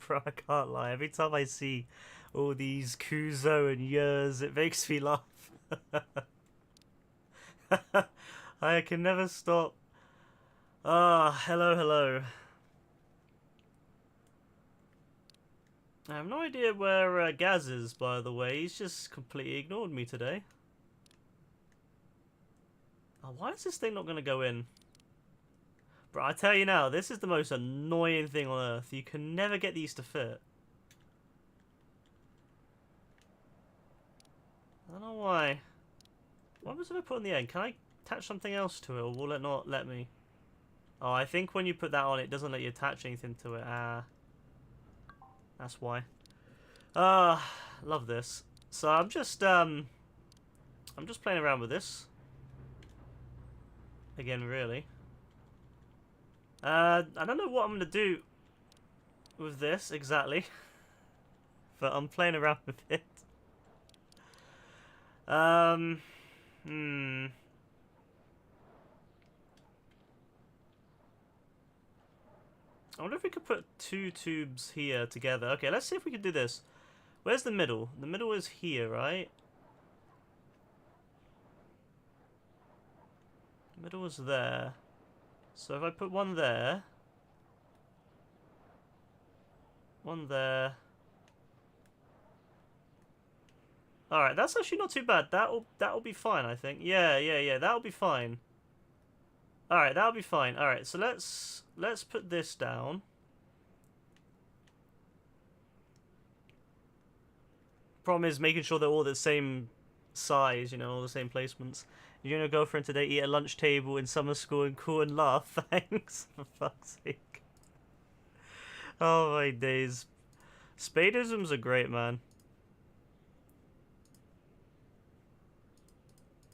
Bro, I can't lie. Every time I see all these Kuzo and Yers, it makes me laugh. I can never stop. Ah, hello, hello. I have no idea where Gaz is, by the way. He's just completely ignored me today. Oh, why is this thing not going to go in? Bro, I tell you now, this is the most annoying thing on earth. You can never get these to fit. I don't know why. What was I put on the end? Can I attach something else to it, or will it not let me? Oh, I think when you put that on, it doesn't let you attach anything to it. Ah, that's why. Ah, love this. So I'm just playing around with this again, really. I don't know what I'm gonna do with this exactly, but I'm playing around with it. Hmm. I wonder if we could put two tubes here together. Okay, let's see if we can do this. Where's the middle? The middle is here, right? The middle is there. So if I put one there, one there. Alright, that's actually not too bad. That'll be fine, I think. Yeah, that'll be fine. Alright, that'll be fine. Alright, so let's put this down. Problem is making sure they're all the same size, you know, all the same placements. You're gonna go for today, eat at lunch table in summer school and cool and laugh. Thanks, for fuck's sake. Oh my days. Spadisms are great, man.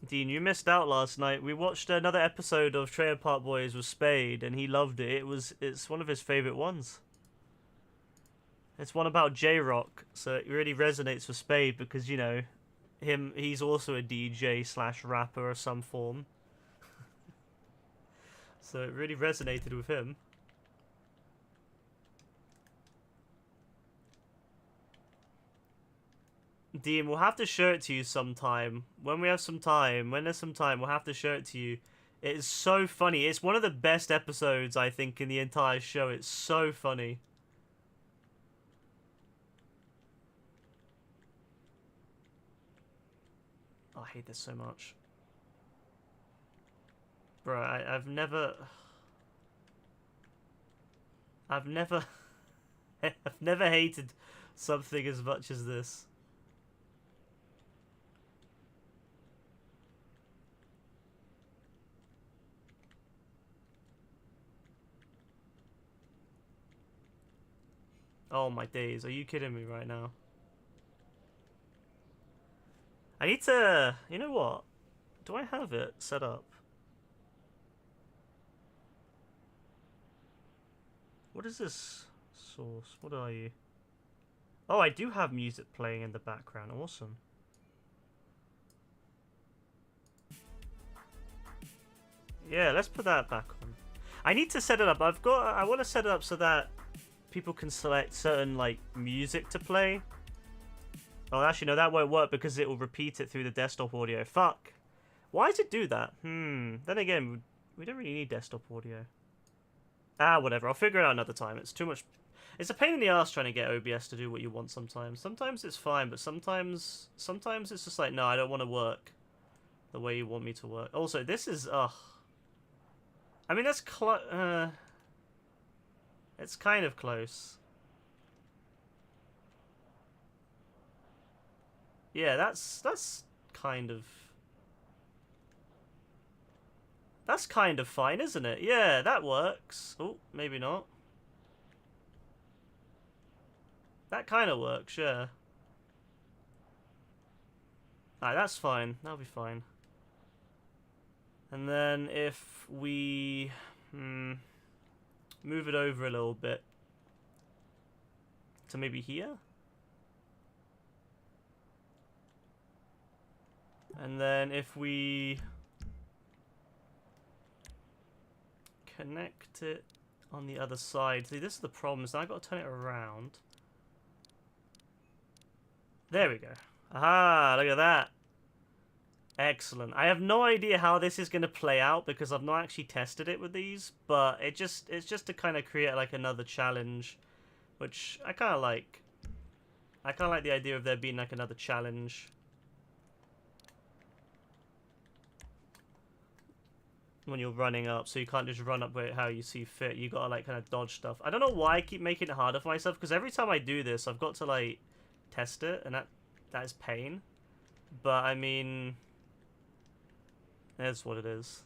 Dean, you missed out last night. We watched another episode of Trailer Park Boys with Spade, and he loved it. It's one of his favorite ones. It's one about J-Rock, so it really resonates with Spade because, you know, he's also a DJ slash rapper of some form. So it really resonated with him. Dean, we'll have to show it to you sometime. When we have some time, when there's some time, we'll have to show it to you. It is so funny. It's one of the best episodes, I think, in the entire show. It's so funny. Oh, I hate this so much. Bro, I've never... I've never hated something as much as this. Oh my days, are you kidding me right now? I need to... You know what? Do I have it set up? What is this source? What are you? Oh, I do have music playing in the background. Awesome. Yeah, let's put that back on. I need to set it up. I want to set it up so that people can select certain, like, music to play. Oh, actually, no, that won't work because it will repeat it through the desktop audio. Fuck. Why does it do that? Then again, we don't really need desktop audio. Ah, whatever. I'll figure it out another time. It's too much... It's a pain in the ass trying to get OBS to do what you want sometimes. Sometimes it's fine, but sometimes it's just like, no, I don't want to work the way you want me to work. Also, this is... Ugh. I mean, that's it's kind of close. Yeah, that's kind of... That's kind of fine, isn't it? Yeah, that works. Oh, maybe not. That kind of works, yeah. Alright, that's fine. That'll be fine. And then if we move it over a little bit to maybe here. And then if we connect it on the other side. See, this is the problem. Is I got to turn it around. There we go. Aha! Look at that. Excellent. I have no idea how this is going to play out because I've not actually tested it with these, but it's just to kind of create like another challenge, which I kind of like. I kind of like the idea of there being like another challenge. When you're running up, so you can't just run up how you see fit. You gotta like kind of dodge stuff. I don't know why I keep making it harder for myself, because every time I do this, I've got to like test it, and that is pain. But I mean, that's what it is.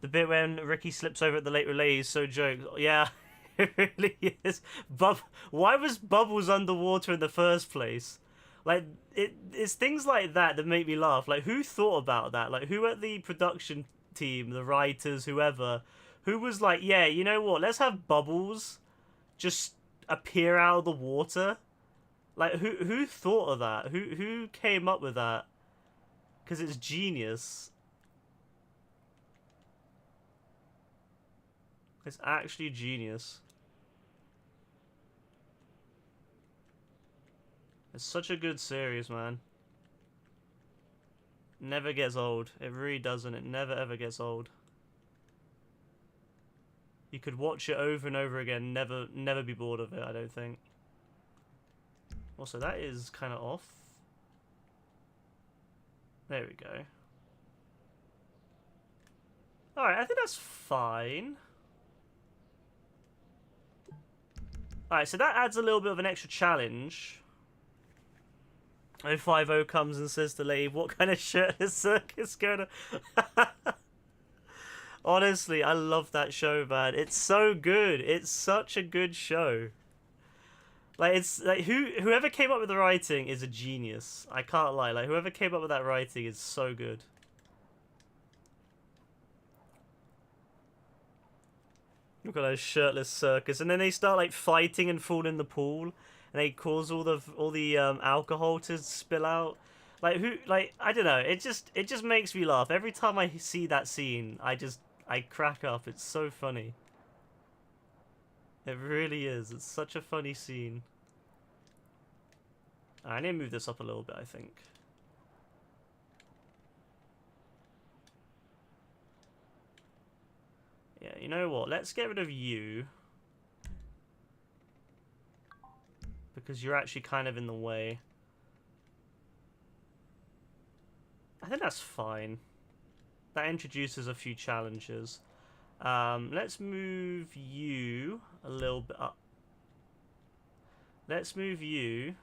The bit when Ricky slips over at the late relay is so jokes. Yeah, it really is. Why was Bubbles underwater in the first place? Like, it's things like that that make me laugh. Like, who thought about that? Like, who at the production team, the writers, whoever, who was like, yeah, you know what, let's have Bubbles just appear out of the water. Like, who thought of that? Who came up with that? Because it's genius. It's actually genius. It's such a good series, man. Never gets old. It really doesn't. It never ever gets old. You could watch it over and over again, never be bored of it, I don't think. Also, that is kind of off. There we go. Alright, I think that's fine. Alright, so that adds a little bit of an extra challenge. 050 comes and says to Lave, what kind of shirt is Circus going to... Honestly, I love that show, man. It's so good. It's such a good show. Like, it's like whoever came up with the writing is a genius. I can't lie. Like, whoever came up with that writing is so good. Look at those shirtless circus, and then they start like fighting and fall in the pool, and they cause all the alcohol to spill out. Like, I don't know. It just makes me laugh every time I see that scene. I crack up. It's so funny. It really is. It's such a funny scene. I need to move this up a little bit, I think. Yeah, you know what? Let's get rid of you. Because you're actually kind of in the way. I think that's fine. That introduces a few challenges. Let's move you a little bit up. Let's move you.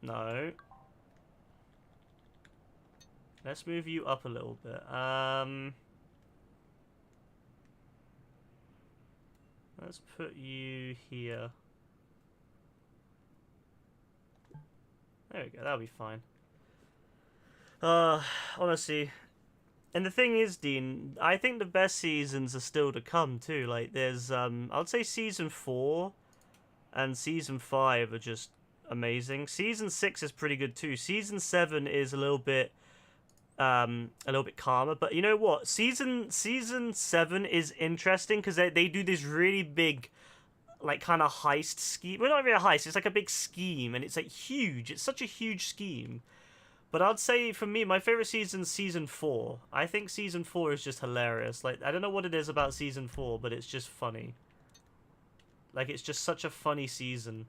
No. Let's move you up a little bit. Let's put you here. There we go, that'll be fine. Honestly. And the thing is, Dean, I think the best seasons are still to come too. Like, there's, I'd say season 4 and season 5 are just amazing. Season 6 is pretty good too. Season 7 is a little bit calmer. But you know what? Season 7 is interesting because they do this really big, like, kind of heist scheme. Well, not really a heist. It's like a big scheme, and it's like huge. It's such a huge scheme. But I'd say, for me, my favorite season's season 4. I think season 4 is just hilarious. Like, I don't know what it is about season 4, but it's just funny. Like, it's just such a funny season.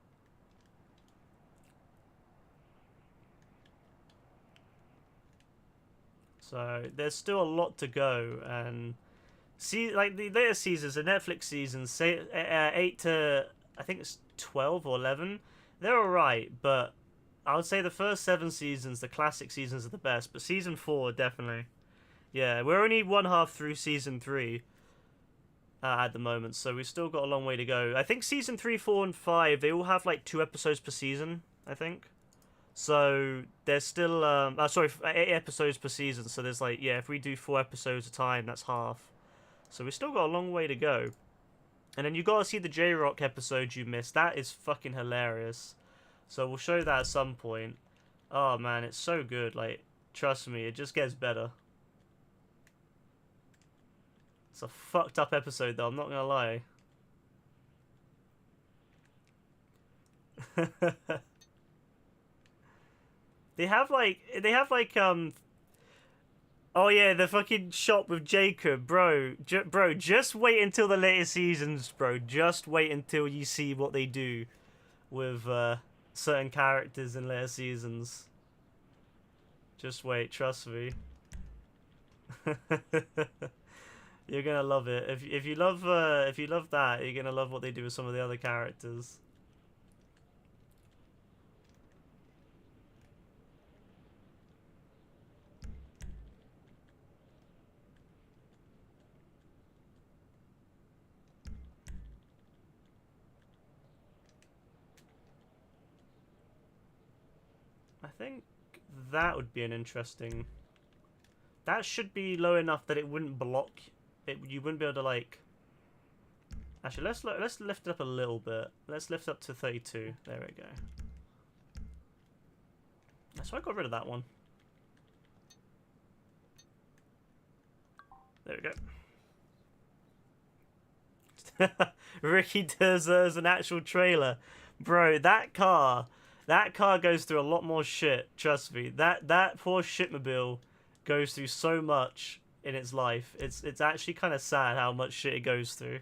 So, there's still a lot to go, and... See, like, the later seasons, the Netflix seasons, say 8 to, I think it's 12 or 11, they're alright, but I would say the first 7 seasons, the classic seasons, are the best, but season 4, definitely. Yeah, we're only one half through season 3 at the moment, so we've still got a long way to go. I think season 3, 4, and 5, they all have like 2 episodes per season, I think. So there's still, sorry, 8 episodes per season, so there's like, yeah, if we do 4 episodes a time, that's half. So we've still got a long way to go. And then you got to see the J-Rock episode you missed. That is fucking hilarious. So we'll show that at some point. Oh man, it's so good. Like, trust me, it just gets better. It's a fucked up episode, though. I'm not gonna lie. They have like oh yeah, the fucking shop with Jacob, bro. Bro, just wait until the later seasons, bro. Just wait until you see what they do with certain characters in later seasons. Just wait, trust me. You're gonna love it. If you love that, you're gonna love what they do with some of the other characters. I think that would be an interesting. That should be low enough that it wouldn't block it. You wouldn't be able to like. Actually, let's lift it up a little bit. Let's lift it up to 32. There we go. So I got rid of that one. There we go. Ricky deserves an actual trailer, bro. That car goes through a lot more shit. Trust me. That poor shitmobile goes through so much in its life. It's actually kind of sad how much shit it goes through.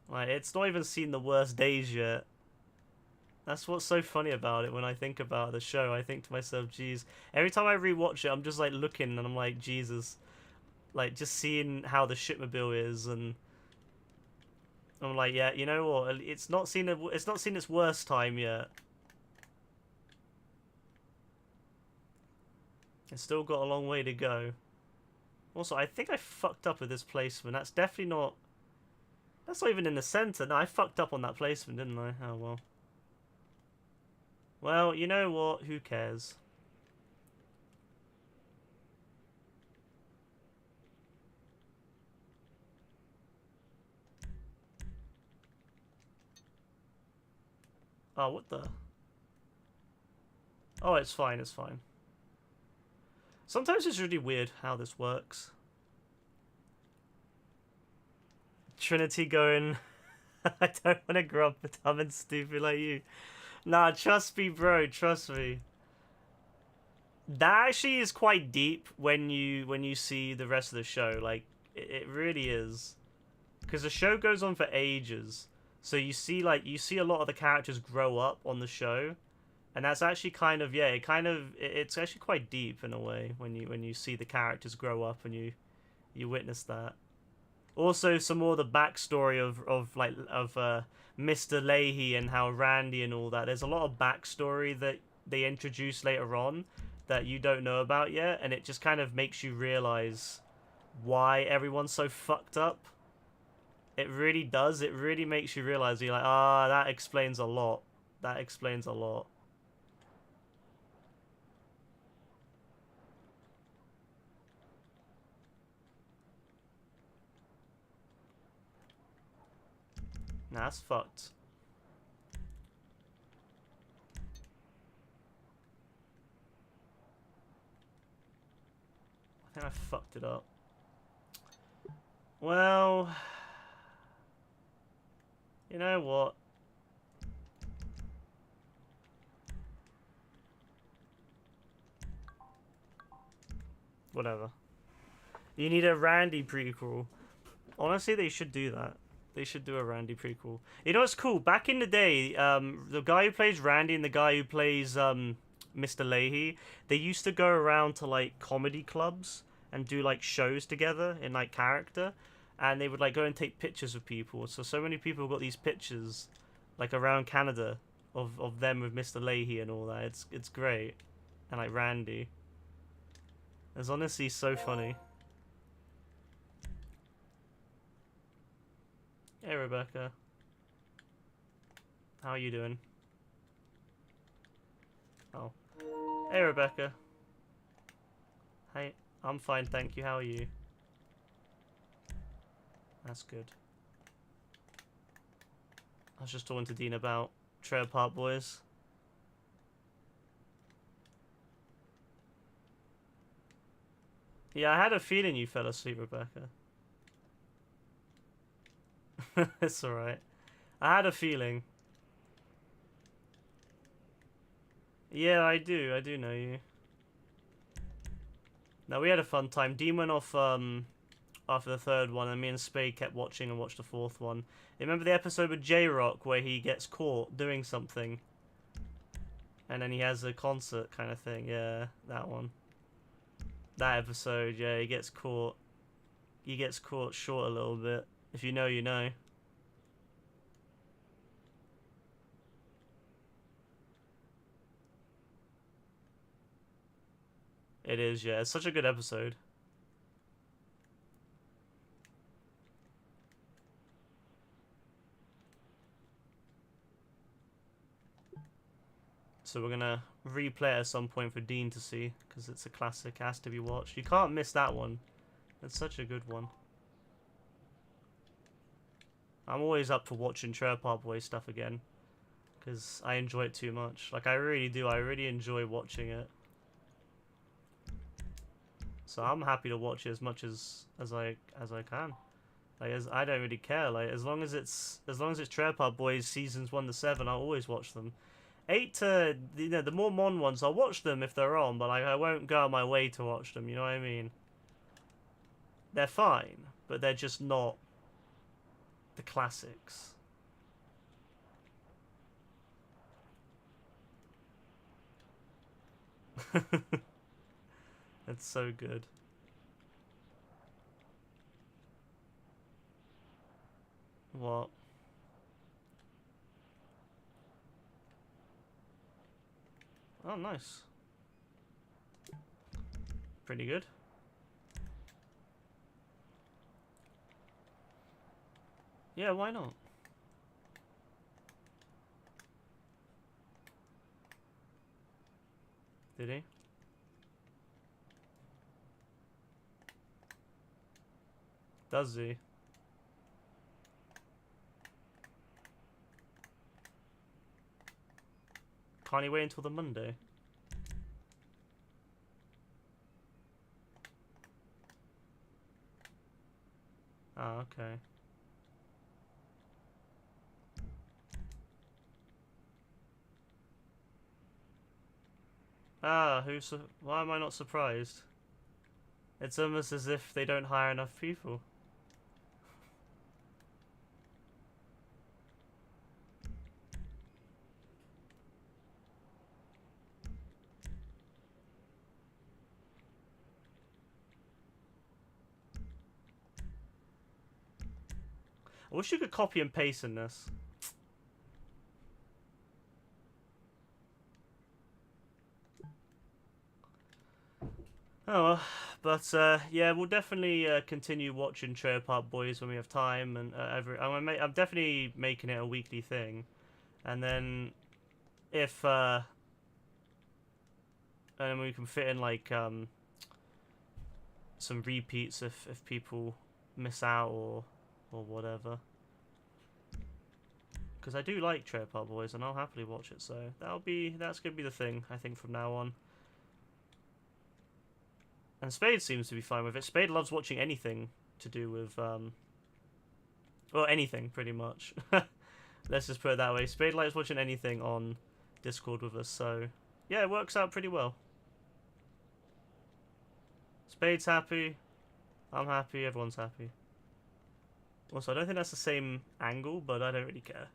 Like, it's not even seen the worst days yet. That's what's so funny about it. When I think about the show, I think to myself, geez. Every time I rewatch it, I'm just like looking and I'm like, Jesus. Like, just seeing how the shipmobile is, and I'm like, yeah, you know what? It's not seen its worst time yet. It's still got a long way to go. Also, I think I fucked up with this placement. That's definitely not. That's not even in the center. No, I fucked up on that placement, didn't I? Oh well. Well, you know what? Who cares? Oh, what the? Oh, it's fine, it's fine. Sometimes it's really weird how this works. Trinity going, I don't want to grow up dumb and stupid like you. Nah, trust me, bro, trust me. That actually is quite deep when you see the rest of the show. Like, it really is. Because the show goes on for ages. So you see a lot of the characters grow up on the show. And that's actually kind of, yeah, it's actually quite deep in a way when you see the characters grow up and you witness that. Also, some more of the backstory of Mr. Leahy and how Randy and all that. There's a lot of backstory that they introduce later on that you don't know about yet, and it just kind of makes you realize why everyone's so fucked up. It really does. It really makes you realize. You're like, ah, that explains a lot. That explains a lot. Nah, that's fucked. I think I fucked it up. Well, you know what? Whatever. You need a Randy prequel. Honestly, they should do that. They should do a Randy prequel. You know what's cool? Back in the day, the guy who plays Randy and the guy who plays Mr. Leahy, they used to go around to like comedy clubs and do like shows together in like character, and they would like go and take pictures of people. So many people got these pictures like around Canada of them with Mr. Leahy and all that. It's great, and like Randy. It's honestly so funny. Hey Rebecca. How are you doing? Oh. Hey Rebecca. Hey, I'm fine, thank you. How are you? That's good. I was just talking to Dean about Trailer Park Boys. Yeah, I had a feeling you fell asleep, Rebecca. It's alright. I had a feeling. Yeah, I do. I do know you. Now, we had a fun time. Dean went off after the third one, and me and Spade kept watching and watched the fourth one. You remember the episode with J-Rock where he gets caught doing something? And then he has a concert kind of thing. Yeah, that one. That episode, yeah, he gets caught. He gets caught short a little bit. If you know, you know. It is, yeah. It's such a good episode. So we're gonna replay it at some point for Dean to see, because it's a classic, has to be watched. You can't miss that one. It's such a good one. I'm always up for watching Trailer Park Boys stuff again, because I enjoy it too much. Like, I really do. I really enjoy watching it. So I'm happy to watch it as much as I can. Like, I don't really care. Like, as long as it's Trailer Park Boys seasons 1 to 7, I'll always watch them. 8 to, you know, the more modern ones, I'll watch them if they're on, but like, I won't go out my way to watch them. You know what I mean? They're fine, but they're just not the classics. It's so good. What? Oh, nice. Pretty good. Yeah, why not? Did he? Does he? Can't he wait until the Monday? Ah, okay. Ah, why am I not surprised? It's almost as if they don't hire enough people. I wish you could copy and paste in this. Oh well, but yeah, we'll definitely continue watching Trailer Park Boys when we have time, and I'm definitely making it a weekly thing, and then if and we can fit in like some repeats if people miss out or whatever. Because I do like Trailer Park Boys, and I'll happily watch it. So that's gonna be the thing, I think, from now on. And Spade seems to be fine with it. Spade loves watching anything to do with well, anything pretty much. Let's just put it that way. Spade likes watching anything on Discord with us, so yeah, it works out pretty well. Spade's happy, I'm happy, everyone's happy. Also, I don't think that's the same angle, but I don't really care.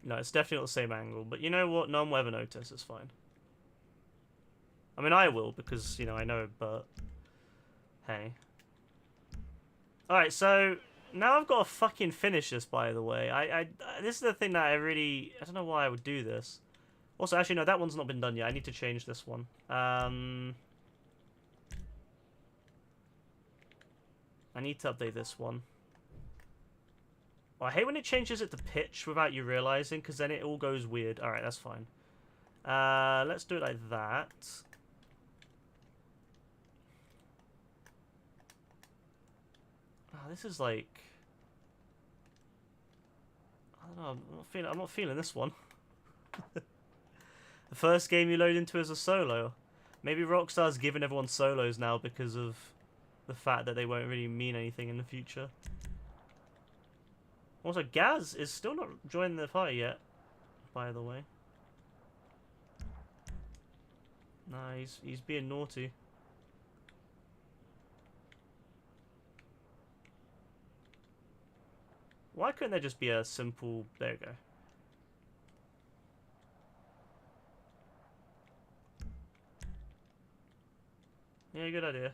No, it's definitely not the same angle, but you know what? No one will ever notice, it's fine. I mean, I will, because, you know, I know, but hey. Alright, so now I've got to fucking finish this, by the way. This is the thing that I don't know why I would do this. Also, actually, no, that one's not been done yet. I need to change this one. I need to update this one. Oh, I hate when it changes it to pitch without you realizing, because then it all goes weird. Alright, that's fine. Let's do it like that. Oh, this is like... I don't know, I'm not feeling this one. The first game you load into is a solo. Maybe Rockstar's giving everyone solos now because of the fact that they won't really mean anything in the future. Also, Gaz is still not joining the party yet, by the way. Nah, he's being naughty. Why couldn't there just be a simple... There we go. Yeah, good idea.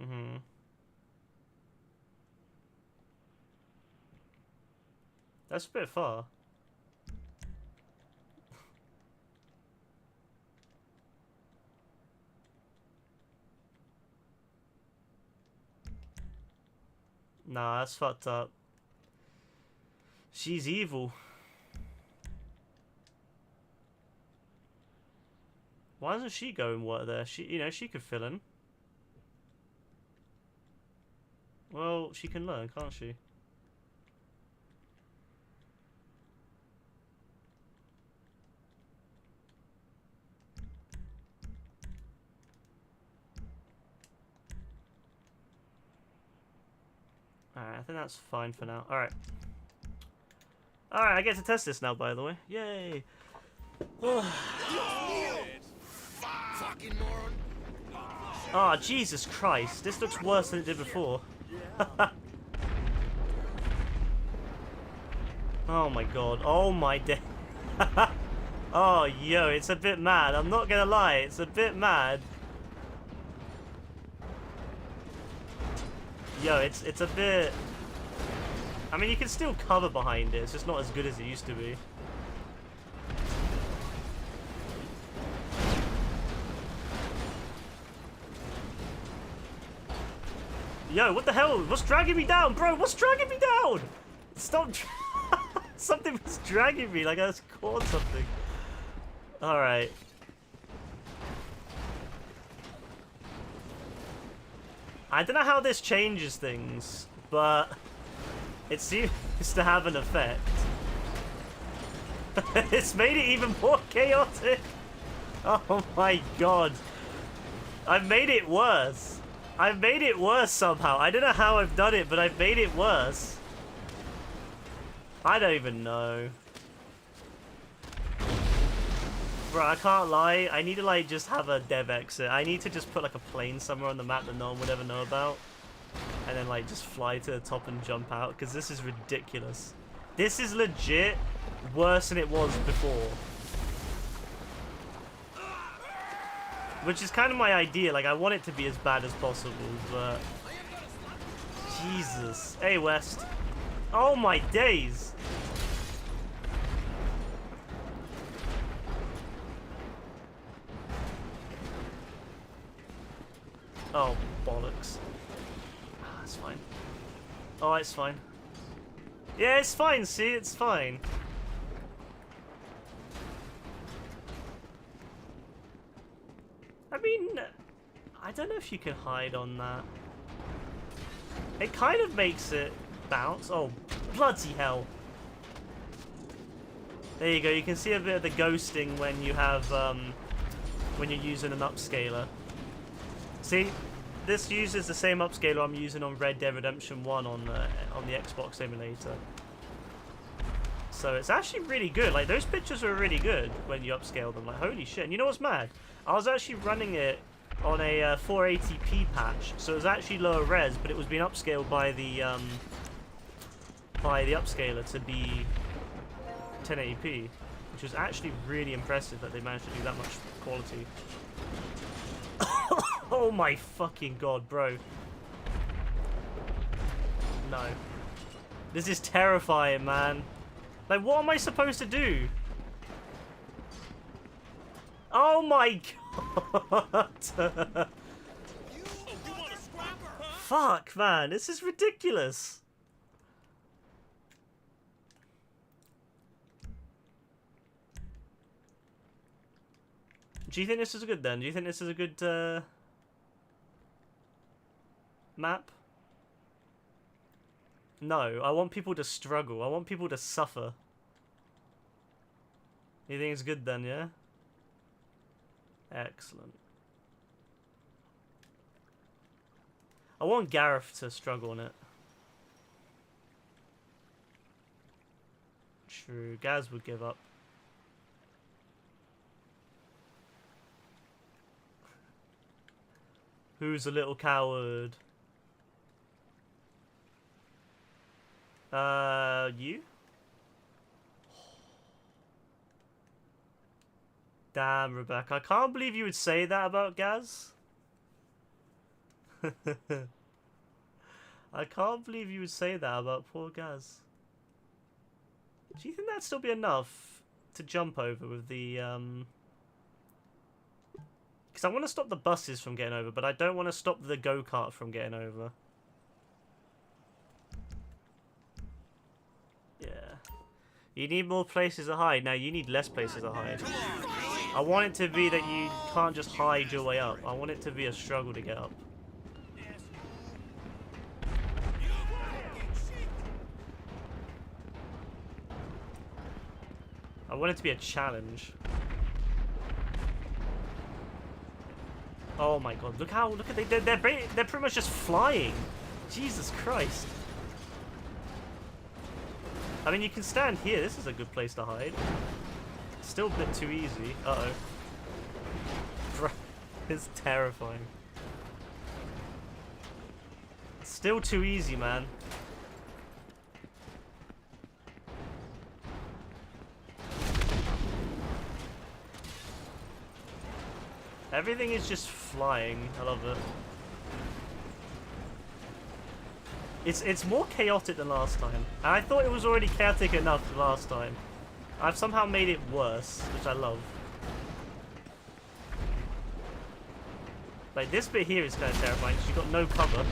Mm-hmm. That's a bit far. Nah, that's fucked up. She's evil. Why doesn't she go and work there? She, you know, she could fill in. Well, she can learn, can't she? Alright, I think that's fine for now. Alright. Alright, I get to test this now, by the way. Yay! Oh, Jesus Christ. This looks worse than it did before. Oh my god. Oh my day. Oh, yo, it's a bit mad. I'm not gonna lie. It's a bit mad. Yo, it's a bit... I mean, you can still cover behind it. It's just not as good as it used to be. Yo, what the hell? What's dragging me down, bro? What's dragging me down? Stop. Something was dragging me, like I was caught something. Alright. I don't know how this changes things, but it seems to have an effect. It's made it even more chaotic. Oh my god. I've made it worse. I've made it worse somehow. I don't know how I've done it, but I've made it worse. I don't even know. Bro, I can't lie. I need to like just have a dev exit. I need to just put like a plane somewhere on the map that no one would ever know about. And then like just fly to the top and jump out, because this is ridiculous. This is legit worse than it was before. Which is kind of my idea, like I want it to be as bad as possible, but... Jesus. Hey, West. Oh my days! Oh, bollocks. Ah, it's fine. Oh, it's fine. Yeah, it's fine, see? It's fine. I mean, I don't know if you can hide on that. It kind of makes it bounce. Oh, bloody hell. There you go. You can see a bit of the ghosting when you have, when you're using an upscaler. See, this uses the same upscaler I'm using on Red Dead Redemption 1 on the Xbox emulator. So it's actually really good. Like, those pictures are really good when you upscale them. Like, holy shit. And you know what's mad? I was actually running it on a 480p patch, so it was actually lower res, but it was being upscaled by the upscaler to be 1080p, which was actually really impressive that they managed to do that much quality. Oh my fucking god, bro. No. This is terrifying, man. Like, what am I supposed to do? Oh my god! Fuck, man, this is ridiculous. Do you think this is good then? Do you think this is a good map? No, I want people to struggle. I want people to suffer. You think it's good then, yeah? Excellent. I want Gareth to struggle on it. True, Gaz would give up. Who's a little coward? You? Damn, Rebecca. I can't believe you would say that about Gaz. I can't believe you would say that about poor Gaz. Do you think that'd still be enough to jump over with the, Because I want to stop the buses from getting over, but I don't want to stop the go-kart from getting over. Yeah. You need more places to hide. Now you need less places to hide. I want it to be that you can't just hide your way up. I want it to be a struggle to get up. I want it to be a challenge. Oh my god, look at they're pretty much just flying. Jesus Christ. I mean, you can stand here. This is a good place to hide. Still a bit too easy. Uh-oh. It's terrifying. Still too easy, man. Everything is just flying. I love it. It's more chaotic than last time. And I thought it was already chaotic enough last time. I've somehow made it worse, which I love. Like, this bit here is kind of terrifying because you've got no cover.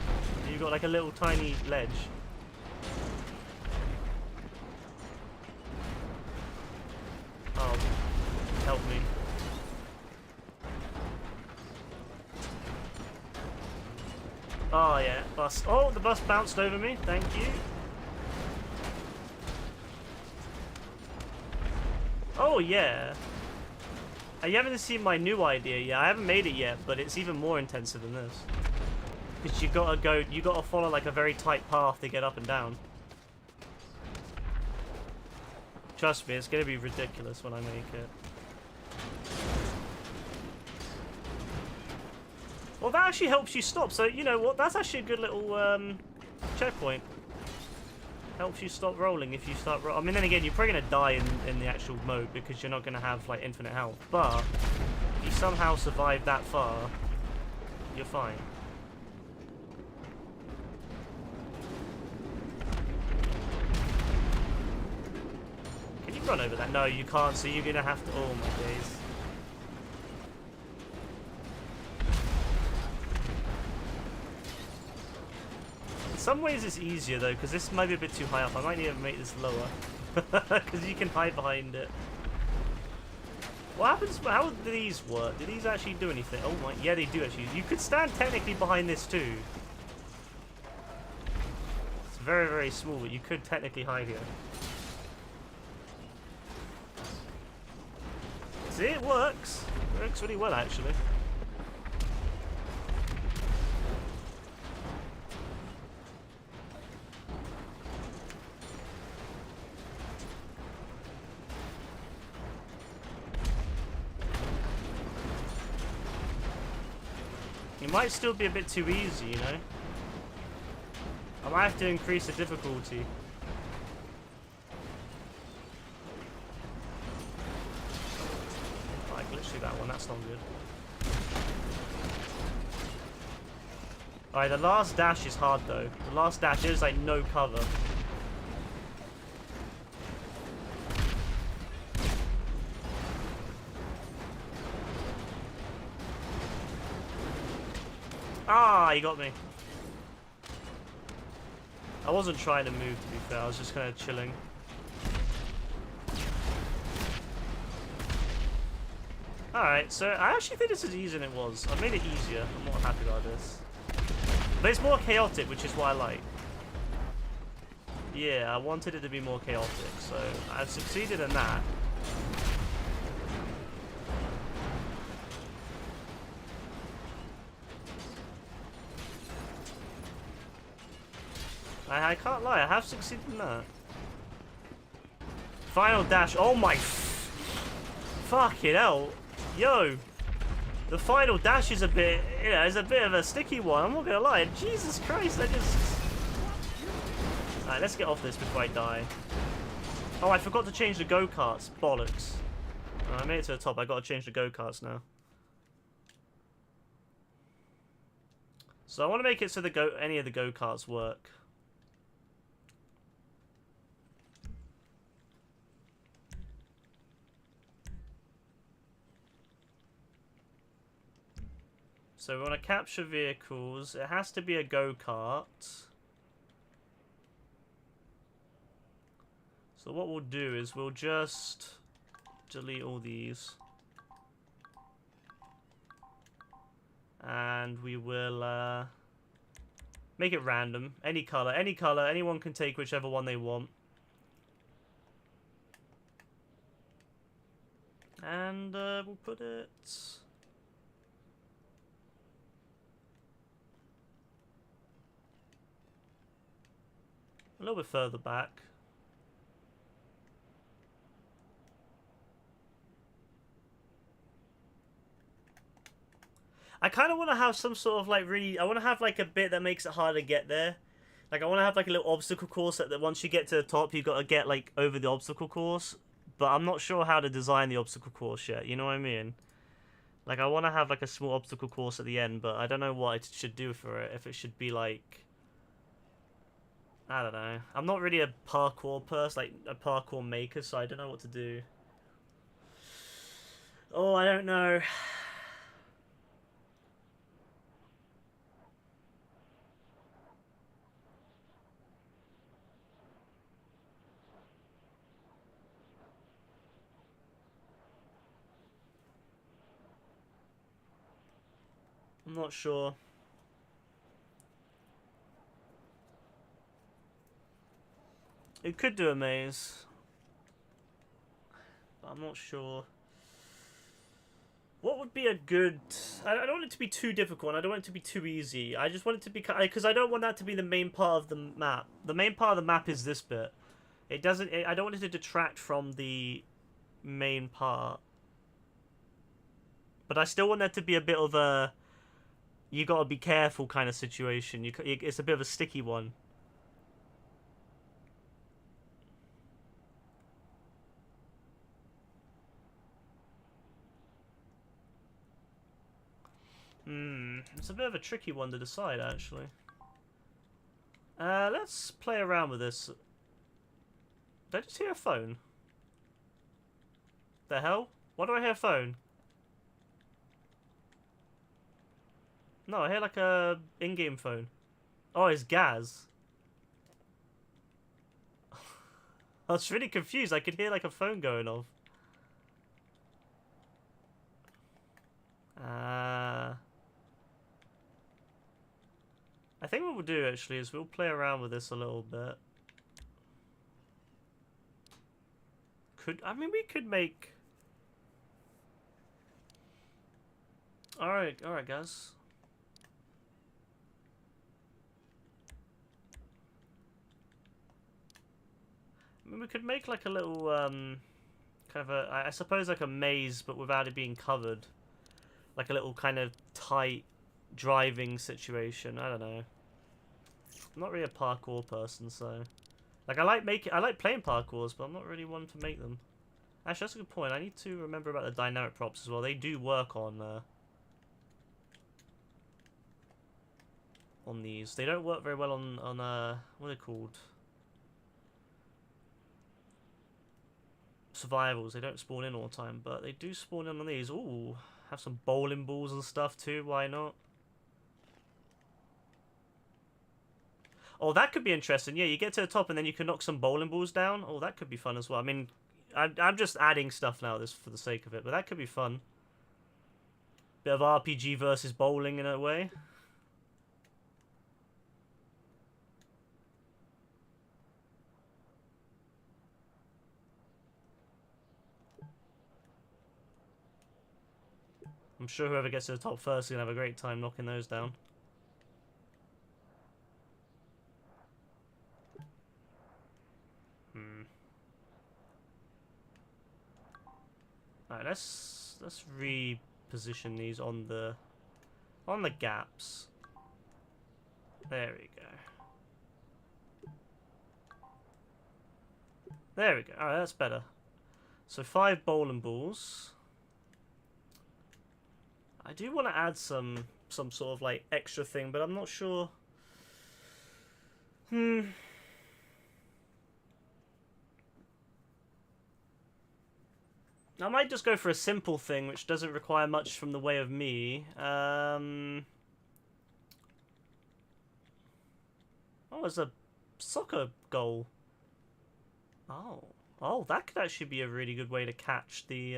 You've got like a little tiny ledge. Oh, help me. Oh yeah, bus. Oh, the bus bounced over me. Thank you. Oh yeah. You haven't seen my new idea yet. I haven't made it yet, but it's even more intensive than this. Because you gotta follow like a very tight path to get up and down. Trust me, it's gonna be ridiculous when I make it. Well, that actually helps you stop, so you know what? That's actually a good little checkpoint. Helps you stop rolling if you start I mean, then again, you're probably going to die in the actual mode because you're not going to have, like, infinite health. But if you somehow survive that far, you're fine. Can you run over that? No, you can't, so you're going to have to... Oh, my days. In some ways it's easier though, because this might be a bit too high up. I might need to make this lower, because you can hide behind it. What happens? How do these work? Do these actually do anything? Oh my, yeah, they do actually. You could stand technically behind this too. It's very, very small, but you could technically hide here. See, it works. It works really well actually. It might still be a bit too easy, you know? I might have to increase the difficulty. I glitched through that one, that's not good. Alright, the last dash is hard though. The last dash is like no cover. Ah, you got me. I wasn't trying to move, to be fair. I was just kind of chilling. Alright, so I actually think this is easier than it was. I made it easier. I'm not happy about this. But it's more chaotic, which is what I like. Yeah, I wanted it to be more chaotic, so I've succeeded in that. I can't lie, I have succeeded in that. Final dash. Oh my... Fucking hell. Yo. The final dash is a bit... You know, it's a bit of a sticky one. I'm not gonna lie. Jesus Christ, I just... Alright, let's get off this before I die. Oh, I forgot to change the go-karts. Bollocks. I made it to the top. I gotta change the go-karts now. So I want to make it so any of the go-karts work. So we want to capture vehicles. It has to be a go-kart. So what we'll do is we'll just delete all these. And we will make it random. Any color. Anyone can take whichever one they want. And we'll put it... a little bit further back. I kind of want to have some sort of like really... I want to have like a bit that makes it hard to get there. Like I want to have like a little obstacle course that once you get to the top, you've got to get like over the obstacle course. But I'm not sure how to design the obstacle course yet. You know what I mean? Like I want to have like a small obstacle course at the end, but I don't know what it should do for it. If it should be like... I don't know. I'm not really a parkour person, like a parkour maker, so I don't know what to do. Oh, I don't know. I'm not sure. It could do a maze. But I'm not sure. What would be a good... I don't want it to be too difficult, and I don't want it to be too easy. I just want it to be... because I don't want that to be the main part of the map. The main part of the map is this bit. It doesn't... I don't want it to detract from the main part. But I still want that to be a bit of a... You gotta be careful kind of situation. It's a bit of a sticky one. It's a bit of a tricky one to decide, actually. Let's play around with this. Did I just hear a phone? The hell? Why do I hear a phone? No, I hear like a in-game phone. Oh, it's Gaz. I was really confused. I could hear like a phone going off. I think what we'll do actually is we'll play around with this a little bit. I mean, we could make... Alright, guys. I mean, we could make like a little, kind of a, I suppose like a maze, but without it being covered. Like a little kind of tight driving situation. I don't know. I'm not really a parkour person, so... Like, I like playing parkours, but I'm not really one to make them. Actually, that's a good point. I need to remember about the dynamic props as well. They do work on these. They don't work very well on what are they called? Survivals. They don't spawn in all the time, but they do spawn in on these. Ooh, have some bowling balls and stuff too. Why not? Oh, that could be interesting. Yeah, you get to the top and then you can knock some bowling balls down. Oh, that could be fun as well. I mean, I'm just adding stuff now this for the sake of it, but that could be fun. Bit of RPG versus bowling in a way. I'm sure whoever gets to the top first is going to have a great time knocking those down. Alright, let's reposition these on the gaps. There we go. There we go. Alright, that's better. So 5 bowling balls. I do want to add some sort of like extra thing, but I'm not sure. I might just go for a simple thing, which doesn't require much from the way of me. Oh, it's a soccer goal. Oh, that could actually be a really good way to catch the.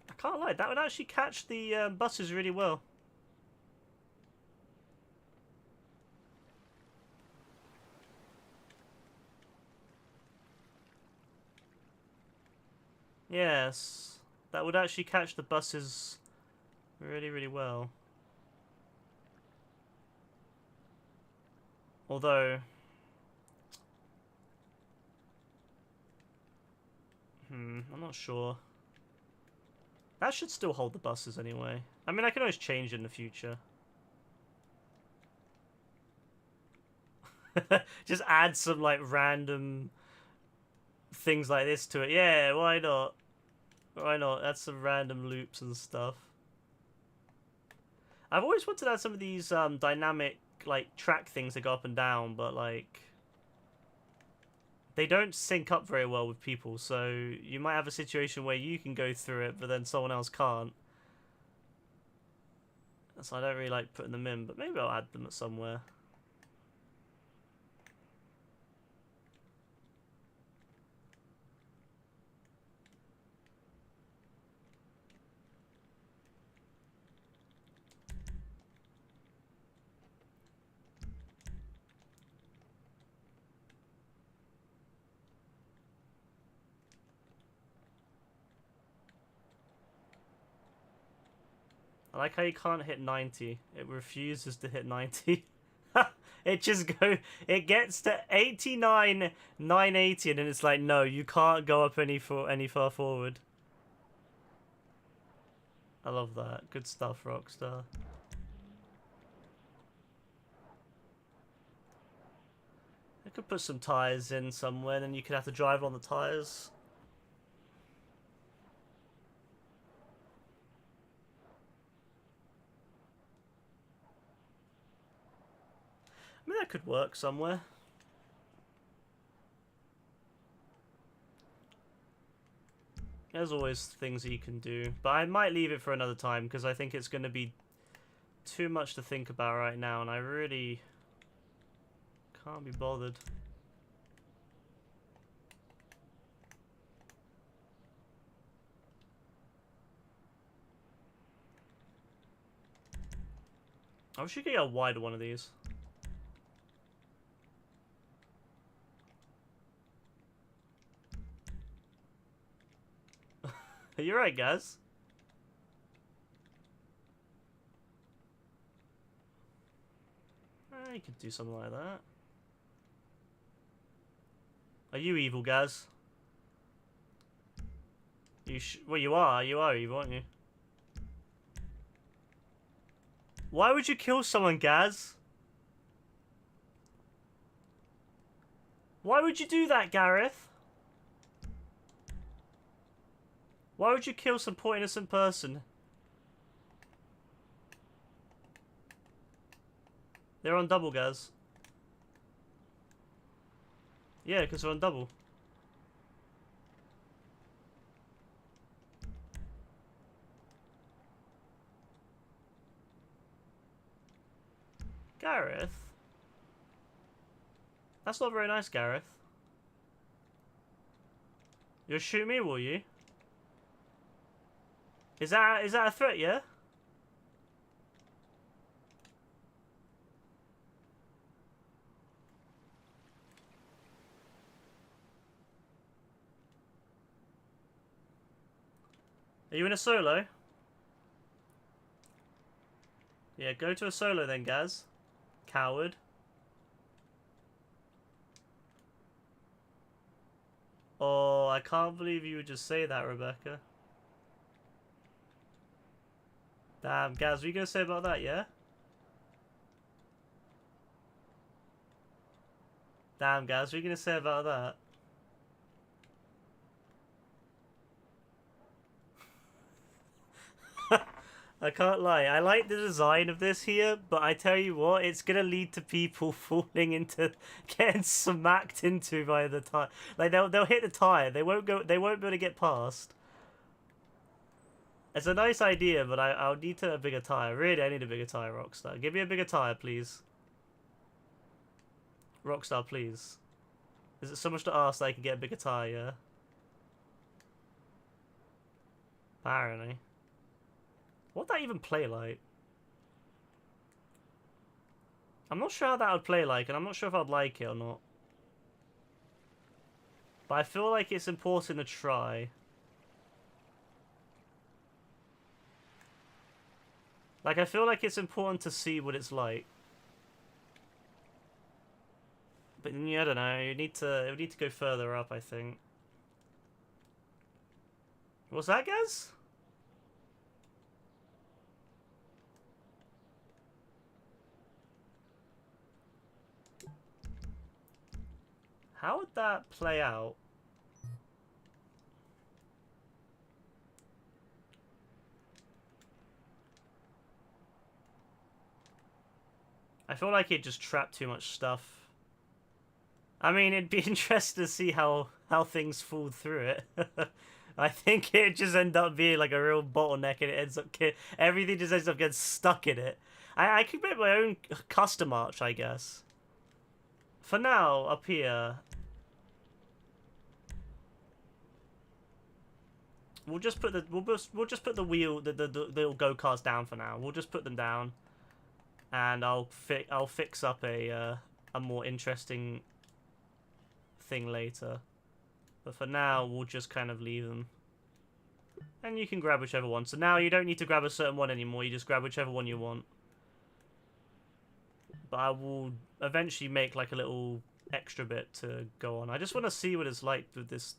I can't lie, that would actually catch the buses really well. Yes, that would actually catch the buses really, really well. Although, I'm not sure. That should still hold the buses anyway. I mean, I can always change in the future. Just add some like random things like this to it. Yeah, why not? Why not? Add some random loops and stuff. I've always wanted to add some of these dynamic like track things that go up and down, but like they don't sync up very well with people, so you might have a situation where you can go through it, but then someone else can't. So I don't really like putting them in, but maybe I'll add them at somewhere. I like how you can't hit 90. It refuses to hit 90. It it gets to 89, 980, and then it's like, no, you can't go up any far forward. I love that. Good stuff, Rockstar. I could put some tires in somewhere, then you could have to drive on the tires. I mean, that could work somewhere. There's always things that you can do, but I might leave it for another time because I think it's going to be too much to think about right now, and I really can't be bothered. I wish you could get a wider one of these. You're right, guys. You could do something like that. Are you evil, Gaz? Well, you are. You are evil, aren't you? Why would you kill someone, Gaz? Why would you do that, Gareth? Why would you kill some poor innocent person? They're on double, Gaz. Yeah, because they're on double. Gareth? That's not very nice, Gareth. You'll shoot me, will you? Is that a threat, yeah? Are you in a solo? Yeah, go to a solo then, Gaz. Coward. Oh, I can't believe you would just say that, Rebecca. Damn, Gaz, what are you going to say about that, yeah? Damn, Gaz, what are you going to say about that? I can't lie. I like the design of this here, but I tell you what, it's gonna lead to people falling into getting smacked into by the tire. Like they'll hit the tire. They won't go. They won't be able to get past. It's a nice idea, but I'll need a bigger tire. Really, I need a bigger tire, Rockstar. Give me a bigger tire, please. Rockstar, please. Is it so much to ask that I can get a bigger tire? Yeah. Apparently. What would that even play like? I'm not sure how that would play like, and I'm not sure if I'd like it or not. But I feel like it's important to try. Like, I feel like it's important to see what it's like. But yeah, I don't know. It would need to go further up, I think. What's that, guys? How would that play out? I feel like it just trapped too much stuff. I mean, it'd be interesting to see how things fall through it. I think it just end up being like a real bottleneck, and it ends up everything just ends up getting stuck in it. I could make my own custom arch, I guess. For now, up here, we'll just put the wheel, the little go-karts down for now. We'll just put them down, and I'll fix up a more interesting thing later. But for now, we'll just kind of leave them, and you can grab whichever one. So now you don't need to grab a certain one anymore. You just grab whichever one you want. But I will eventually make like a little extra bit to go on. I just want to see what it's like with this,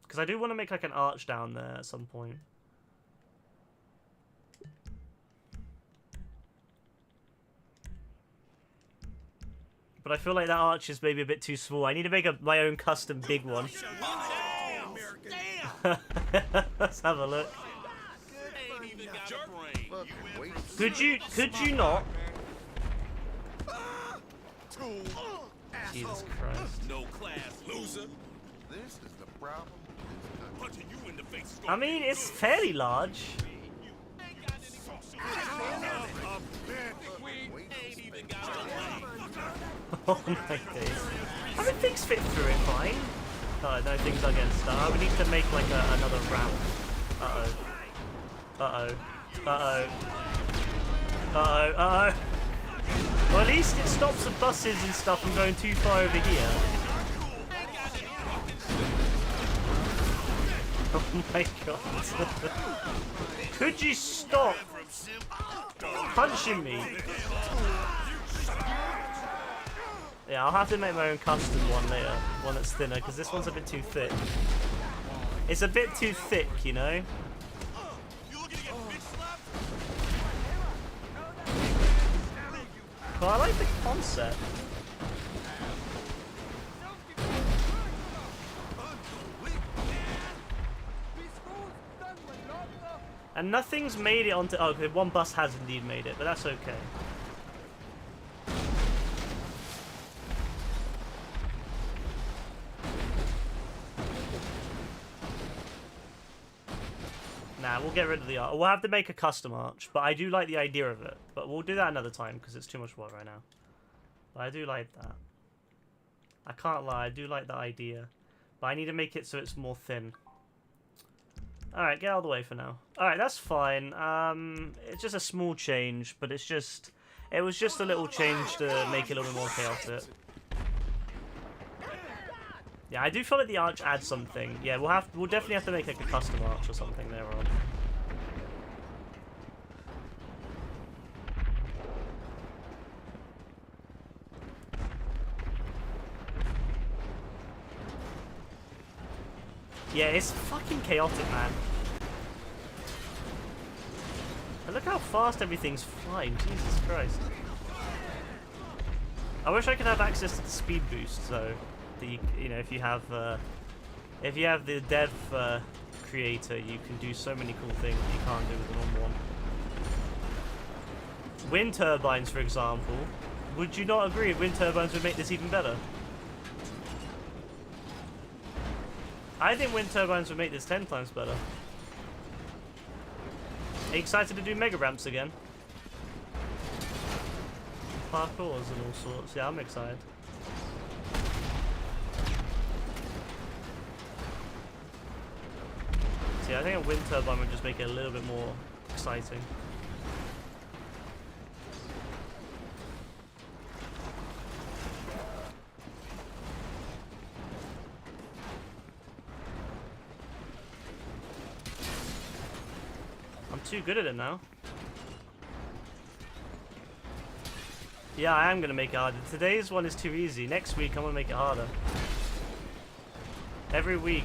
because I do want to make like an arch down there at some point. But I feel like that arch is maybe a bit too small. I need to make my own custom big one. Let's have a look. Could you not? Jesus Christ. No class loser. This is the problem. I mean, it's fairly large. Oh my days. I mean, things fit through it fine. Oh, no, things are getting stuck. We need to make like another ramp. Uh-oh. Uh-oh. Uh-oh. Uh-oh. Uh-oh. Well, at least it stops the buses and stuff from going too far over here. Oh my god. Could you stop punching me? Yeah, I'll have to make my own custom one later. One that's thinner, because this one's a bit too thick. It's a bit too thick, you know? But I like the concept. And nothing's made it onto... Oh, okay, one bus has indeed made it, but that's okay. Nah, we'll get rid of the arch. We'll have to make a custom arch, but I do like the idea of it. But we'll do that another time, because it's too much work right now. But I do like that. I can't lie, I do like the idea. But I need to make it so it's more thin. Alright, get out of the way for now. Alright, that's fine. It's just a small change, but it's just... It was just a little change to make it a little bit more chaotic. Yeah, I do feel like the arch adds something. Yeah, we'll definitely have to make like a custom arch or something there on. Yeah, it's fucking chaotic, man. And look how fast everything's flying. Jesus Christ. I wish I could have access to the speed boost, though. You know, if you have the dev creator, you can do so many cool things that you can't do with the normal one. Wind turbines, for example. Would you not agree wind turbines would make this even better? I think wind turbines would make this 10 times better. Are you excited to do mega ramps again? Parkours and all sorts. Yeah, I'm excited. See, I think a wind turbine would just make it a little bit more exciting. I'm too good at it now. Yeah, I am going to make it harder. Today's one is too easy. Next week, I'm going to make it harder. Every week.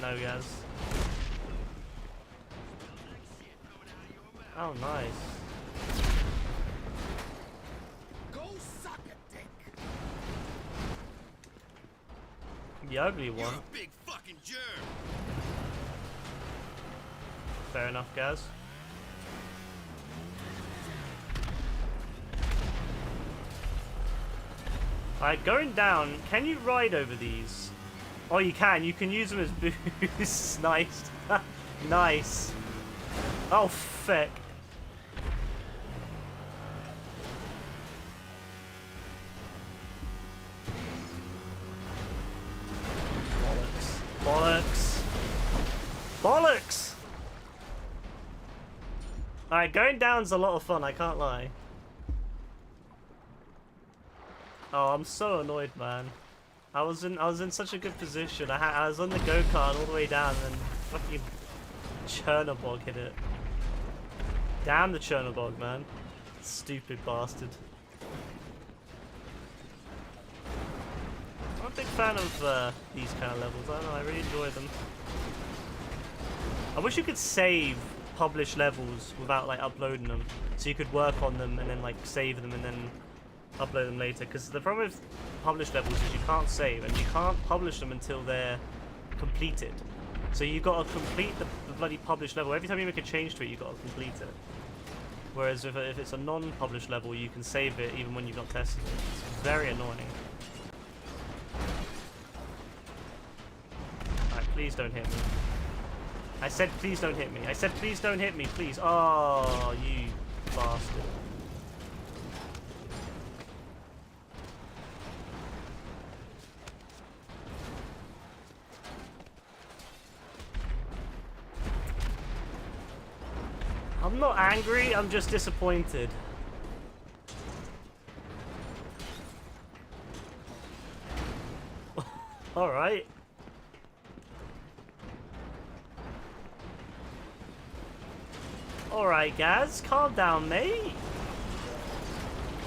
No, guys. Oh, nice. Go suck a dick. The ugly one. You're a big fucking germ. Fair enough, guys. Alright, going down, can you ride over these? Oh, you can. You can use them as boosts. Nice. Nice. Oh, feck. Bollocks. Bollocks. Bollocks! Alright, going down's a lot of fun, I can't lie. Oh, I'm so annoyed, man. I was in such a good position. I was on the go-kart all the way down, and then fucking Chernobog hit it. Damn the Chernobog, man. Stupid bastard. I'm a big fan of these kind of levels. I don't know, I really enjoy them. I wish you could save published levels without like uploading them, so you could work on them and then like save them and then upload them later, because the problem with published levels is you can't save and you can't publish them until they're completed. So you've got to complete the bloody published level. Every time you make a change to it, you've got to complete it. Whereas if it's a non-published level, you can save it even when you've not tested it. It's very annoying. Alright, please don't hit me. I said please don't hit me. I said please don't hit me, please. Oh, you bastard. I'm not angry, I'm just disappointed. Alright. Alright, Gaz, calm down, mate.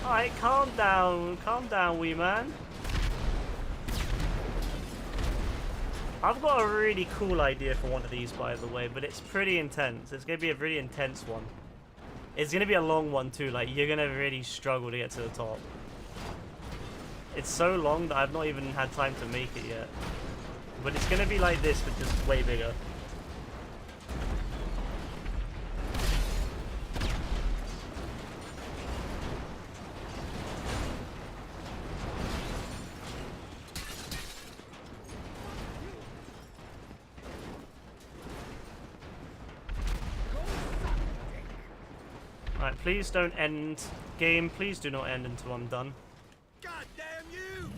Alright, calm down, wee man. I've got a really cool idea for one of these, by the way, but it's pretty intense. It's going to be a really intense one. It's going to be a long one, too. Like, you're going to really struggle to get to the top. It's so long that I've not even had time to make it yet. But it's going to be like this, but just way bigger. Alright, please don't end. Game, please do not end until I'm done. God damn you!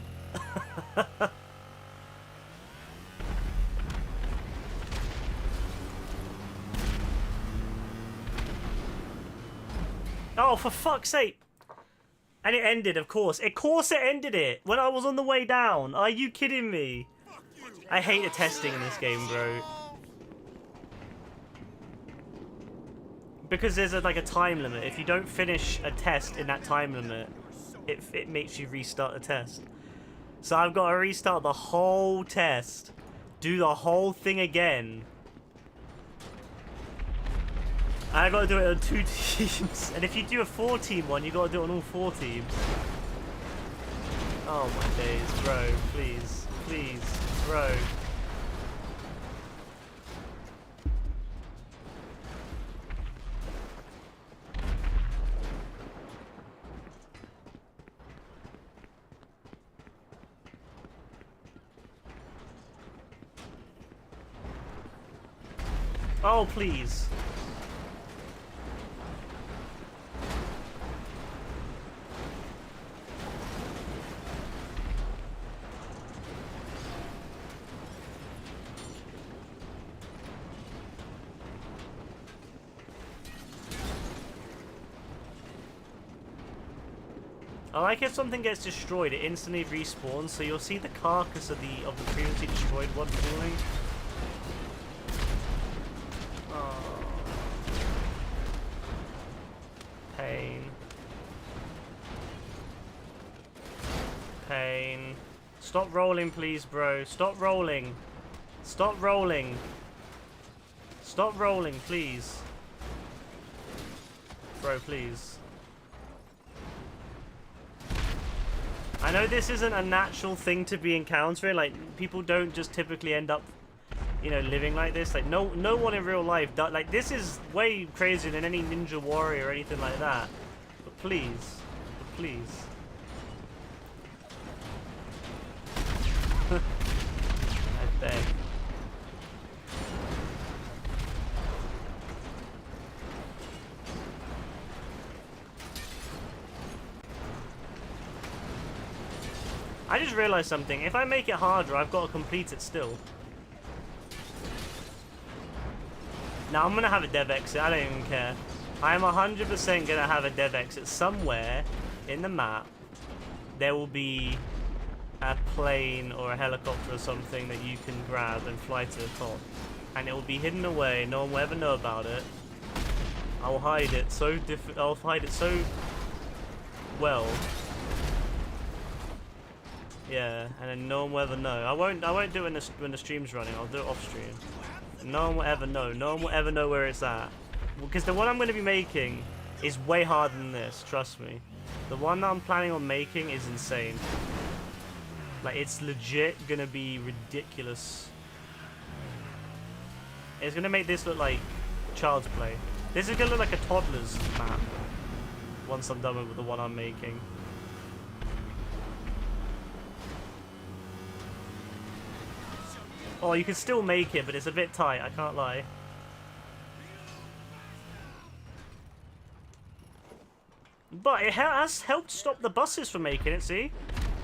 Oh, for fuck's sake! And it ended, of course. Of course it ended it! When I was on the way down. Are you kidding me? I hate the testing in this game, bro. Because there's like a time limit. If you don't finish a test in that time limit, it makes you restart the test. So I've got to restart the whole test. Do the whole thing again. And I gotta do it on 2 teams. And if you do a 4-team one, you gotta do it on all 4 teams. Oh my days, bro. Please. Please. Bro. Oh, please. I like if something gets destroyed, it instantly respawns, so you'll see the carcass of the previously destroyed one falling. Oh. Pain. Pain. Stop rolling, please, bro. Stop rolling. Stop rolling. Stop rolling, please. Bro, please. I know this isn't a natural thing to be encountering, like, people don't just typically end up, you know, living like this. Like, no one in real life does. Like, this is way crazier than any Ninja Warrior or anything like that. But please. But please. I beg. I just realized something. If I make it harder, I've got to complete it still. Now, I'm going to have a dev exit. I don't even care. I am 100% going to have a dev exit. Somewhere in the map, there will be a plane or a helicopter or something that you can grab and fly to the top. And it will be hidden away. No one will ever know about it. I will hide it so I'll hide it so well. Yeah, and then no one will ever know. I won't do it when the stream's running. I'll do it off stream. No one will ever know. No one will ever know where it's at. Because the one I'm going to be making is way harder than this. Trust me. The one that I'm planning on making is insane. Like, it's legit going to be ridiculous. It's going to make this look like child's play. This is going to look like a toddler's map once I'm done with the one I'm making. Oh, you can still make it, but it's a bit tight, I can't lie. But it has helped stop the buses from making it, see?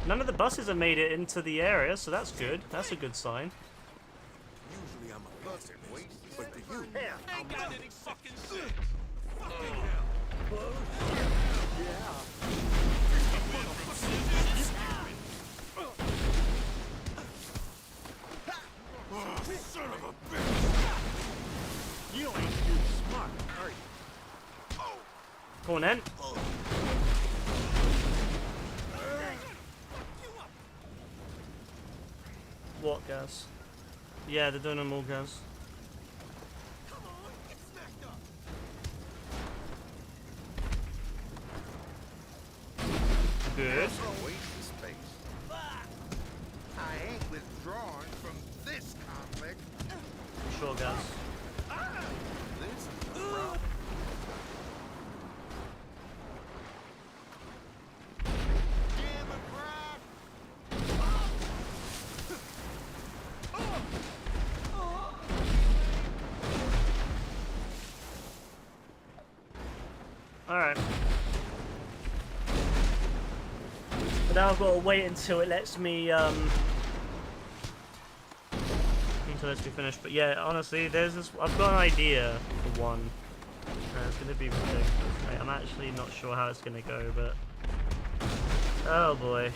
None of the buses have made it into the area, so that's good. That's a good sign. Usually I'm a bus waste, but to you, Ain't got any fucking sense. fucking hell. Son of a bitch! You ain't too smart, are you? Come on then. What gas? Yeah, they're doing them all gas. Come on, get smacked up! Good. That's a waste of space. I ain't withdrawing from this conflict. Sure, gas. This is the problem. Democrat! Alright. But now I've got to wait until it lets me, until it lets me finish. But yeah, honestly, there's this, I've got an idea for one. It's gonna be ridiculous. I'm actually not sure how it's gonna go, but... Oh boy.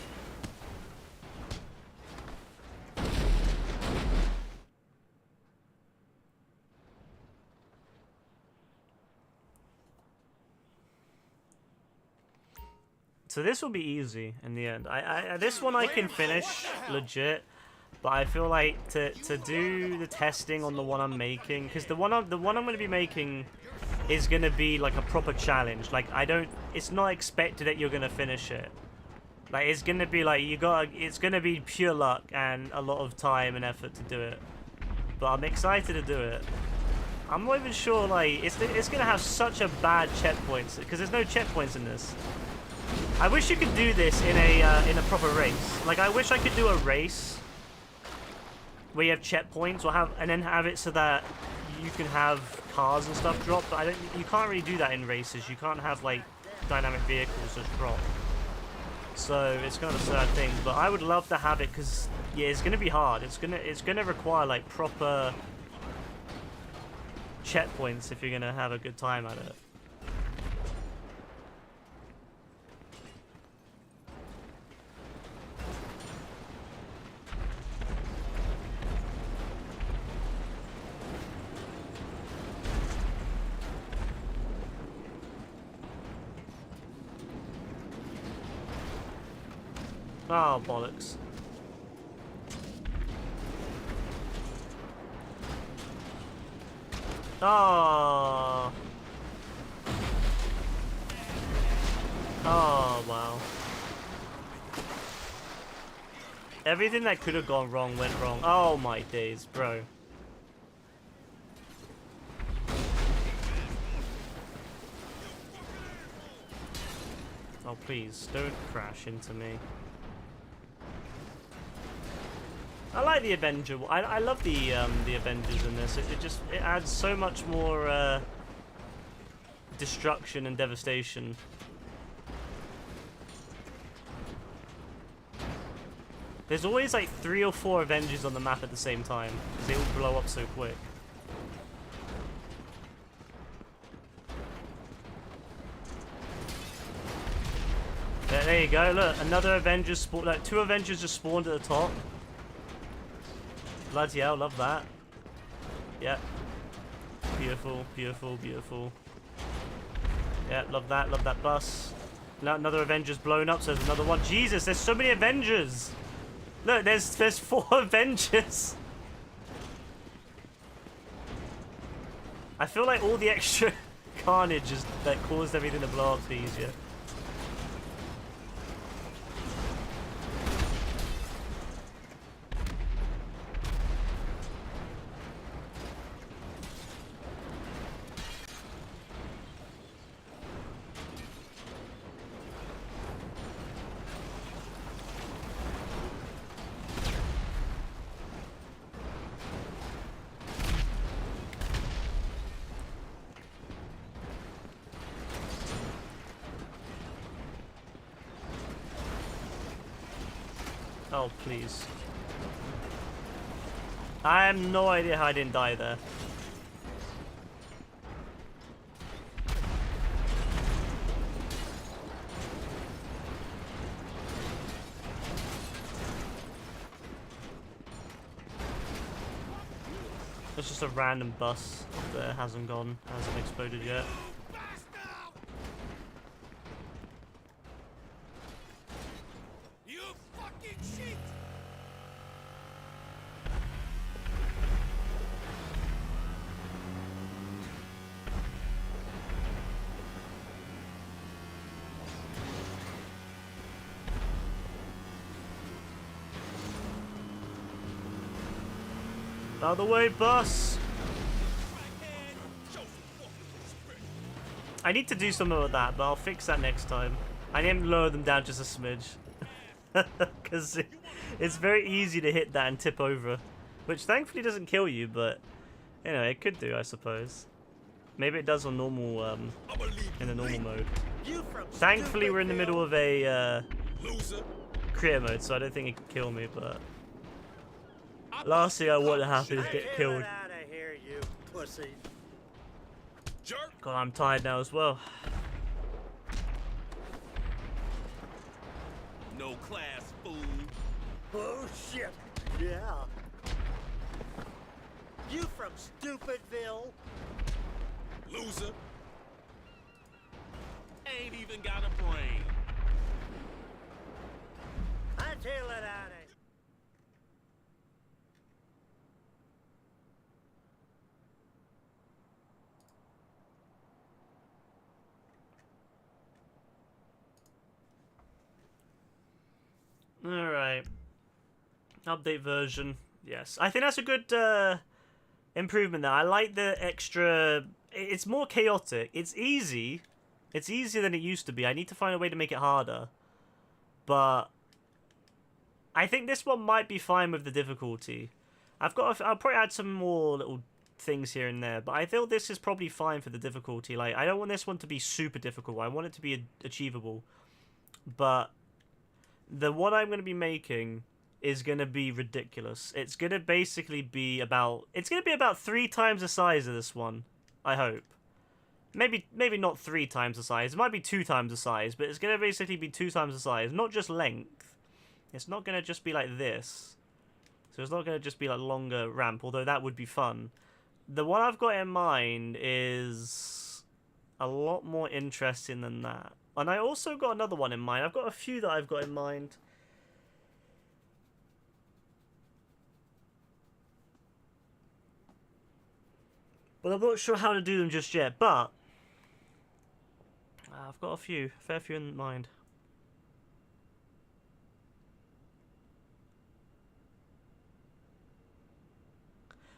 So this will be easy in the end. This one I can finish legit, but I feel like to do the testing on the one I'm making, because the one I'm going to be making is going to be like a proper challenge. Like it's not expected that you're going to finish it. Like it's going to be like it's going to be pure luck and a lot of time and effort to do it. But I'm excited to do it. I'm not even sure like it's going to have such a bad checkpoints because there's no checkpoints in this. I wish you could do this in a proper race. Like I wish I could do a race where you have checkpoints and then have it so that you can have cars and stuff drop. But you can't really do that in races. You can't have like dynamic vehicles just drop. So it's kind of a sad thing. But I would love to have it because yeah, it's gonna be hard. It's gonna require like proper checkpoints if you're gonna have a good time at it. Oh, bollocks. Oh. Oh, wow. Everything that could have gone wrong went wrong. Oh my days, bro. Oh, please, don't crash into me. I like the Avenger. I love the Avengers in this. It adds so much more destruction and devastation. There's always like 3 or 4 Avengers on the map at the same time because they all blow up so quick. There you go. Look, another Avenger spawned. Like 2 Avengers just spawned at the top. Bloody hell, love that. Yep. Beautiful, beautiful, beautiful. Yeah, love that bus. Now another Avenger's blown up, so there's another one. Jesus, there's so many Avengers! Look, there's 4 Avengers! I feel like all the extra carnage that caused everything to blow up easier. Oh, please. I have no idea how I didn't die there. It's just a random bus that hasn't exploded yet. Out of the way, bus! I need to do something with that, but I'll fix that next time. I need to lower them down just a smidge. Because it's very easy to hit that and tip over. Which thankfully doesn't kill you, but, you know, it could do, I suppose. Maybe it does on normal, I'ma leave in the normal mode. you from Thankfully, we're in the middle of a loser. creator mode, so I don't think it can kill me. But last thing I want to happen is get killed. Out of here, you pussy. Jerk. God, I'm tired now as well. No class, fool. Oh shit. Yeah. You from Stupidville? Loser. Ain't even got a brain. I tell it out of Alright. Update version. Yes. I think that's a good improvement there. I like the extra... It's more chaotic. It's easy. It's easier than it used to be. I need to find a way to make it harder. But... I think this one might be fine with the difficulty. I'll probably add some more little things here and there. But I feel this is probably fine for the difficulty. Like, I don't want this one to be super difficult. I want it to be achievable. But... the one I'm going to be making is going to be ridiculous. It's going to basically be about... It's going to be about 3 times the size of this one. I hope. Maybe not 3 times the size. It might be 2 times the size. But it's going to basically be 2 times the size. Not just length. It's not going to just be like this. So it's not going to just be like longer ramp. Although that would be fun. The one I've got in mind is a lot more interesting than that. And I also got another one in mind. I've got a few that I've got in mind. But I'm not sure how to do them just yet. But I've got a fair few in mind.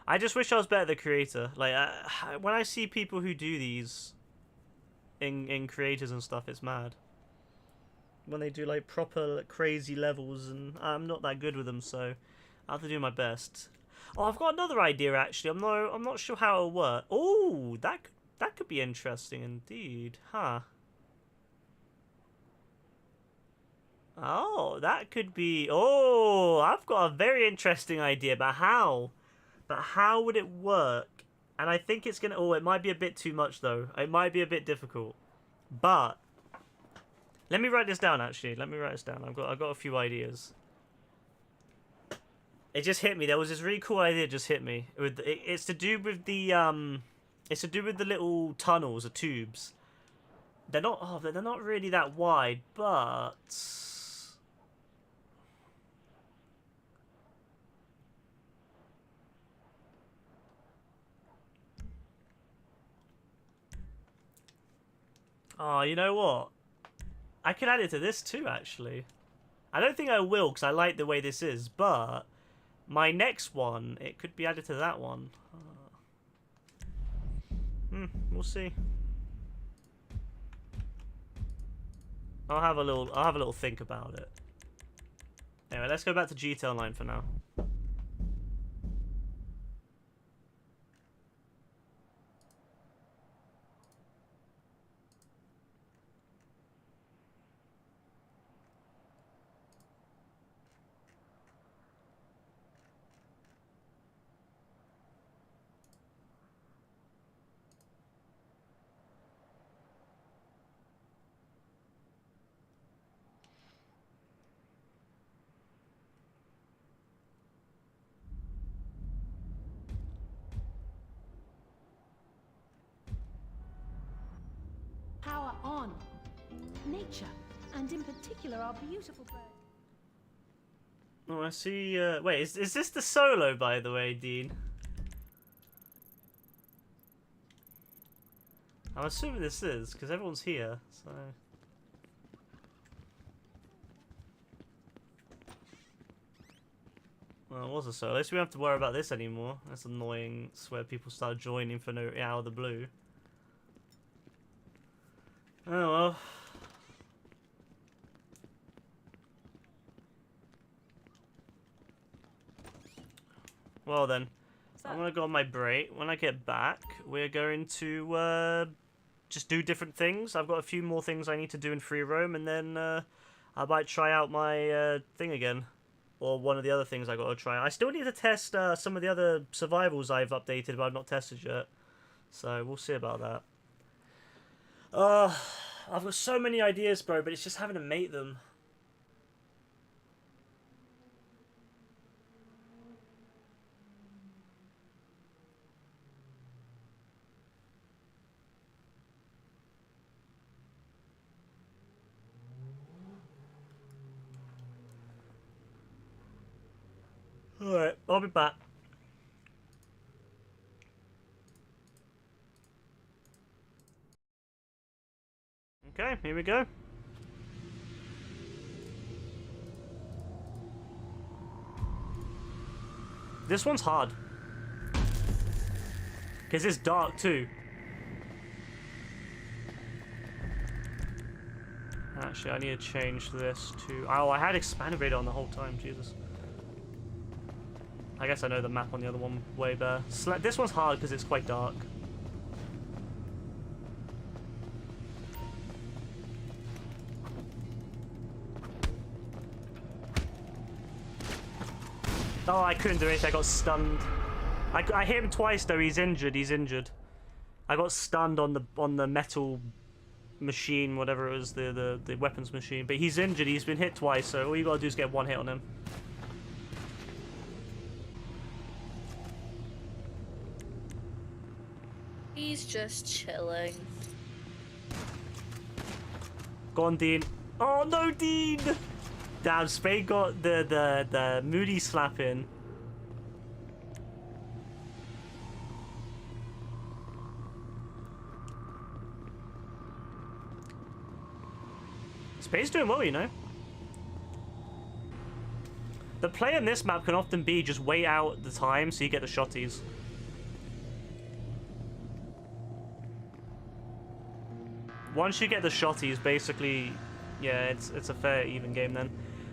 I just wish I was better at the creator. Like, when I see people who do these in creators and stuff, it's mad. When they do like proper crazy levels, and I'm not that good with them, so I have to do my best. Oh, I've got another idea actually. I'm not sure how it'll work. Oh, that could be interesting indeed, huh? Oh, that could be. Oh, I've got a very interesting idea, but how? But how would it work? And I think it's gonna... Oh, it might be a bit too much though. It might be a bit difficult. But let me write this down. Actually, let me write this down. I've got a few ideas. It just hit me. There was this really cool idea. It just hit me. It's to do with the It's to do with the little tunnels, the tubes. They're not. Oh, they're not really that wide, but. Oh, you know what? I could add it to this too, actually. I don't think I will, because I like the way this is, but my next one, it could be added to that one. We'll see. I'll have a little think about it. Anyway, let's go back to GT Online for now. Power on. Nature, and in particular our beautiful birds. Oh, I see. Wait, is this the solo, by the way, Dean? I'm assuming this is, because everyone's here, so... Well, it was a solo. At least we don't have to worry about this anymore. That's annoying. It's where people start joining for no out of the blue. Oh well. Well then. I'm gonna go on my break. When I get back, we're going to just do different things. I've got a few more things I need to do in free roam, and then I might try out my thing again, or one of the other things I got to try. I still need to test some of the other survivals I've updated, but I've not tested yet. So we'll see about that. I've got so many ideas, bro, but it's just having to make them. Alright, I'll be back. Okay, here we go. This one's hard. Because it's dark too. Actually, I need to change this to... Oh, I had expanded radar on the whole time, Jesus. I guess I know the map on the other one way better. This one's hard because it's quite dark. Oh, I couldn't do anything. I got stunned. I hit him twice though. He's injured. He's injured. I got stunned on the metal machine, whatever it was, the weapons machine. But he's injured. He's been hit twice. So all you gotta do is get one hit on him. He's just chilling. Go on, Dean. Oh no, Dean! Damn, Spade got the Moody slap in. Spade's doing well, you know. The play on this map can often be just wait out the time so you get the shotties. Once you get the shotties, basically, yeah, it's a fair even game then.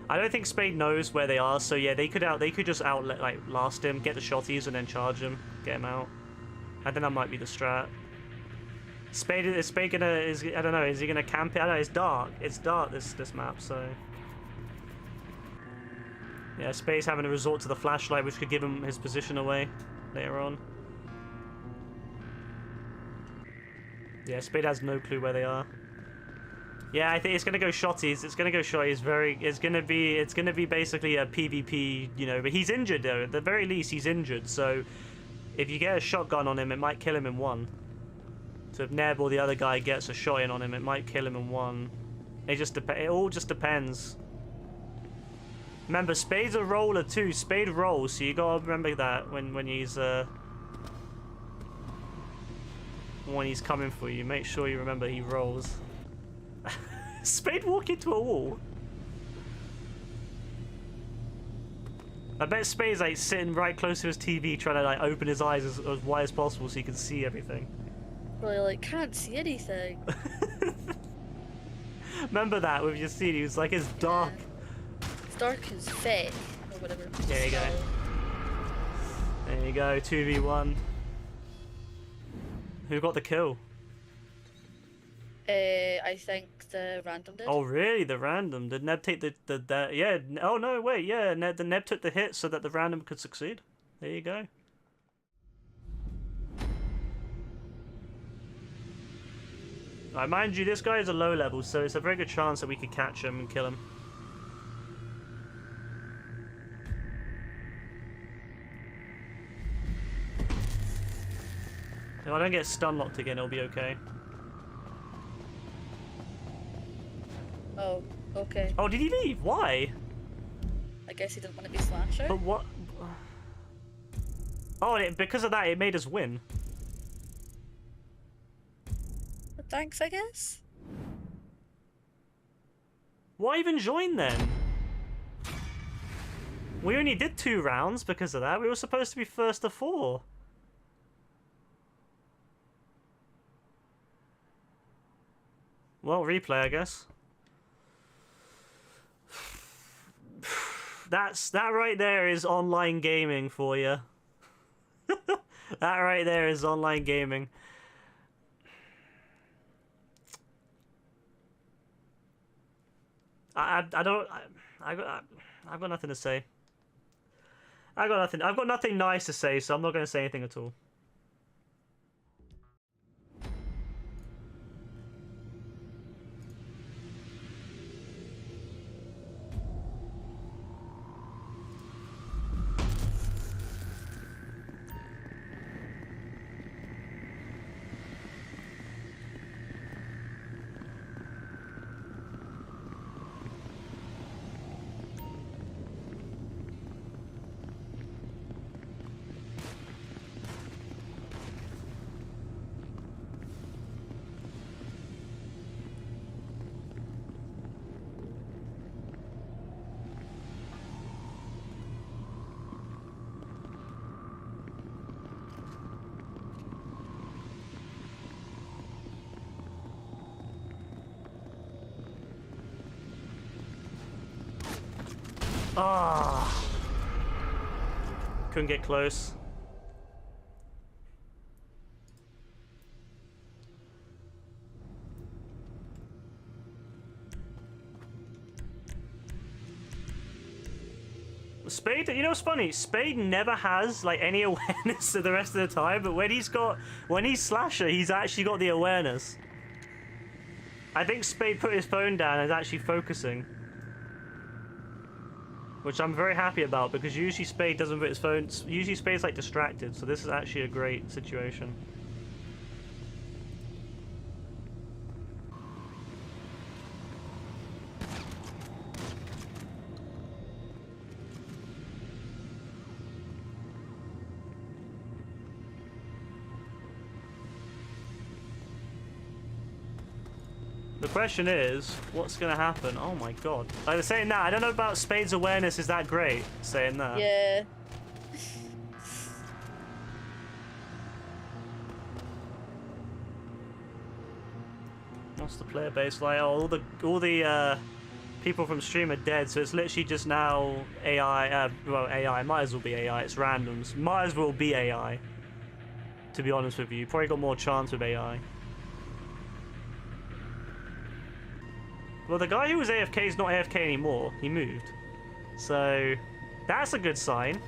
I don't think Spade knows where they are, so yeah, they could just last him, get the shotties, and then charge him, get him out. And then that might be the strat. Is Spade gonna, I don't know, is he gonna camp it? I don't know, it's dark. It's dark, this map, so... Yeah, Spade's having to resort to the flashlight, which could give him his position away later on. Yeah, Spade has no clue where they are. Yeah, I think it's gonna go shotties. It's gonna go shotties. It's gonna be basically a PvP, you know. But he's injured though. At the very least, he's injured. So if you get a shotgun on him, it might kill him in one. So if Neb or the other guy gets a shot in on him, it might kill him in one. It all just depends. Remember, Spade's a roller too. Spade rolls, so you gotta remember that when he's coming for you. Make sure you remember he rolls. Spade walk into a wall. I bet Spade's like sitting right close to his TV trying to like open his eyes as wide as possible so he can see everything. Really, like, can't see anything. Remember that with your CD, it was like it's dark. Yeah. It's dark as fake, or whatever. There you go. There you go, 2v1. Who got the kill? I think the random did. Oh really? The random? Did Neb take the yeah? Oh no, wait, yeah. The Neb took the hit so that the random could succeed. There you go. Right, mind you, this guy is a low level, so it's a very good chance that we could catch him and kill him. If I don't get stun locked again, it'll be okay. Oh, okay. Oh, did he leave? Why? I guess he didn't want to be slasher. But what? Oh, because of that, it made us win. But thanks, I guess. Why even join then? We only did 2 rounds because of that. We were supposed to be first to 4. Well, replay, I guess. That right there is online gaming for you. That right there is online gaming. I don't I've got nothing to say. I've got nothing nice to say, so I'm not going to say anything at all. Ah, couldn't get close. Spade, you know what's funny? Spade never has like any awareness of the rest of the time, but when he's Slasher, he's actually got the awareness. I think Spade put his phone down and is actually focusing. Which I'm very happy about, because usually Spade doesn't put his phone... Usually Spade's like distracted, so this is actually a great situation. The question is, what's gonna happen? Oh my god. Like, they're saying that. I don't know about Spade's awareness is that great, saying that. Yeah. What's the player base like? Oh, all the people from stream are dead, so it's literally just now AI. Well, AI might as well be AI. It's randoms. Might as well be AI. To be honest with you, probably got more chance with AI. Well, the guy who was AFK is not AFK anymore. He moved. So, that's a good sign.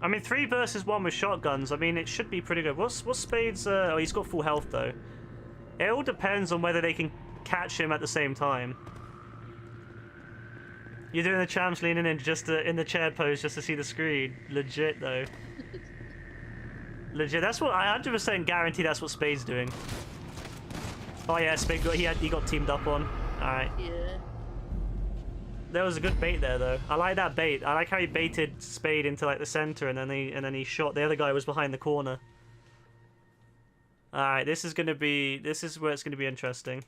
I mean, 3 versus 1 with shotguns. I mean, it should be pretty good. What's Spade's... oh, he's got full health, though. It all depends on whether they can catch him at the same time. You're doing the champs leaning in just to, in the chair pose just to see the screen. Legit, though. Legit. That's what I 100% guarantee. That's what Spade's doing. Oh yeah, Spade got he got teamed up on. All right. Yeah. There was a good bait there, though. I like that bait. I like how he baited Spade into like the center, and then he shot the other guy who was behind the corner. All right, this is where it's gonna be interesting.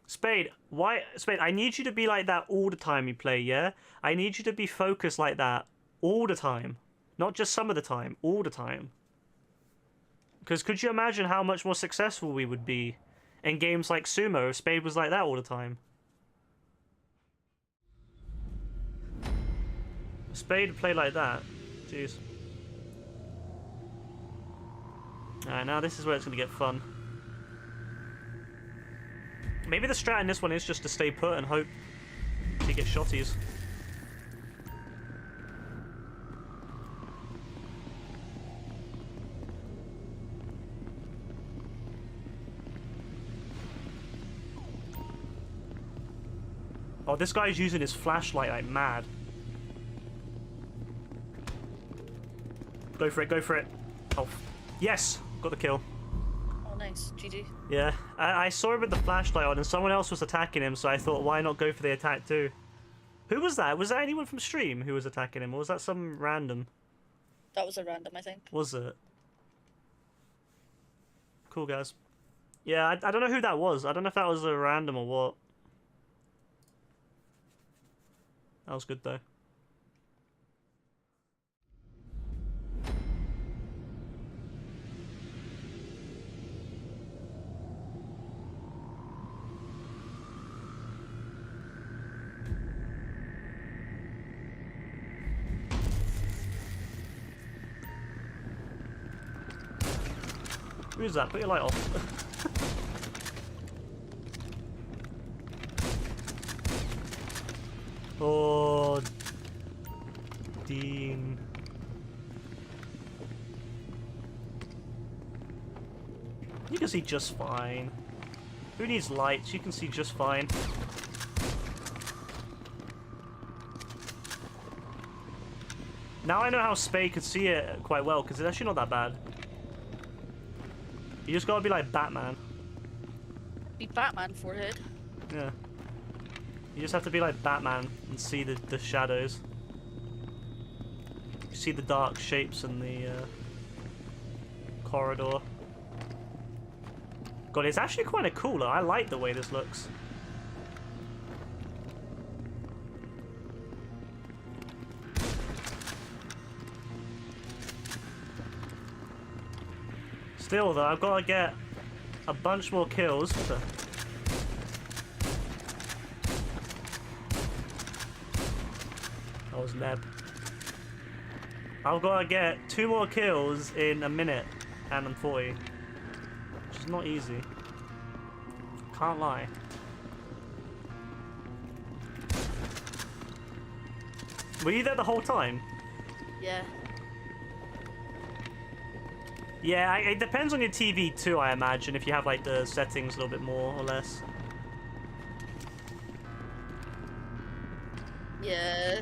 Spade, why? Spade, I need you to be like that all the time you play, yeah? I need you to be focused like that all the time. Not just some of the time, all the time. Because could you imagine how much more successful we would be in games like Sumo if Spade was like that all the time? Spade would play like that. Jeez. Alright, now this is where it's going to get fun. Maybe the strat in this one is just to stay put and hope to get shotties. Oh, this guy's using his flashlight like mad. Go for it, go for it. Oh, yes! Got the kill. Oh, nice. GG. Yeah, I saw him with the flashlight on and someone else was attacking him, so I thought, why not go for the attack too? Who was that? Was that anyone from stream who was attacking him, or was that some random? That was a random, I think. Was it? Cool, guys. Yeah, I don't know who that was. I don't know if that was a random or what. That was good, though. Who's that? Put your light off. Oh, Dean. You can see just fine. Who needs lights? You can see just fine. Now I know how Spade could see it quite well, because it's actually not that bad. You just gotta be like Batman. Be Batman forehead. Yeah. You just have to be like Batman and see the shadows. You see the dark shapes in the corridor. God, it's actually kind of cool. I like the way this looks. Still though, I've got to get a bunch more kills. What the? That was Neb. I've got to get 2 more kills in a minute and I'm 40. Which is not easy. Can't lie. Were you there the whole time? Yeah. Yeah, it depends on your TV too, I imagine, if you have like the settings a little bit more or less. Yeah.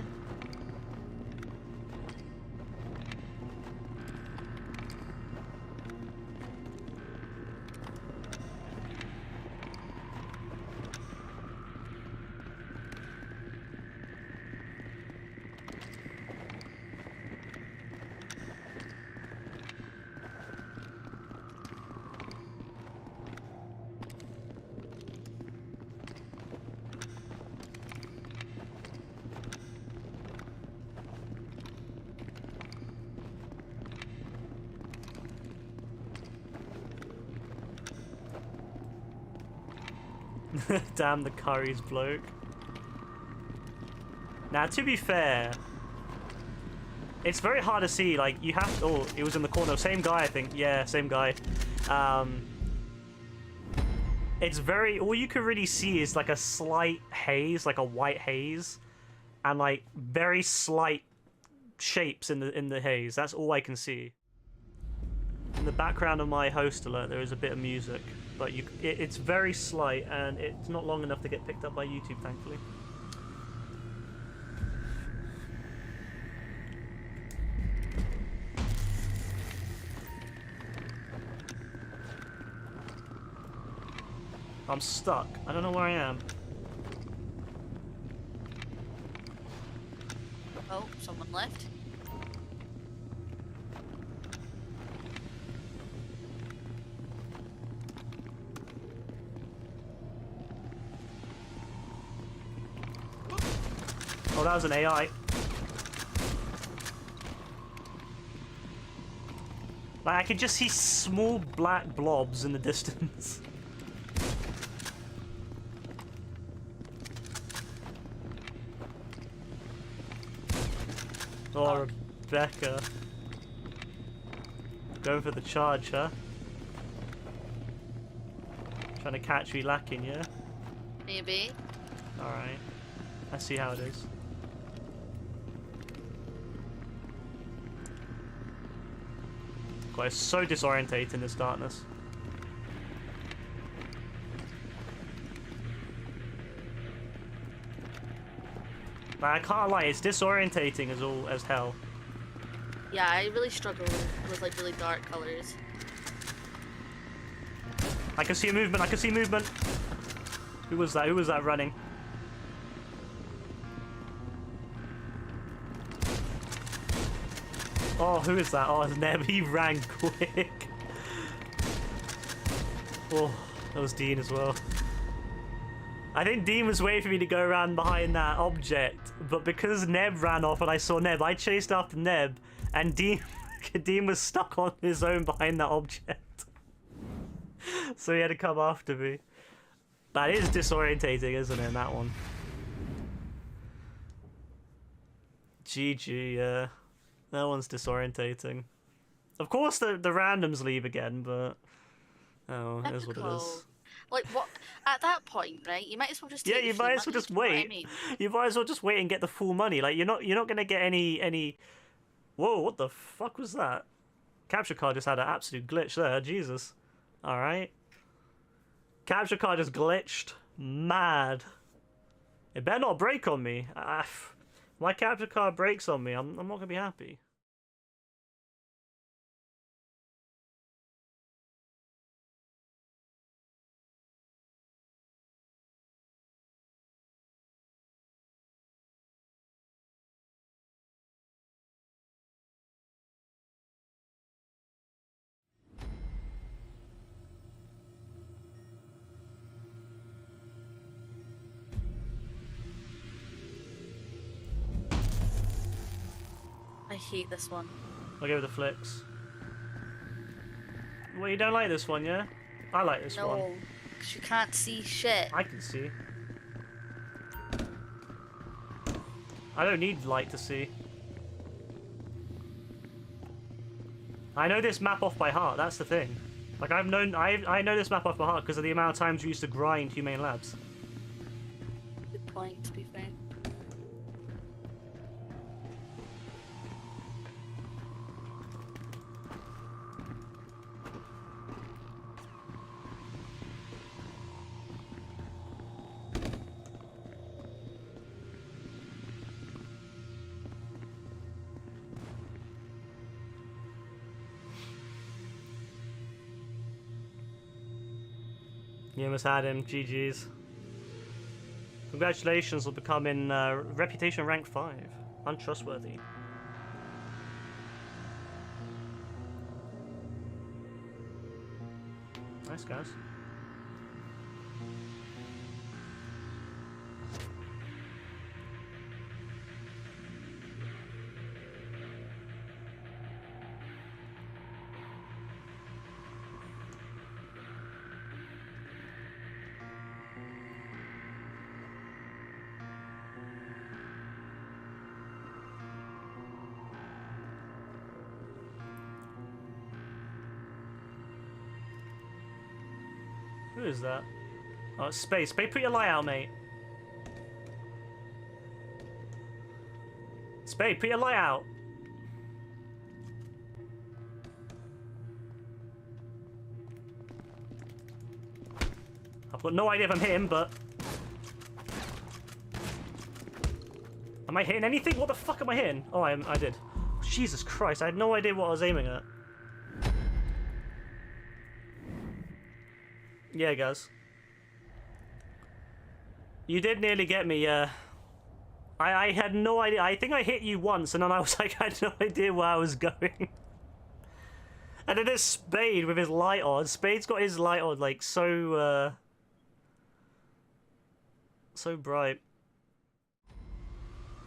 Damn the curries bloke. Now, to be fair, it's very hard to see. Like, you have to... Oh, it was in the corner. Same guy, I think. Yeah, same guy. It's very... All you can really see is, like, a slight haze, like a white haze. And, like, very slight shapes in the haze. That's all I can see. In the background of my host alert, there is a bit of music. But it's very slight, and it's not long enough to get picked up by YouTube, thankfully. I'm stuck. I don't know where I am. Oh, someone left. Oh, that was an AI. Like, I could just see small black blobs in the distance. Oh, Rebecca. Going for the charge, huh? Trying to catch me lacking, yeah? Maybe. Alright. I see how it is. God, it's so disorientating, this darkness. Like, I can't lie, it's disorientating as hell. Yeah, I really struggle with like really dark colors. I can see a movement, I can see movement! Who was that? Who was that running? Oh, who is that? Oh, it's Neb. He ran quick. Oh, that was Dean as well. I think Dean was waiting for me to go around behind that object, but because Neb ran off and I saw Neb, I chased after Neb, and Dean was stuck on his own behind that object. So he had to come after me. That is disorientating, isn't it, that one? GG, yeah. That one's disorientating. Of course the randoms leave again, but Oh, it is what it is. Typical. Like what? At that point, right? You might as well just Yeah, take you the free might as well money, just do you know what I wait. mean? You might as well just wait and get the full money. Like you're not gonna get any. Whoa, what the fuck was that? Capture card just had an absolute glitch there. Jesus. All right. Capture card just glitched. Mad. It better not break on me. My capture card breaks on me. I'm not gonna be happy. I hate this one. I'll go with the flicks. Well, you don't like this one, yeah? I like this one. No, because you can't see shit. I can see. I don't need light to see. I know this map off by heart, that's the thing. Like, I know this map off by heart because of the amount of times we used to grind Humane Labs. Good point, to be fair. You almost had him, GG's. Congratulations on becoming reputation rank 5. Untrustworthy. Nice, guys. Who is that? Oh, it's Space. Space, put your light out, mate. Spade, put your light out. I've got no idea if I'm hitting, but... Am I hitting anything? What the fuck am I hitting? Oh, I did. Jesus Christ, I had no idea what I was aiming at. Yeah, guys. You did nearly get me, yeah. I had no idea. I think I hit you once, and then I was like, I had no idea where I was going. And then there's Spade with his light on. Spade's got his light on, like, so bright.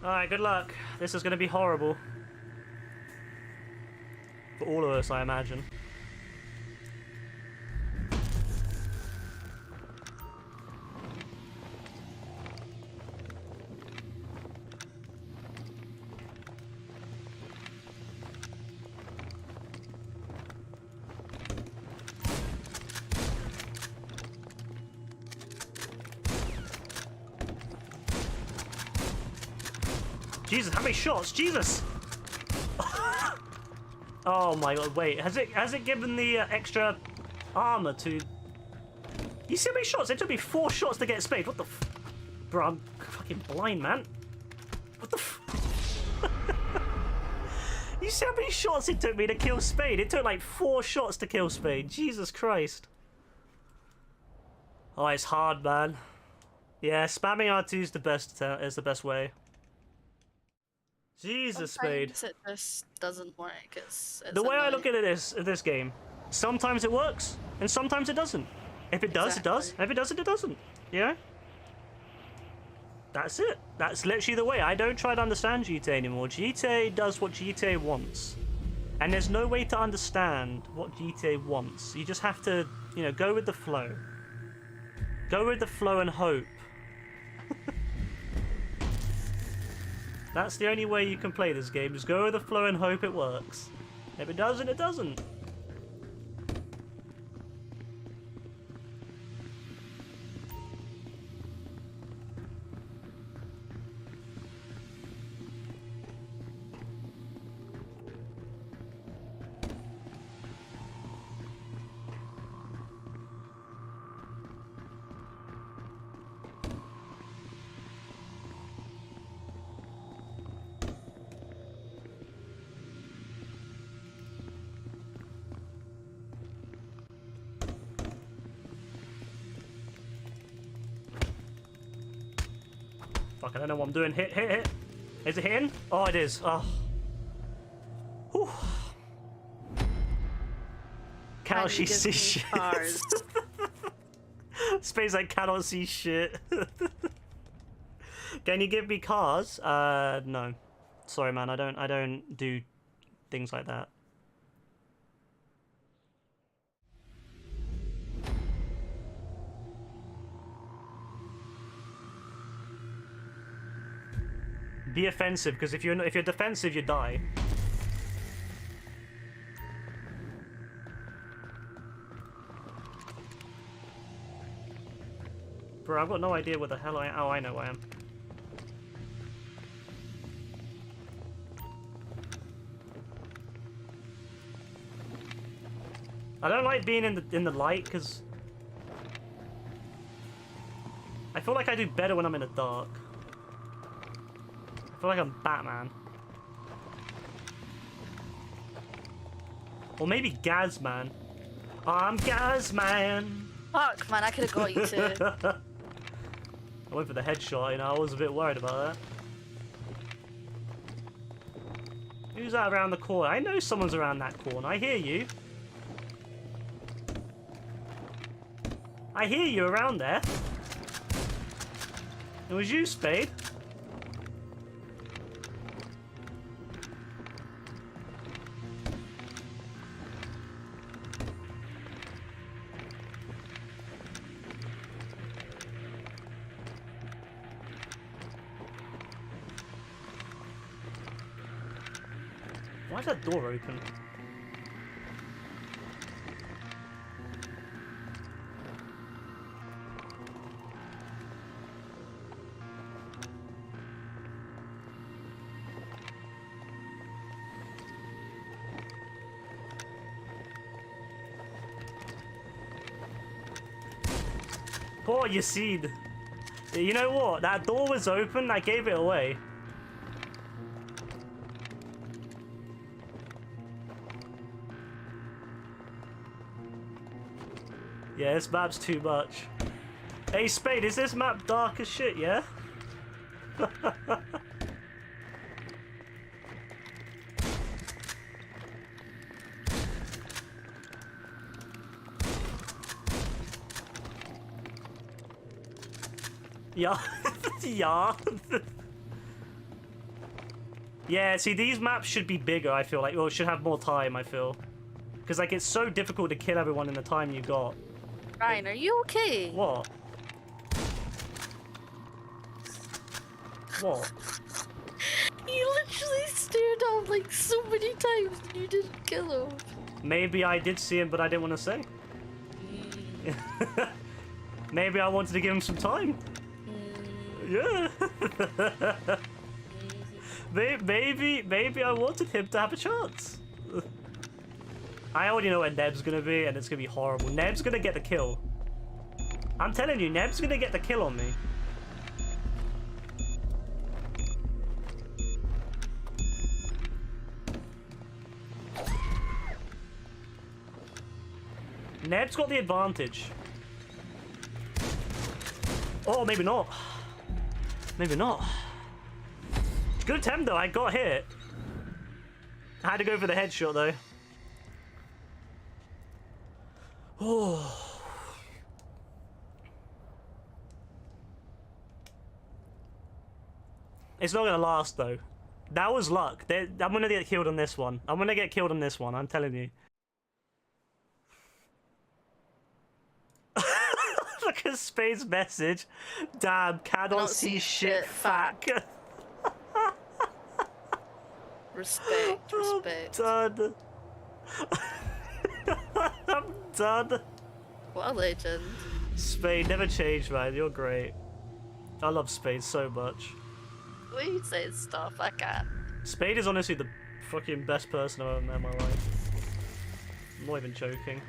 Alright, good luck. This is gonna be horrible. For all of us, I imagine. Jesus, how many shots? Jesus! Oh my god, wait, has it given the extra armor to... You see how many shots? It took me 4 shots to get Spade. What the f... Bro, I'm fucking blind, man. What the f... You see how many shots it took me to kill Spade? It took like 4 shots to kill Spade. Jesus Christ. Oh, it's hard, man. Yeah, spamming R2 is the best way. Jesus, Spade. Sometimes it just doesn't work. It's The way I annoying. look at it is this game. Sometimes it works, and sometimes it doesn't. If it does, it does. Exactly. If it doesn't, it doesn't. You know? That's it. That's literally the way. I don't try to understand GTA anymore. GTA does what GTA wants. And there's no way to understand what GTA wants. You just have to, you know, go with the flow. Go with the flow and hope. That's the only way you can play this game. Just go with the flow and hope it works. If it doesn't, it doesn't. Fuck, I don't know what I'm doing. Hit, hit, hit. Is it hitting? Oh, it is. Oh. Whew. Cannot she see shit? Cars. Space, I cannot see shit. Can you give me cars? No. Sorry, man. I don't do things like that. Be offensive, because if you're defensive, you die. Bro, I've got no idea what the hell I am. Oh, I know I am. I don't like being in the light because I feel like I do better when I'm in the dark. I feel like I'm Batman. Or maybe Gazman. I'm Gazman. Fuck, man, I could have got you too. I went for the headshot, you know, I was a bit worried about that. Who's that around the corner? I know someone's around that corner. I hear you. I hear you around there. It was you, Spade. Why is that door open? Poor Yasid. You know what? That door was open, I gave it away. Yeah, this map's too much. Hey, Spade, is this map dark as shit, yeah? Yeah. Yeah. Yeah, see, these maps should be bigger, I feel like. Or should have more time, I feel. Because, like, it's so difficult to kill everyone in the time you got. Ryan, are you okay? What? What? You literally stared off like so many times and you didn't kill him. Maybe I did see him, but I didn't want to say. Maybe I wanted to give him some time. Yeah. Maybe I wanted him to have a chance. I already know where Neb's gonna be, and it's gonna be horrible. Neb's gonna get the kill. I'm telling you, Neb's gonna get the kill on me. Neb's got the advantage. Oh, maybe not. Maybe not. Good attempt though, I got hit. I had to go for the headshot though. Oh. It's not gonna last though. That was luck. I'm gonna get killed on this one. I'm gonna get killed on this one, I'm telling you. Look at Spade's message. Damn, cannot see shit, fuck. Respect, respect. I'm done. I'm done. What a legend. Spade, never change, man. You're great. I love Spade so much. The way you say stuff, I can't. Spade is honestly the fucking best person I've ever met in my life. I'm not even joking.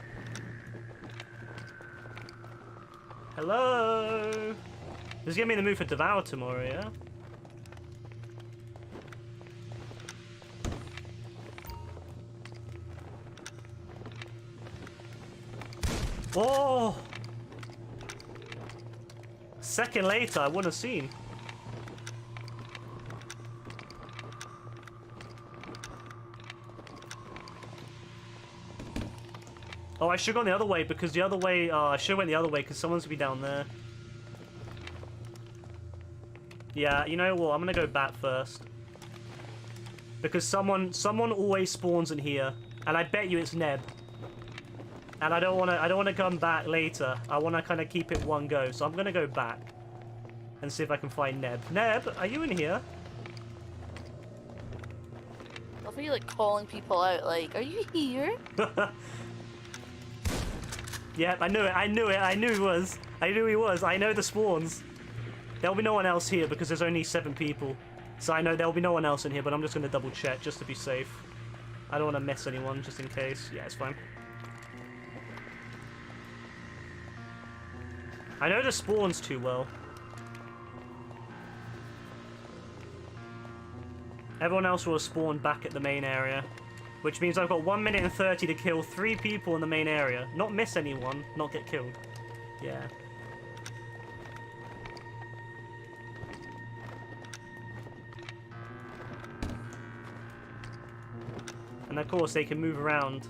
Hello? This is gonna be in the mood for Devour tomorrow, yeah? Oh! Second later, I wouldn't have seen. Oh, I should have gone the other way because the other way. I should have went the other way because someone's gonna be down there. Yeah, you know what? I'm gonna go back first because someone always spawns in here, and I bet you it's Neb. And I don't wanna come back later. I wanna kind of keep it one go, so I'm gonna go back and see if I can find Neb. Neb, are you in here? I love how you like calling people out, like, are you here? Yep, I knew it. I knew it. I knew he was. I knew he was. I know the spawns. There'll be no one else here because there's only 7 people. So I know there'll be no one else in here, but I'm just going to double check just to be safe. I don't want to miss anyone just in case. Yeah, it's fine. I know the spawns too well. Everyone else will have spawned back at the main area. Which means I've got 1 minute and 30 to kill 3 people in the main area. Not miss anyone, not get killed. Yeah. And of course they can move around.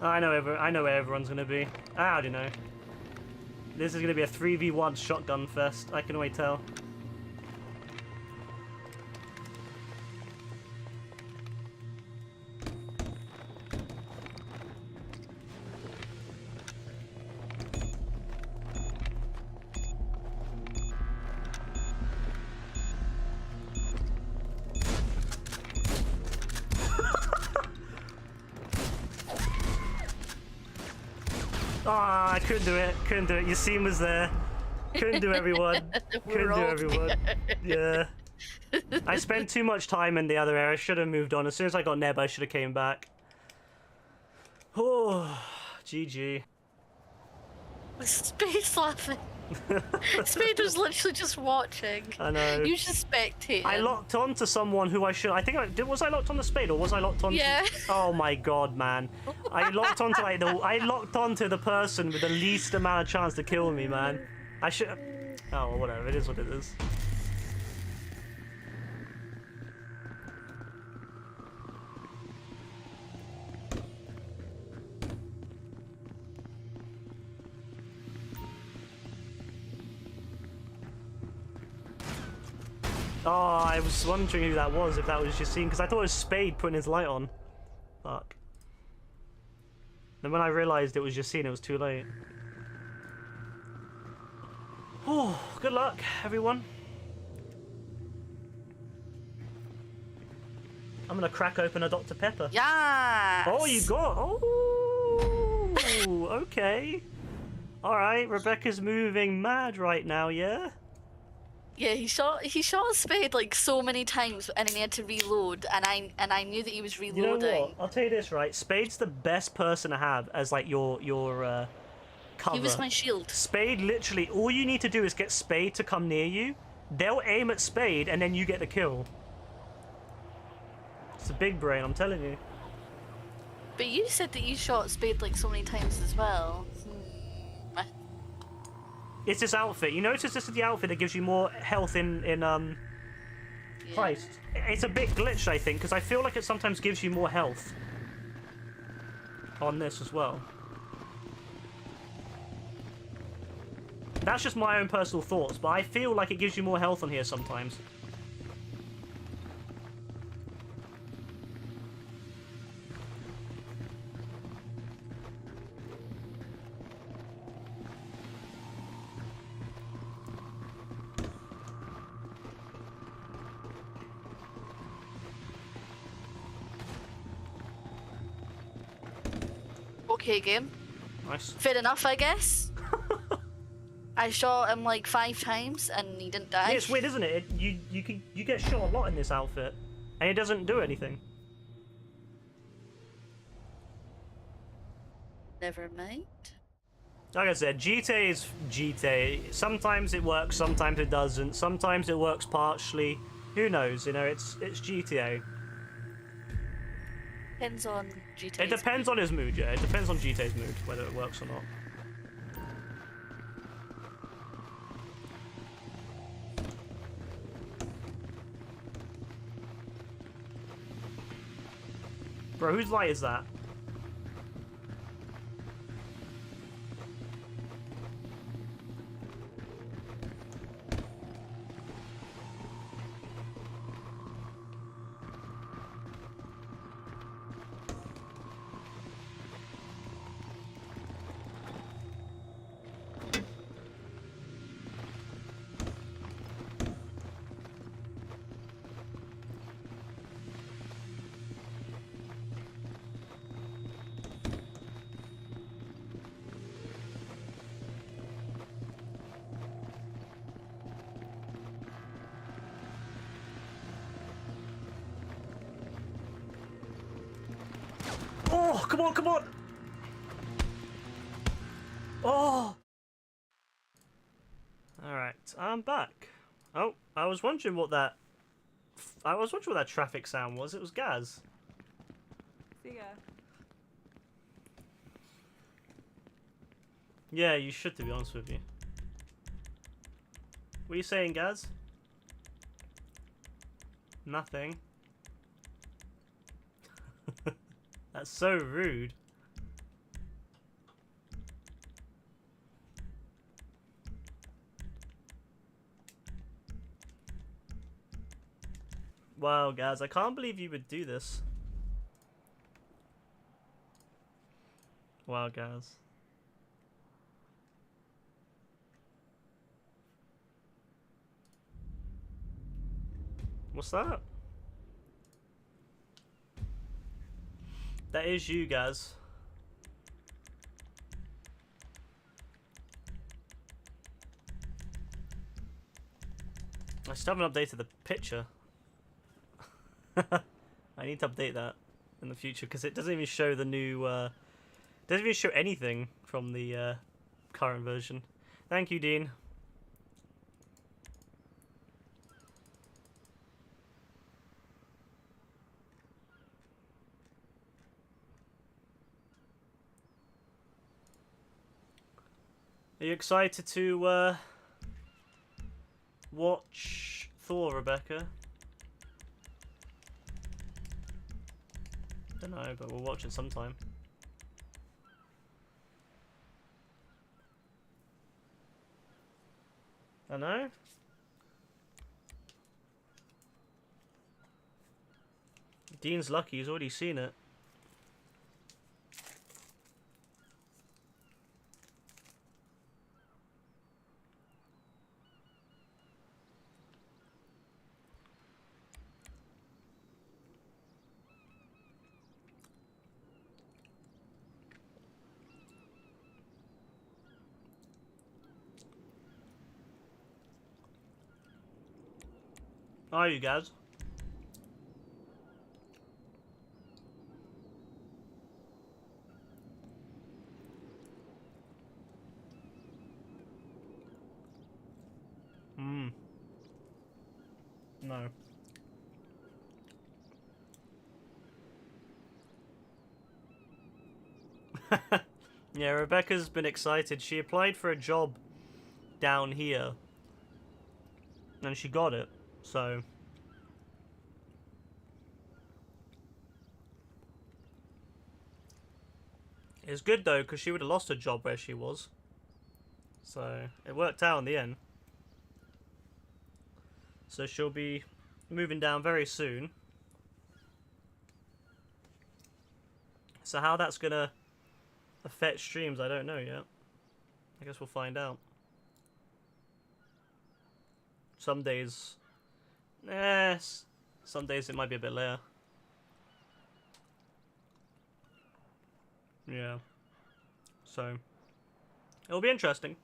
I know where everyone's gonna be. I already know. This is gonna be a 3v1 shotgun fest. I can already tell. Ah, I couldn't do it. Couldn't do it. Your scene was there. Couldn't do everyone. Couldn't do everyone. Yeah. I spent too much time in the other area. I should have moved on. As soon as I got Neb, I should have came back. Oh, GG. Spade's laughing. Spade was literally just watching. I know. You just spectating. I locked on to someone who I should. I think I did. Was I locked on to Spade or was I locked on? Yeah. Oh my god, man! I locked onto like I locked onto the person with the least amount of chance to kill me, man. I should. Oh, whatever. It is what it is. Oh, I was wondering who that was, if that was Yassine, because I thought it was Spade putting his light on. Fuck. Then when I realised it was Yassine, it was too late. Oh, good luck, everyone. I'm gonna crack open a Dr. Pepper. Yeah. Oh, you got. Oh, okay. All right, Rebecca's moving mad right now, yeah. Yeah, he shot Spade like so many times, and then he had to reload, and I knew that he was reloading. You know what? I'll tell you this, right? Spade's the best person to have as like your cover. He was my shield. Spade, literally, all you need to do is get Spade to come near you. They'll aim at Spade, and then you get the kill. It's a big brain, I'm telling you. But you said that you shot Spade like so many times as well. It's this outfit. You notice this is the outfit that gives you more health in Heist. It's a bit glitched, I think, because I feel like it sometimes gives you more health on this as well. That's just my own personal thoughts, but I feel like it gives you more health on here sometimes. okay game. Nice. Fair enough, I guess. I shot him like 5 times and he didn't die. Yeah, it's weird, isn't it? You get shot a lot in this outfit, and it doesn't do anything. Never mind. Like I said, GTA is GTA. Sometimes it works, sometimes it doesn't. Sometimes it works partially. Who knows? You know, it's GTA. Depends on GTA. It depends on his mood, yeah. It depends on GTA's mood whether it works or not. Bro, whose light is that? Oh, come on, come on! Oh! Alright, I'm back. Oh, I was wondering what that traffic sound was. It was Gaz. See ya. Yeah, you should, to be honest with you. What are you saying, Gaz? Nothing. That's so rude. Wow, Gaz, I can't believe you would do this. Wow, Gaz. What's that? That is you, Gaz. I still haven't updated the picture. I need to update that in the future because it doesn't even show the new. Doesn't even show anything from the current version. Thank you, Dean. Are you excited to watch Thor, Rebecca? Don't know, but we'll watch it sometime. I know. Dean's lucky, he's already seen it. Are you guys? No. Yeah, Rebecca's been excited. She applied for a job down here. And she got it, so... It's good though, because she would have lost her job where she was. So, it worked out in the end. So she'll be moving down very soon. So how that's gonna affect streams, I don't know yet. I guess we'll find out. Some days... some days it might be a bit later. Yeah. So it'll be interesting.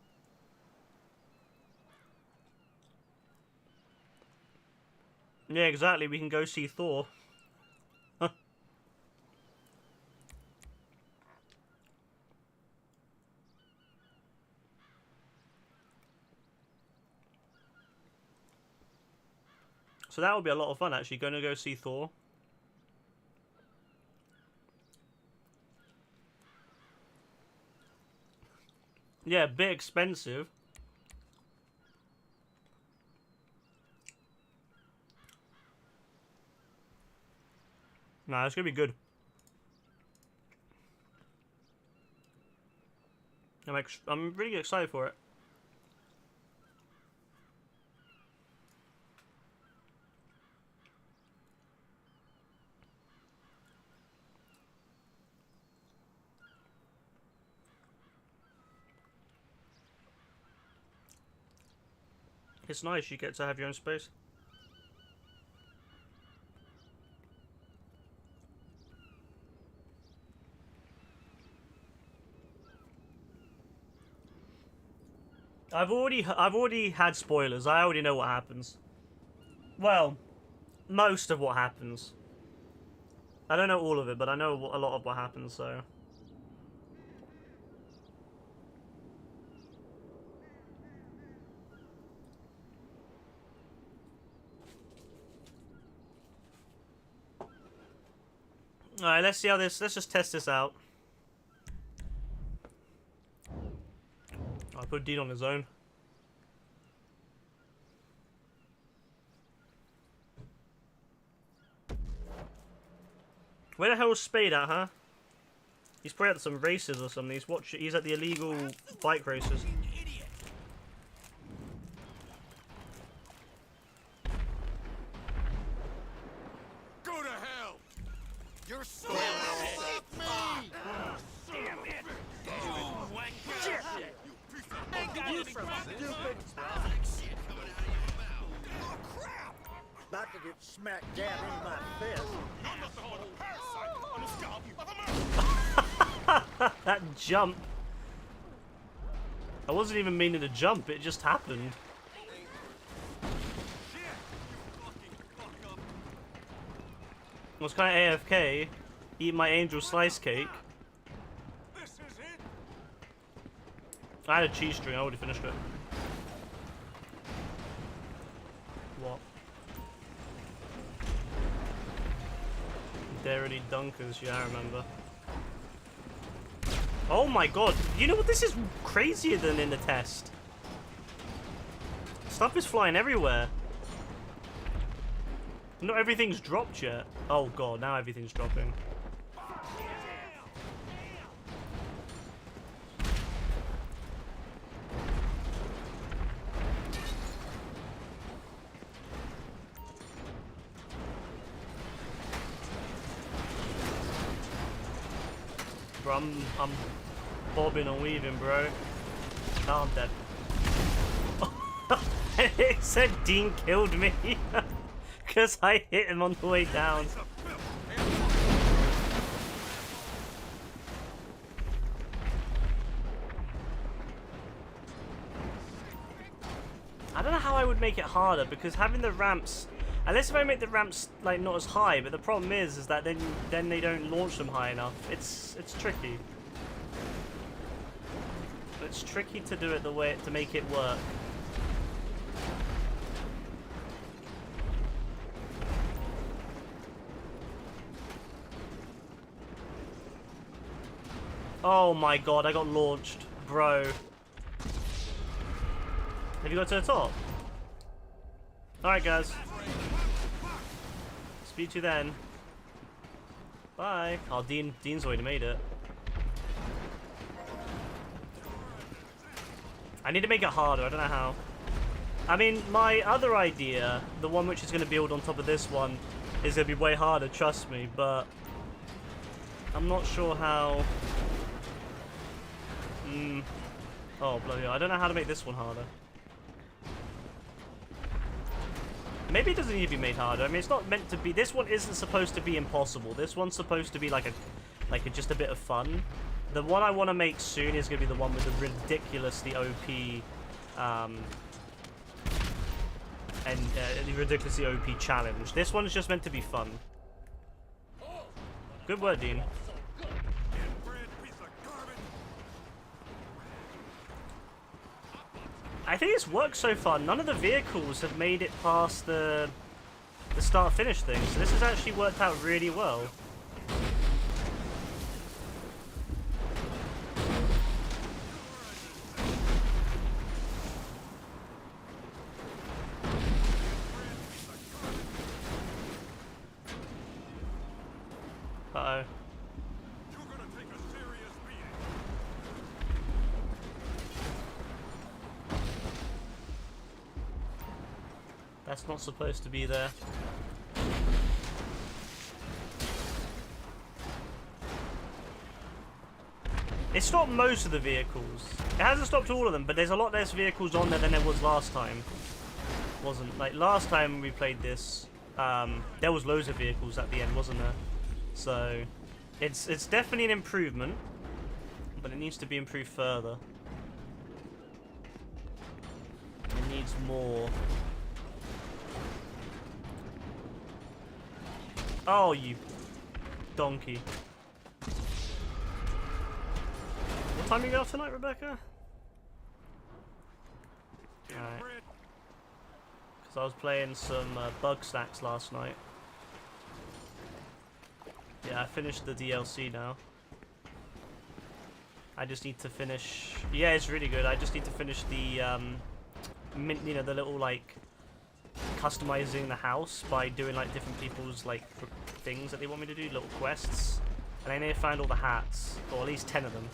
Yeah, exactly. We can go see Thor. So that would be a lot of fun, actually. Going to go see Thor. Yeah, a bit expensive. Nah, it's going to be good. I'm really excited for it. It's nice, you get to have your own space. I've already had spoilers. I already know what happens. Well, most of what happens. I don't know all of it, but I know a lot of what happens, so. Alright, let's see how this. Let's just test this out. I'll put Dean on his own. Where the hell is Spade at, huh? He's probably at some races or something. He's at the illegal bike races. Go to hell! You're so fuck me! Damn it! You from stupid shit coming out of your mouth. Oh crap! About to get smack dab in my fist. You're nothing but a parasite on the scalp of a murderer! That jump. I wasn't even meaning to jump, it just happened. I was kind of AFK, eat my angel slice cake. This is it! I had a cheese string, I already finished it. What? Dairy Dunkers, yeah, I remember. Oh my god, you know what? This is crazier than in the test. Stuff is flying everywhere. Not everything's dropped yet. Oh god, now everything's dropping. Bro, I'm bobbing and weaving, bro. Oh, I'm dead. It said Dean killed me. Because I hit him on the way down. I don't know how I would make it harder, because having the ramps, unless if I make the ramps like not as high, but the problem is that then they don't launch them high enough. It's tricky. It's tricky to do it the way to make it work. Oh my god, I got launched. Bro. Have you got to the top? Alright guys. Speak to you then. Bye. Oh, Dean's already made it. I need to make it harder, I don't know how. I mean, my other idea, the one which is going to build on top of this one, is going to be way harder, trust me, but I'm not sure how. Oh, bloody hell. I don't know how to make this one harder. Maybe it doesn't need to be made harder. I mean, it's not meant to be. This one isn't supposed to be impossible. This one's supposed to be like just a bit of fun. The one I want to make soon is going to be the one with the ridiculously OP, the ridiculously OP challenge. This one's just meant to be fun. Good word, Dean. Inbred piece of garbage. I think it's worked so far. None of the vehicles have made it past the start-finish thing, so this has actually worked out really well. Uh-oh. You're gonna take a serious beating. That's not supposed to be there. It stopped most of the vehicles. It hasn't stopped all of them, but there's a lot less vehicles on there than there was last time. Wasn't like last time we played this, there was loads of vehicles at the end, wasn't there? So it's definitely an improvement, but it needs to be improved further. It needs more. Oh, you donkey. What time are you going off tonight, Rebecca? Alright. Inbred. Because I was playing some Bug Snacks last night. Yeah, I finished the DLC now. I just need to finish... Yeah, it's really good. I just need to finish the, you know, the little, like, customizing the house by doing, like, different people's, like, things that they want me to do, little quests. And I need to find all the hats, or at least 10 of them.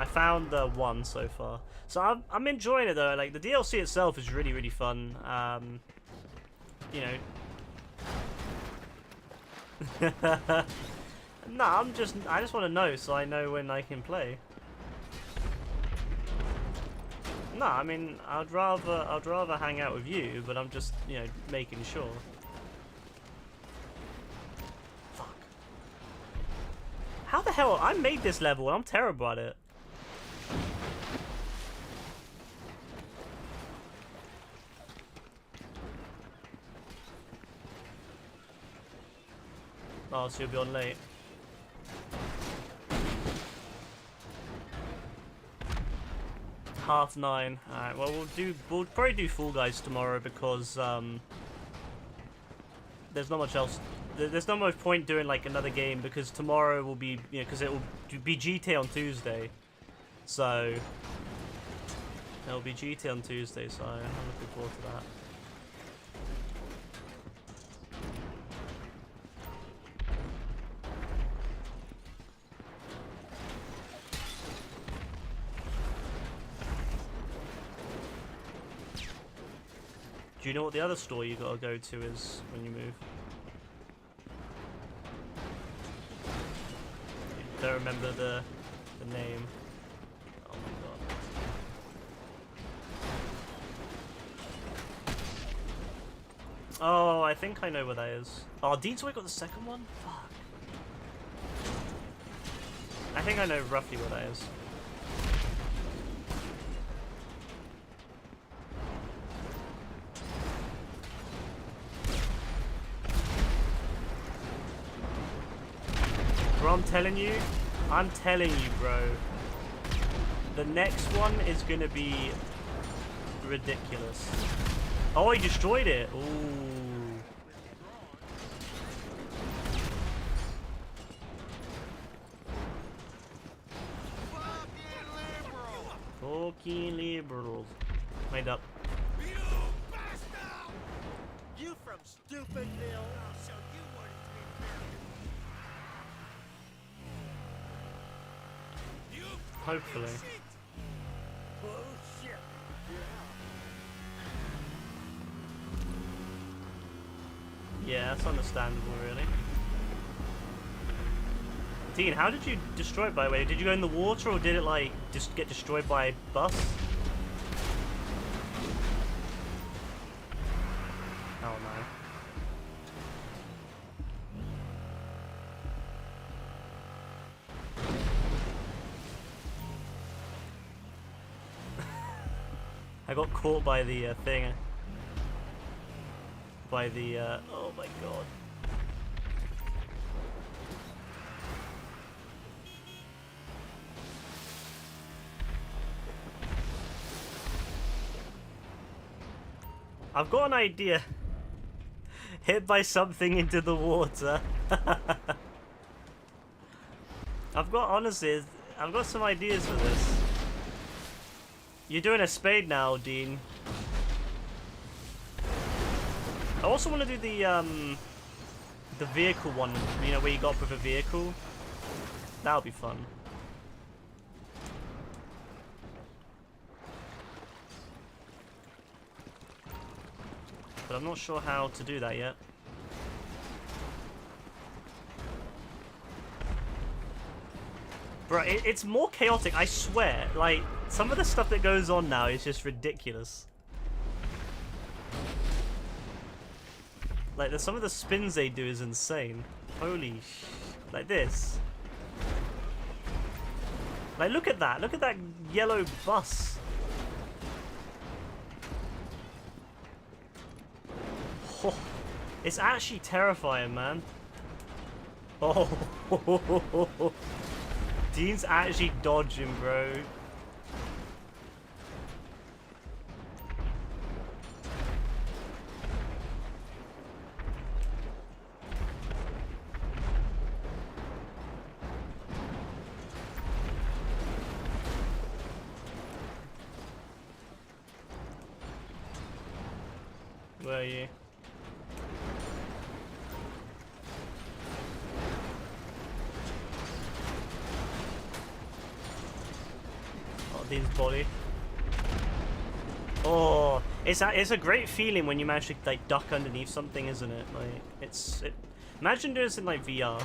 I found one so far. So I'm enjoying it, though. Like, the DLC itself is really, really fun. You know... No, I just want to know so I know when I can play. No, I mean I'd rather hang out with you, but I'm just, you know, making sure. Fuck. How the hell I made this level and I'm terrible at it. Oh, so you'll be on late. Half 9. Alright, well we'll probably do Fall Guys tomorrow because there's not much else. There's not much point doing like another game because tomorrow will be, you know, because it will be GTA on Tuesday. So it'll be GTA on Tuesday, so I'm looking forward to that. Do you know what the other store you gotta go to is when you move? I don't remember the name. Oh my god. Oh, I think I know where that is. Oh, Dean's already got the second one? Fuck. I think I know roughly where that is. Bro, I'm telling you, bro. The next one is gonna be ridiculous. Oh, he destroyed it. Ooh. Fucking liberals. Made up. You bastard! You from Stupidville? I'll show you what it's Hopefully. Bullshit. Yeah, that's understandable, really. Dean, how did you destroy it, by the way? Did you go in the water, or did it, like, just get destroyed by a bus? Oh, no. I got caught by the thing. By the, oh my god. I've got an idea. Hit by something into the water. Honestly, I've got some ideas for this. You're doing a spade now, Dean. I also want to do the vehicle one, you know, where you go up with a vehicle. That'll be fun. But I'm not sure how to do that yet. Bro, it's more chaotic, I swear. Like, some of the stuff that goes on now is just ridiculous. Like, some of the spins they do is insane. Holy sh... Like this. Like, look at that. Look at that yellow bus. Oh, it's actually terrifying, man. Oh. Dean's actually dodging, bro. Where are you? Oh, Dean's body. Oh, it's a great feeling when you manage to like duck underneath something, isn't it? Like imagine doing this in like VR.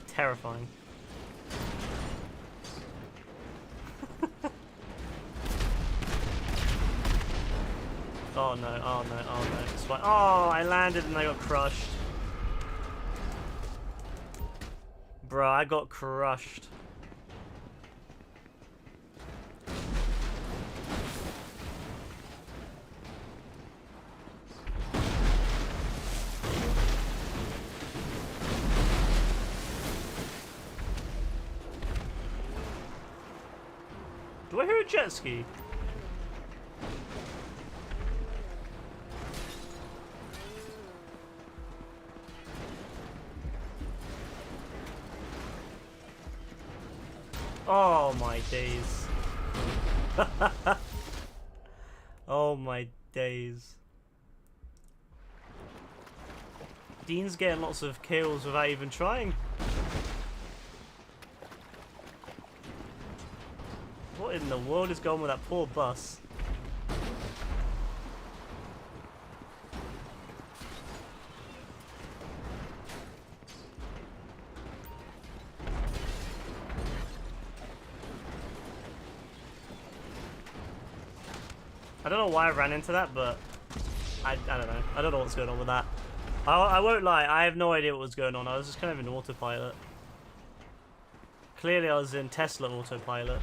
Terrifying. Oh no, oh no, oh no. It's fine. Oh, I landed and I got crushed. Bro, I got crushed. Do I hear a jet ski? Oh my days. Oh my days. Dean's getting lots of kills without even trying. What in the world is going with that poor bus? I don't know why I ran into that, but I don't know. I don't know what's going on with that. I won't lie, I have no idea what was going on. I was just kind of in autopilot. Clearly I was in Tesla autopilot.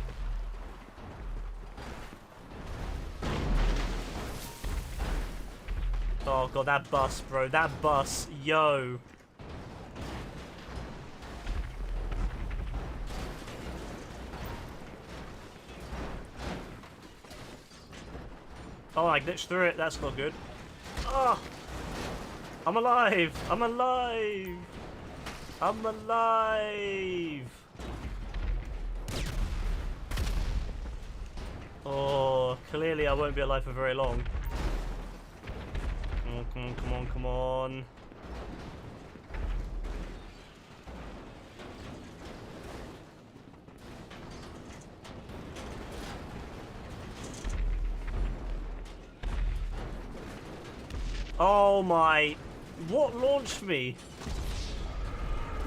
Oh god, that bus, bro. That bus. Yo. Oh, I glitched through it. That's not good. Oh! I'm alive! I'm alive! I'm alive! Oh, clearly I won't be alive for very long. Come on, come on, come on, come on. Oh my... What launched me?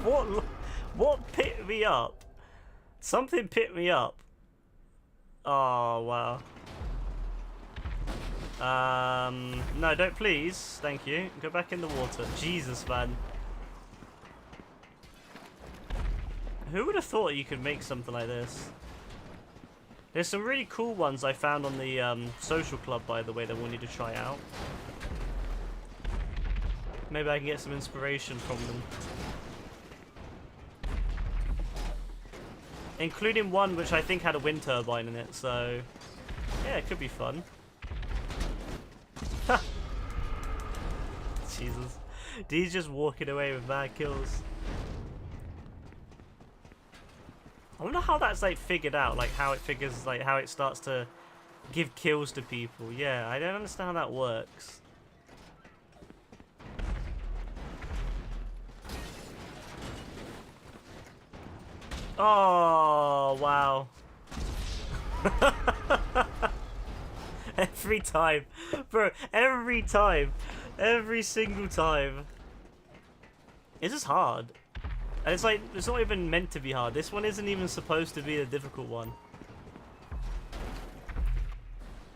What picked me up? Something picked me up. Oh, wow. No, don't please. Thank you. Go back in the water. Jesus, man. Who would have thought you could make something like this? There's some really cool ones I found on the social club, by the way, that I want you to try out. Maybe I can get some inspiration from them. Including one which I think had a wind turbine in it, so yeah, it could be fun. Jesus. D's just walking away with bad kills. I wonder how that's like figured out, like how it figures, like how it starts to give kills to people. Yeah, I don't understand how that works. Oh, wow. Every time. Bro, every time. Every single time. This is hard. And it's like, it's not even meant to be hard. This one isn't even supposed to be a difficult one.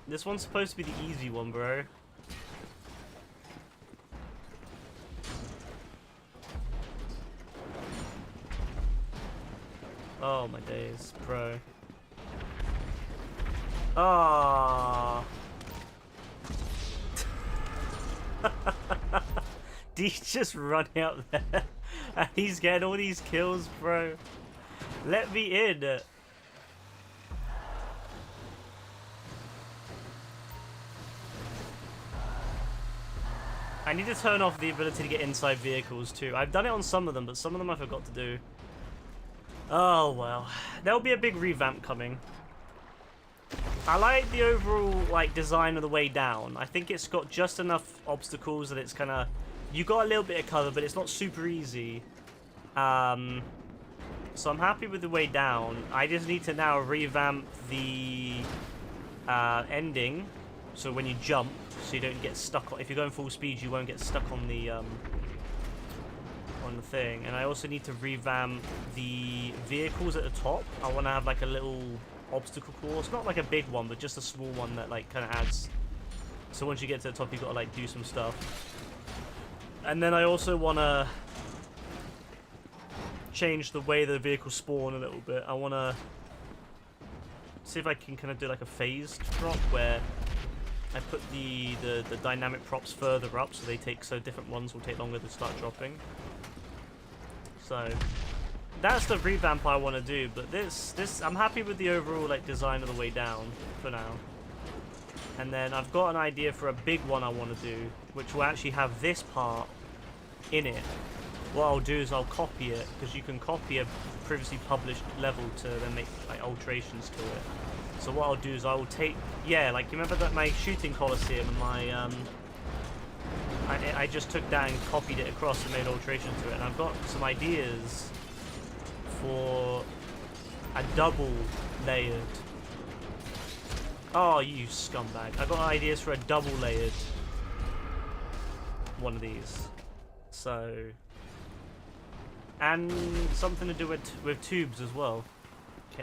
This one's supposed to be the easy one, bro. Oh my days, bro. Ah. D's just running out there. And he's getting all these kills, bro. Let me in. I need to turn off the ability to get inside vehicles too. I've done it on some of them, but some of them I forgot to do. Oh well. There'll be a big revamp coming. I like the overall like design of the way down. I think it's got just enough obstacles that it's kind of... You got a little bit of cover, but it's not super easy. So I'm happy with the way down. I just need to now revamp the ending. So when you jump, so you don't get stuck on... If you're going full speed, you won't get stuck on the thing. And I also need to revamp the vehicles at the top. I want to have like a little obstacle course. Not like a big one, but just a small one that like kind of adds... So once you get to the top, you've got to like do some stuff. And then I also want to change the way the vehicles spawn a little bit. I want to see if I can kind of do like a phased drop where I put the dynamic props further up, so different ones will take longer to start dropping. So that's the revamp I want to do. But this I'm happy with the overall like design of the way down for now. And then I've got an idea for a big one I want to do, which will actually have this part in it. What I'll do is I'll copy it, because you can copy a previously published level to then make like alterations to it. So what I'll do is I will take, yeah, like you remember that my shooting coliseum and my I just took that and copied it across and made alterations to it, and I've got some ideas for a double layered. Oh, you scumbag. I've got ideas for a double layered one of these. So, and something to do with tubes as well,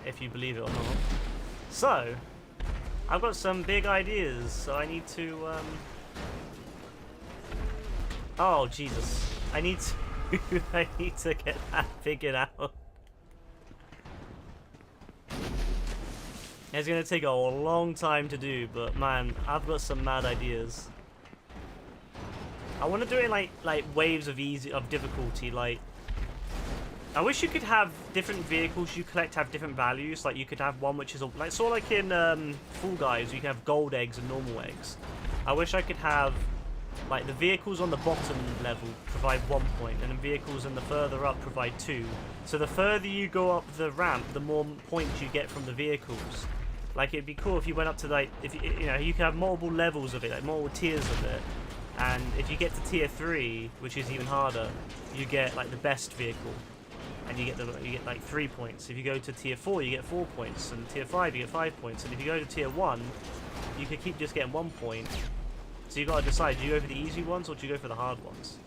if you believe it or not. So, I've got some big ideas, so I need to, oh, Jesus. I need to get that figured out. It's gonna take a long time to do, but man, I've got some mad ideas. I want to do it in like waves of difficulty. Like, I wish you could have different vehicles you collect have different values. Like you could have one which is like sort of like in Fall Guys, you can have gold eggs and normal eggs. I wish I could have like the vehicles on the bottom level provide 1 point, and the vehicles in the further up provide 2. So the further you go up the ramp, the more points you get from the vehicles. Like it'd be cool if you went up to like, if you know, you can have multiple levels of it, like multiple tiers of it. And if you get to tier 3, which is even harder, you get like the best vehicle, and you get like 3 points. If you go to tier 4, you get 4 points, and tier 5 you get 5 points. And if you go to tier 1, you can keep just getting 1 point. So you got to decide: do you go for the easy ones or do you go for the hard ones?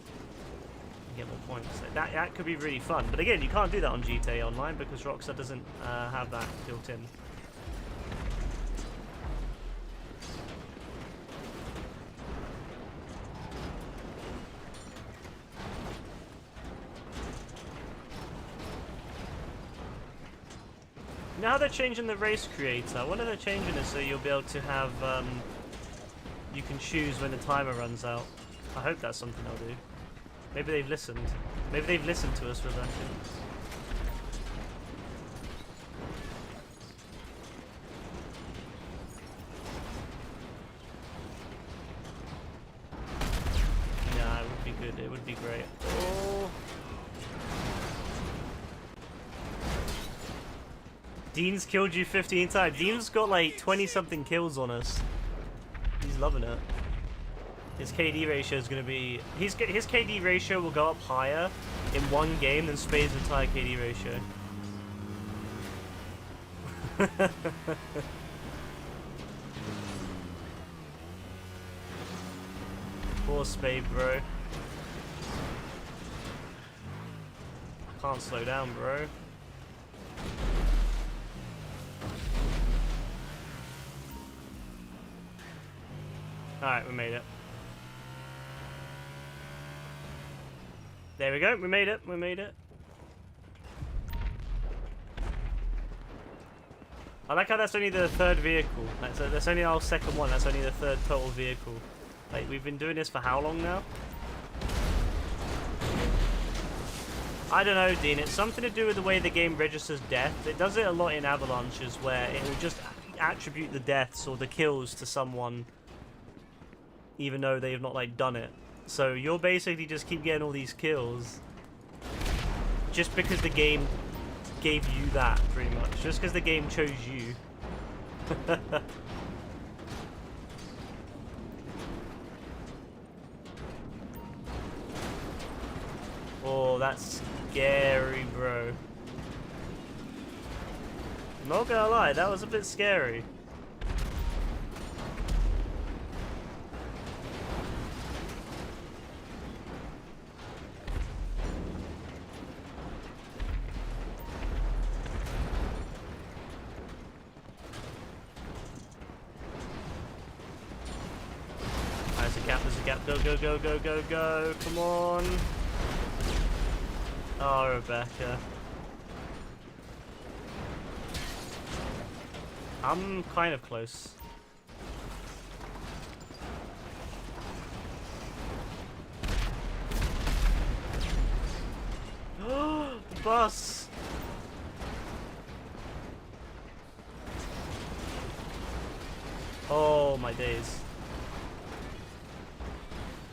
You get more points. So that could be really fun. But again, you can't do that on GTA Online because Rockstar doesn't have that built in. know how they're changing the race creator? I wonder if they're changing it so you'll be able to have, you can choose when the timer runs out. I hope that's something they'll do. Maybe they've listened. Maybe they've listened to us, Rebecca. Yeah, it would be good. It would be great. Oh. Dean's killed you 15 times. Dean's got like 20-something kills on us. He's loving it. His KD ratio is going to be... his KD ratio will go up higher in one game than Spade's entire KD ratio. Poor Spade, bro. Can't slow down, bro. Alright, we made it. There we go, we made it, we made it. I like how that's only the third vehicle. That's only our second one, that's only the third total vehicle. Like, we've been doing this for how long now? I don't know, Dean, it's something to do with the way the game registers death. It does it a lot in Avalanches, where it will just attribute the deaths or the kills to someone even though they've not like done it. So you'll basically just keep getting all these kills just because the game gave you that, pretty much. Just because the game chose you. Oh, that's scary, bro. I'm not gonna lie, that was a bit scary. There's a gap. Go, go, go, go, go, go. Come on. Oh, Rebecca. I'm kind of close. The bus. Oh, my days.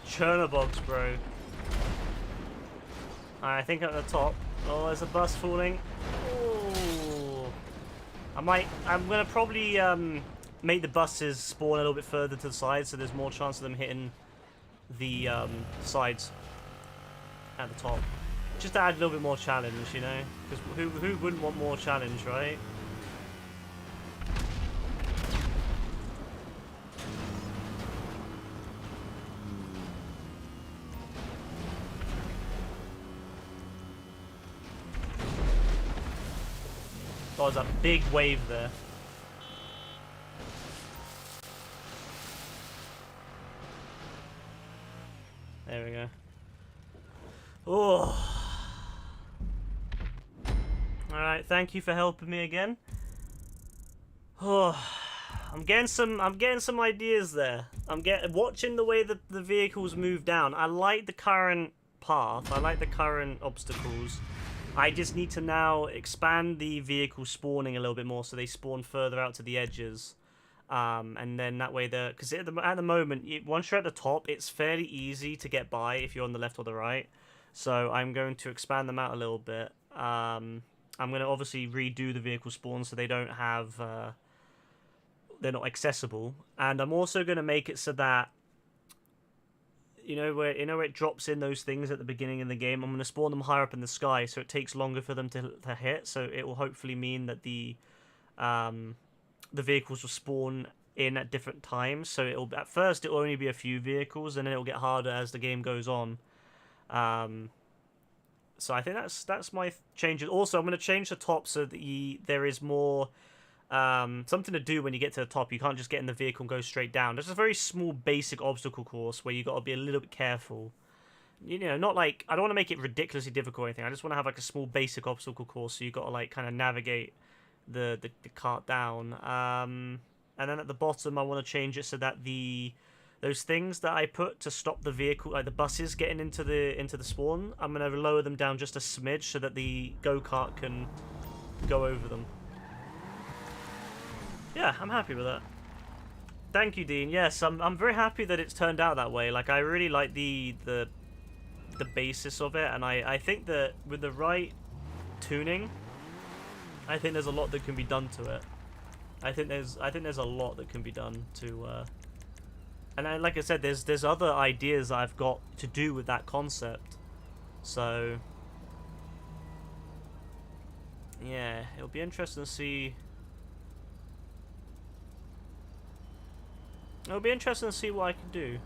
Chernobyls, bro. I think at the top. Oh, there's a bus falling. Oh. I'm gonna probably make the buses spawn a little bit further to the side, so there's more chance of them hitting the sides at the top. Just to add a little bit more challenge, you know? Because who wouldn't want more challenge, right? Oh, there's a big wave there. There we go. Oh. Alright, thank you for helping me again. Oh. I'm getting some ideas there. I'm watching the way the vehicles move down. I like the current path. I like the current obstacles. I just need to now expand the vehicle spawning a little bit more so they spawn further out to the edges. And then that way because at the moment, once you're at the top, it's fairly easy to get by if you're on the left or the right. So I'm going to expand them out a little bit. I'm going to obviously redo the vehicle spawn so they don't have, they're not accessible. And I'm also going to make it so that, you know where it drops in those things at the beginning of the game. I'm going to spawn them higher up in the sky, so it takes longer for them to hit. So it will hopefully mean that the vehicles will spawn in at different times. So at first it'll only be a few vehicles, and then it'll get harder as the game goes on. So I think that's my changes. Also, I'm going to change the top so that there is more something to do when you get to the top. You can't just get in the vehicle and go straight down. There's a very small basic obstacle course where you got to be a little bit careful. You know, not like, I don't want to make it ridiculously difficult or anything. I just want to have like a small basic obstacle course, so you got to like kind of navigate the cart down. And then at the bottom, I want to change it so that those things that I put to stop the vehicle, like the buses getting into the spawn, I'm gonna lower them down just a smidge so that the go-kart can go over them. Yeah, I'm happy with that. Thank you, Dean. Yes, I'm very happy that it's turned out that way. Like, I really like the basis of it, and I think that with the right tuning, I think there's a lot that can be done to it. I think there's a lot that can be done to and like I said, there's other ideas that I've got to do with that concept. So yeah, it'll be interesting to see. It'll be interesting to see what I can do.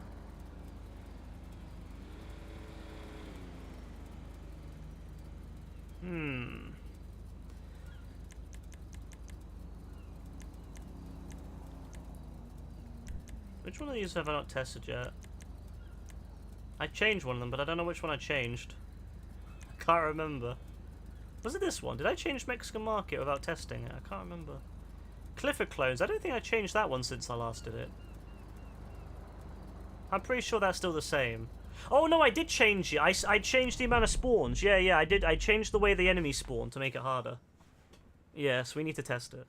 Which one of these have I not tested yet? I changed one of them, but I don't know which one I changed. I can't remember. Was it this one? Did I change Mexican Market without testing it? I can't remember. Clifford Clones. I don't think I changed that one since I last did it. I'm pretty sure that's still the same. Oh no, I did change it. I changed the amount of spawns. Yeah, I did. I changed the way the enemies spawn to make it harder. Yeah, so we need to test it.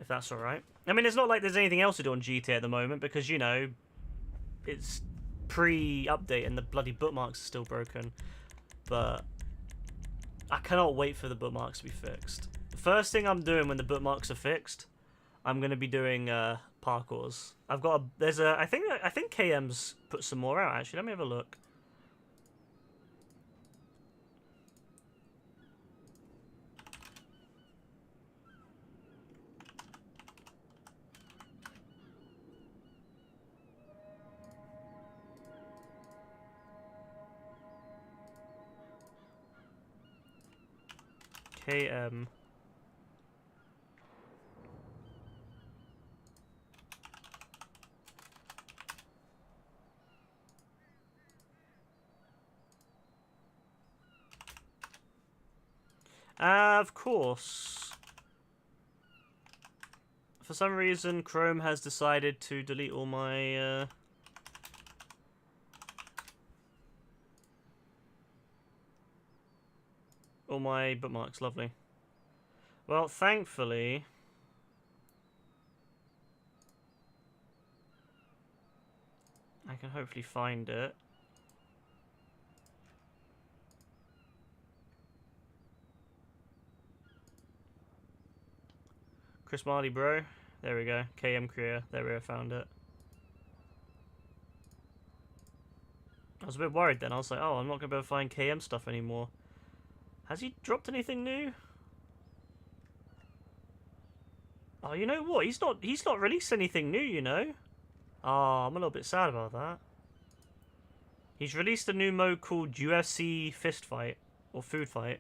If that's alright. I mean, it's not like there's anything else to do on GTA at the moment because, you know, it's pre-update and the bloody bookmarks are still broken. But I cannot wait for the bookmarks to be fixed. The first thing I'm doing when the bookmarks are fixed, I'm going to be doing parkours. I've got I think KM's put some more out, actually. Let me have a look. KM. Of course. For some reason, Chrome has decided to delete all my bookmarks. Lovely. Well, thankfully, I can hopefully find it. Chris Marley, bro. There we go. KM Creator. There we go. Found it. I was a bit worried then. I was like, oh, I'm not going to be able to find KM stuff anymore. Has he dropped anything new? Oh, you know what? He's not released anything new, you know? Oh, I'm a little bit sad about that. He's released a new mode called UFC Fist Fight. Or Food Fight.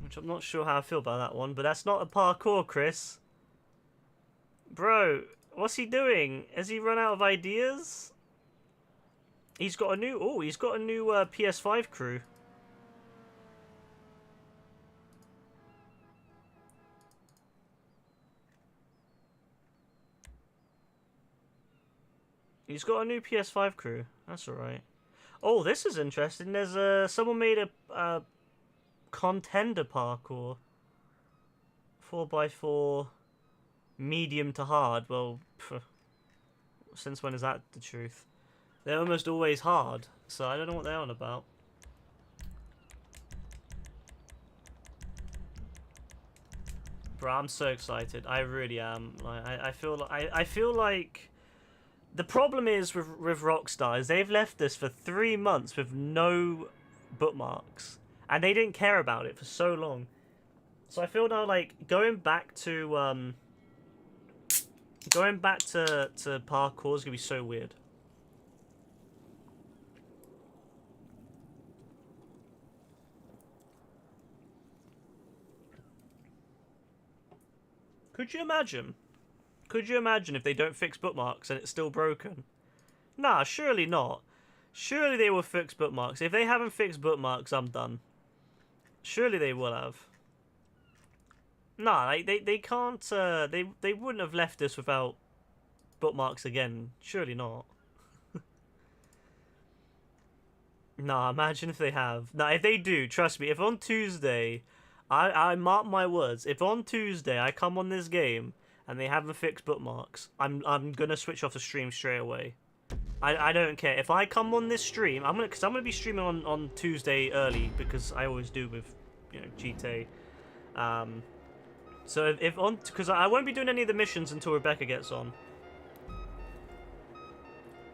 Which I'm not sure how I feel about that one, but that's not a parkour, Chris. Bro, what's he doing? Has he run out of ideas? He's got a new PS5 crew. He's got a new PS5 crew. That's alright. Oh, this is interesting. There's someone made a contender parkour. 4x4 medium to hard. Well, since when is that the truth? They're almost always hard, so I don't know what they're on about. Bro, I'm so excited. I really am. Like, I feel like the problem is with Rockstar is they've left us for 3 months with no bookmarks, and they didn't care about it for so long. So I feel now like going back to parkour is gonna be so weird. Could you imagine? Could you imagine if they don't fix bookmarks and it's still broken? Nah, surely not. Surely they will fix bookmarks. If they haven't fixed bookmarks, I'm done. Surely they will have. Nah, like they can't. They wouldn't have left this without bookmarks again. Surely not. Nah, imagine if they have. Nah, if they do, trust me. If on Tuesday, I mark my words. If on Tuesday I come on this game and they haven't fixed bookmarks, I'm gonna switch off the stream straight away. I don't care if I come on this stream. I'm gonna be streaming on Tuesday early because I always do with GTA. So if on because I won't be doing any of the missions until Rebecca gets on.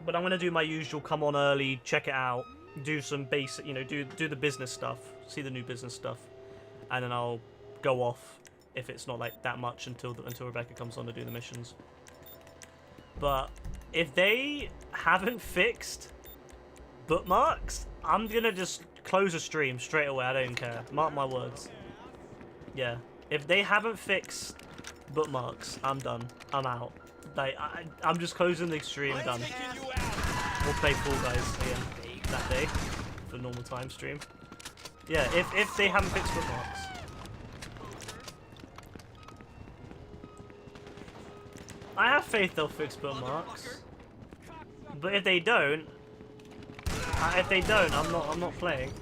But I'm gonna do my usual come on early, check it out, do some basic, do the business stuff, see the new business stuff, and then I'll go off if it's not like that much until Rebecca comes on to do the missions. But if they haven't fixed bookmarks, I'm gonna just close the stream straight away. I don't care. Mark my words. Yeah. If they haven't fixed bookmarks, I'm done. I'm out. Like I'm just closing the stream. Done. We'll play Fall Guys again that day for normal time stream. Yeah. If they haven't fixed bookmarks. I have faith they'll fix bookmarks, but if they don't, I'm not playing.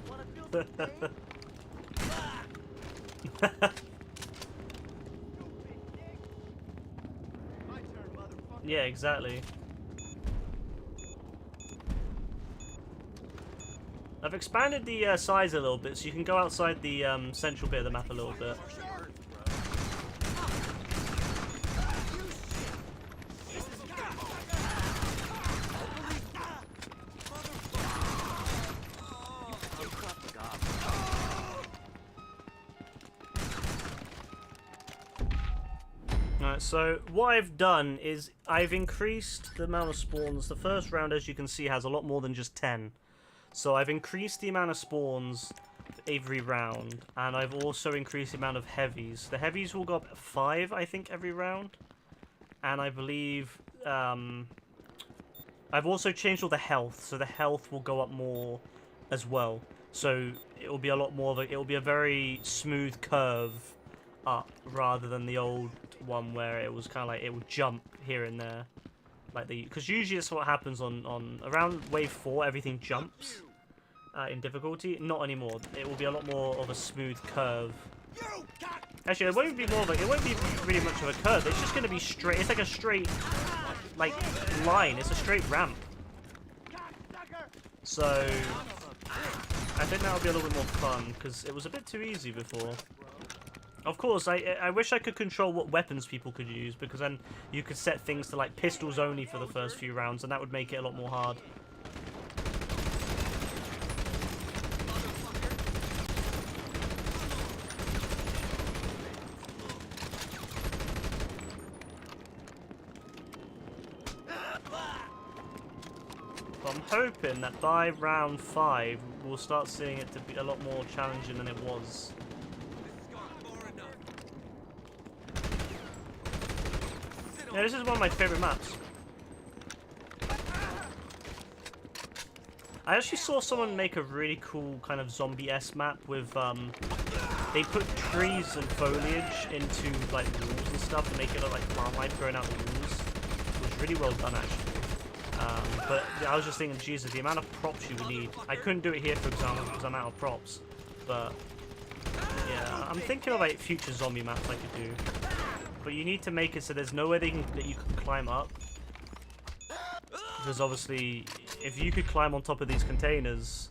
Yeah, exactly. I've expanded the size a little bit, so you can go outside the central bit of the map a little bit. Alright, so what I've done is I've increased the amount of spawns. The first round, as you can see, has a lot more than just 10. So I've increased the amount of spawns every round, and I've also increased the amount of heavies. The heavies will go up 5, I think, every round. And I believe I've also changed all the health, so the health will go up more as well. So it will be a lot more of a, it will be a very smooth curve up rather than the old one where it was kind of like it would jump here and there, like because usually that's what happens on around wave 4. Everything jumps in difficulty. Not anymore. It will be a lot more of a smooth curve. Actually, it won't be more of a, it won't be really much of a curve. It's just going to be straight. It's like a straight like line. It's a straight ramp. So I think that'll be a little bit more fun because it was a bit too easy before. Of course, I wish I could control what weapons people could use, because then you could set things to like pistols only for the first few rounds, and that would make it a lot more hard. But I'm hoping that by round 5, we'll start seeing it to be a lot more challenging than it was. Yeah, this is one of my favorite maps. I actually saw someone make a really cool kind of zombie-esque map with, they put trees and foliage into, like, walls and stuff to make it look like plant life growing out the walls. It was really well done, actually. But I was just thinking, Jesus, the amount of props you would need. I couldn't do it here, for example, because I'm out of props. But, yeah, I'm thinking of, like, future zombie maps I could do. But you need to make it so there's nowhere that you can climb up. Because obviously, if you could climb on top of these containers,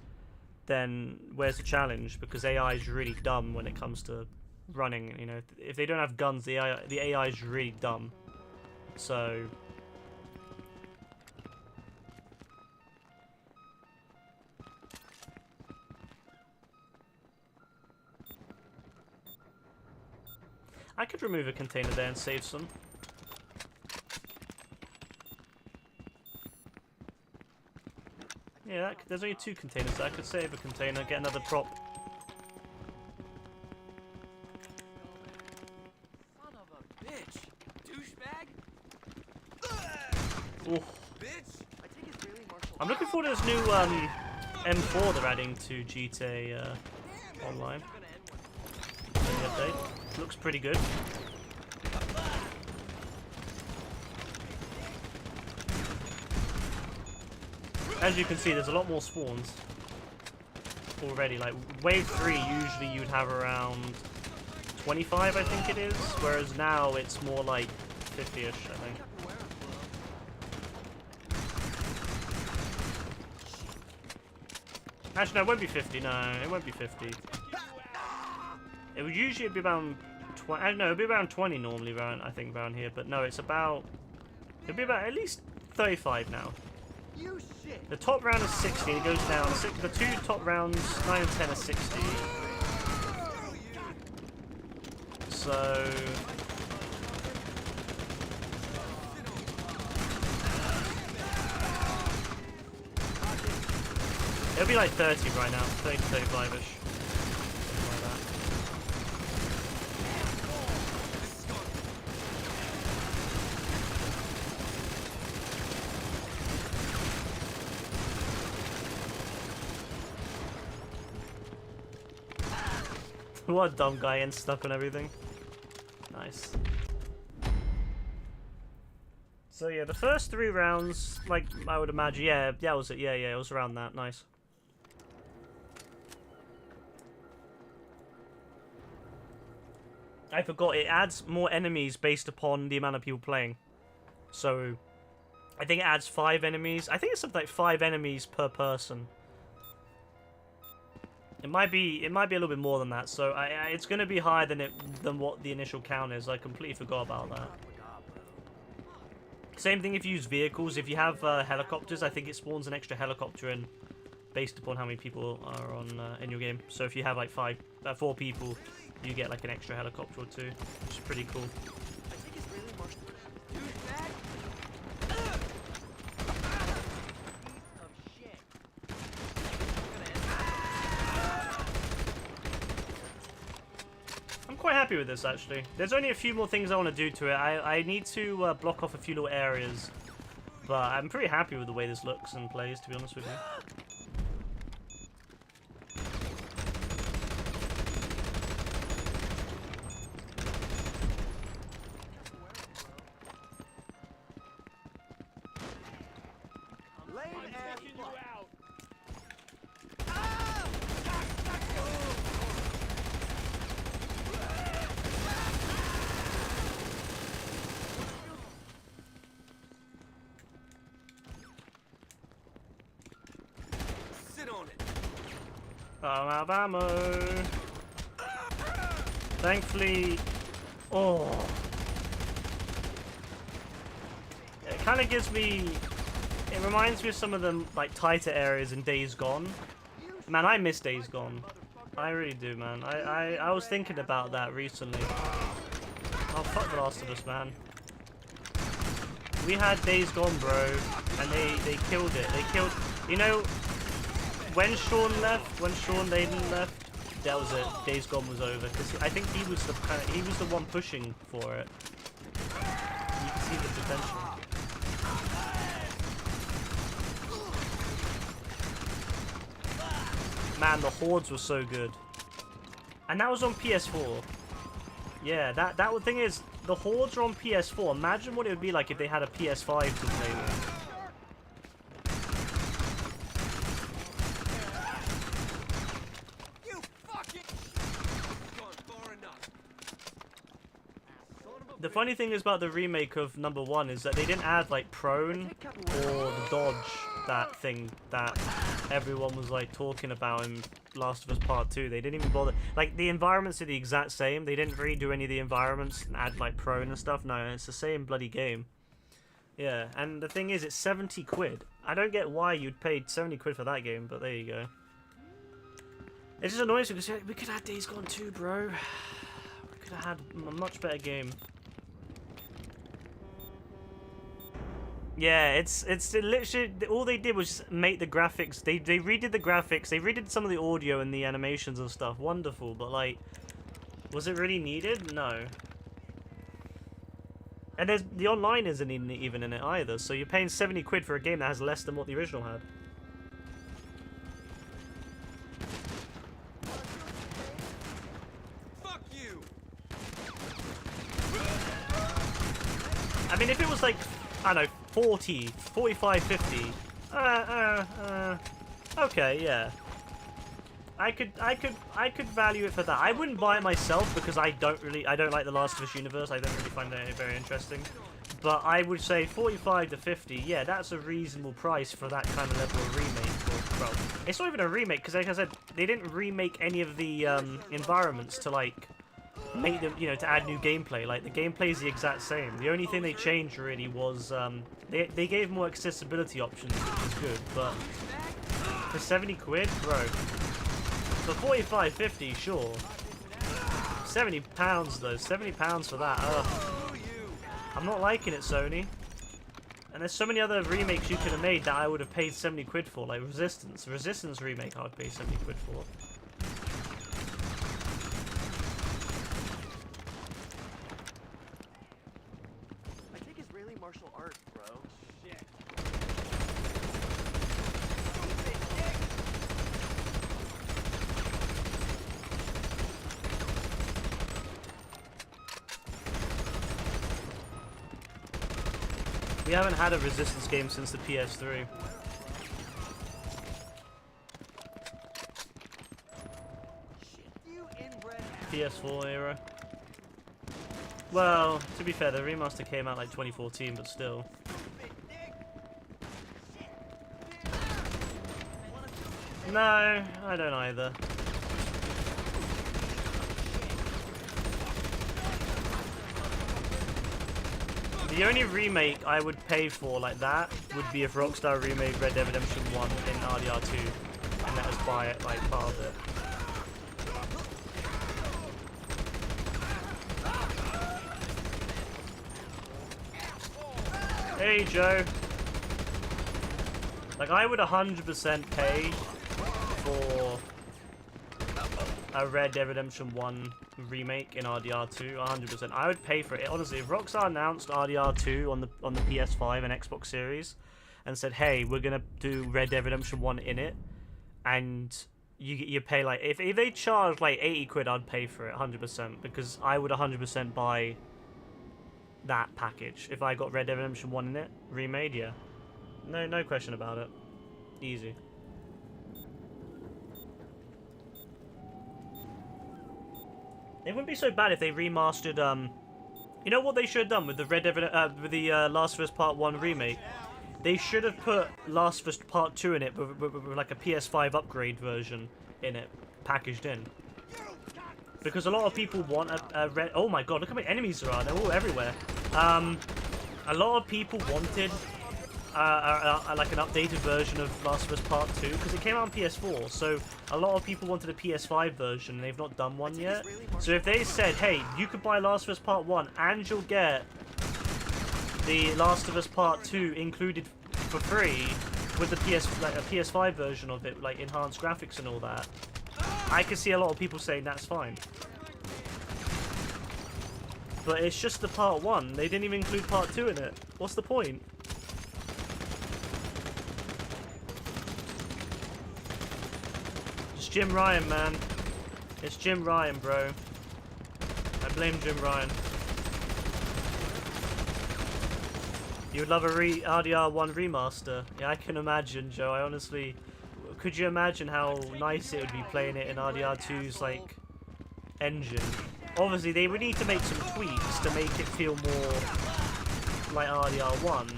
then where's the challenge? Because AI is really dumb when it comes to running. You know, if they don't have guns, the AI is really dumb. So I could remove a container there and save some. Yeah, there's only 2 containers there. I could save a container, get another prop. Son of a bitch! Douchebag! Oof. Bitch! I take Israeli martial I'm looking forward to this new M4 they're adding to GTA Online. update. Looks pretty good. As you can see, there's a lot more spawns already. Like, wave 3, usually you'd have around 25, I think it is, whereas now it's more like 50-ish, I think. Actually, no, it won't be 50, no, it won't be 50. It would usually be around 20, no, it'd be around 20 normally, around, I think, around here, but no, it's about, it'll be about at least 35 now. You shit. The top round is 60, it goes down, the two top rounds, 9 and 10 are 60. So... it'll be like 30 right now, 30 to 35-ish. What a dumb guy and stuck on everything. Nice. So yeah, the first 3 rounds, like I would imagine, yeah, that was it. Yeah, it was around that. Nice. I forgot, it adds more enemies based upon the amount of people playing. So, I think it adds 5 enemies. I think it's something like 5 enemies per person. It might be a little bit more than that. So, it's going to be higher than what the initial count is. I completely forgot about that. Same thing if you use vehicles. If you have helicopters, I think it spawns an extra helicopter in, based upon how many people are on in your game. So if you have like 4 people, you get like an extra helicopter or 2, which is pretty cool. I think it's really martial. Douchebag! Piece of shit. I'm quite happy with this actually. There's only a few more things I want to do to it. I need to block off a few little areas, but I'm pretty happy with the way this looks and plays, to be honest with you. Sit on it. I'm out of ammo. Thankfully, oh, it kind of gives me. It reminds me of some of the like tighter areas in Days Gone. Man, I miss Days Gone. I really do, man. I was thinking about that recently. Oh fuck The Last of Us, man. We had Days Gone, bro, and they killed it. They killed. You know, when Sean left, when Sean Layden left, that was it. Days Gone was over because I think he was the one pushing for it. You can see the potential. Man, the Hordes were so good, and that was on PS4. Yeah, that thing is, the Hordes are on PS4. Imagine what it would be like if they had a PS5 to play with. The funny thing is about the remake of #1 is that they didn't add like prone or the dodge, that thing that everyone was like talking about in Last of Us Part 2. They didn't even bother. Like, the environments are the exact same. They didn't redo any of the environments and add like prone and stuff. No, it's the same bloody game. Yeah, and the thing is, it's 70 quid. I don't get why you'd pay 70 quid for that game, but there you go. It just annoys me because we could have Days Gone 2, bro. We could have had a much better game. Yeah, it's literally all they did was just make the graphics. They redid the graphics. They redid some of the audio and the animations and stuff. Wonderful, but like, was it really needed? No. And the online isn't even in it either. So you're paying 70 quid for a game that has less than what the original had. Fuck you! I don't know, 40, 45, 50. Okay, yeah. I could value it for that. I wouldn't buy it myself because I don't like the Last of Us universe. I don't really find it very interesting. But I would say 45 to 50, yeah, that's a reasonable price for that kind of level of remake. Or, well, it's not even a remake because, like I said, they didn't remake any of the environments to like make them, you know, to add new gameplay. Like the gameplay is the exact same. The only thing they changed really was they gave more accessibility options, which is good. But for 70 quid, bro. For 45, 50, sure. 70 pounds though. 70 pounds for that. Ugh. I'm not liking it, Sony. And there's so many other remakes you could have made that I would have paid 70 quid for, like Resistance. The Resistance remake I would pay 70 quid for. I think it's really martial arts, bro. Shit. We haven't had a Resistance game since the PS3. You inbred PS4 era. Well, to be fair, the remaster came out like 2014, but still. No, I don't either. The only remake I would pay for like that would be if Rockstar remade Red Dead Redemption 1 in RDR2 and let us buy it like part of it. Hey Joe. Like I would 100% pay for a Red Dead Redemption 1 remake in RDR2, 100%. I would pay for it. Honestly, if Rockstar announced RDR2 on the PS5 and Xbox Series and said, "Hey, we're gonna do Red Dead Redemption 1 in it," and you pay like if they charge like 80 quid, I'd pay for it 100% because I would 100% buy that package if I got Red Dead Redemption 1 in it remade. Yeah, no question about it. Easy. It wouldn't be so bad if they remastered, you know what they should have done with the with the Last of Us Part 1 remake? They should have put Last of Us Part 2 in it with like a PS5 upgrade version in it, packaged in. Because a lot of people want a red... Oh my god, look how many enemies there are, they're all everywhere. A lot of people wanted like an updated version of Last of Us Part 2 because it came out on PS4, so a lot of people wanted a PS5 version and they've not done one yet. So if they said, hey, you could buy Last of Us Part 1 and you'll get the Last of Us Part 2 included for free with the a PS5 version of it, like enhanced graphics and all that, I could see a lot of people saying that's fine. But it's just the Part 1, they didn't even include Part 2 in it. What's the point? It's Jim Ryan, man. It's Jim Ryan, bro. I blame Jim Ryan. You would love a RDR1 remaster. Yeah, I can imagine, Joe. I honestly... Could you imagine how nice it would be playing it in RDR2's, like, engine? Obviously, they would need to make some tweaks to make it feel more like RDR1.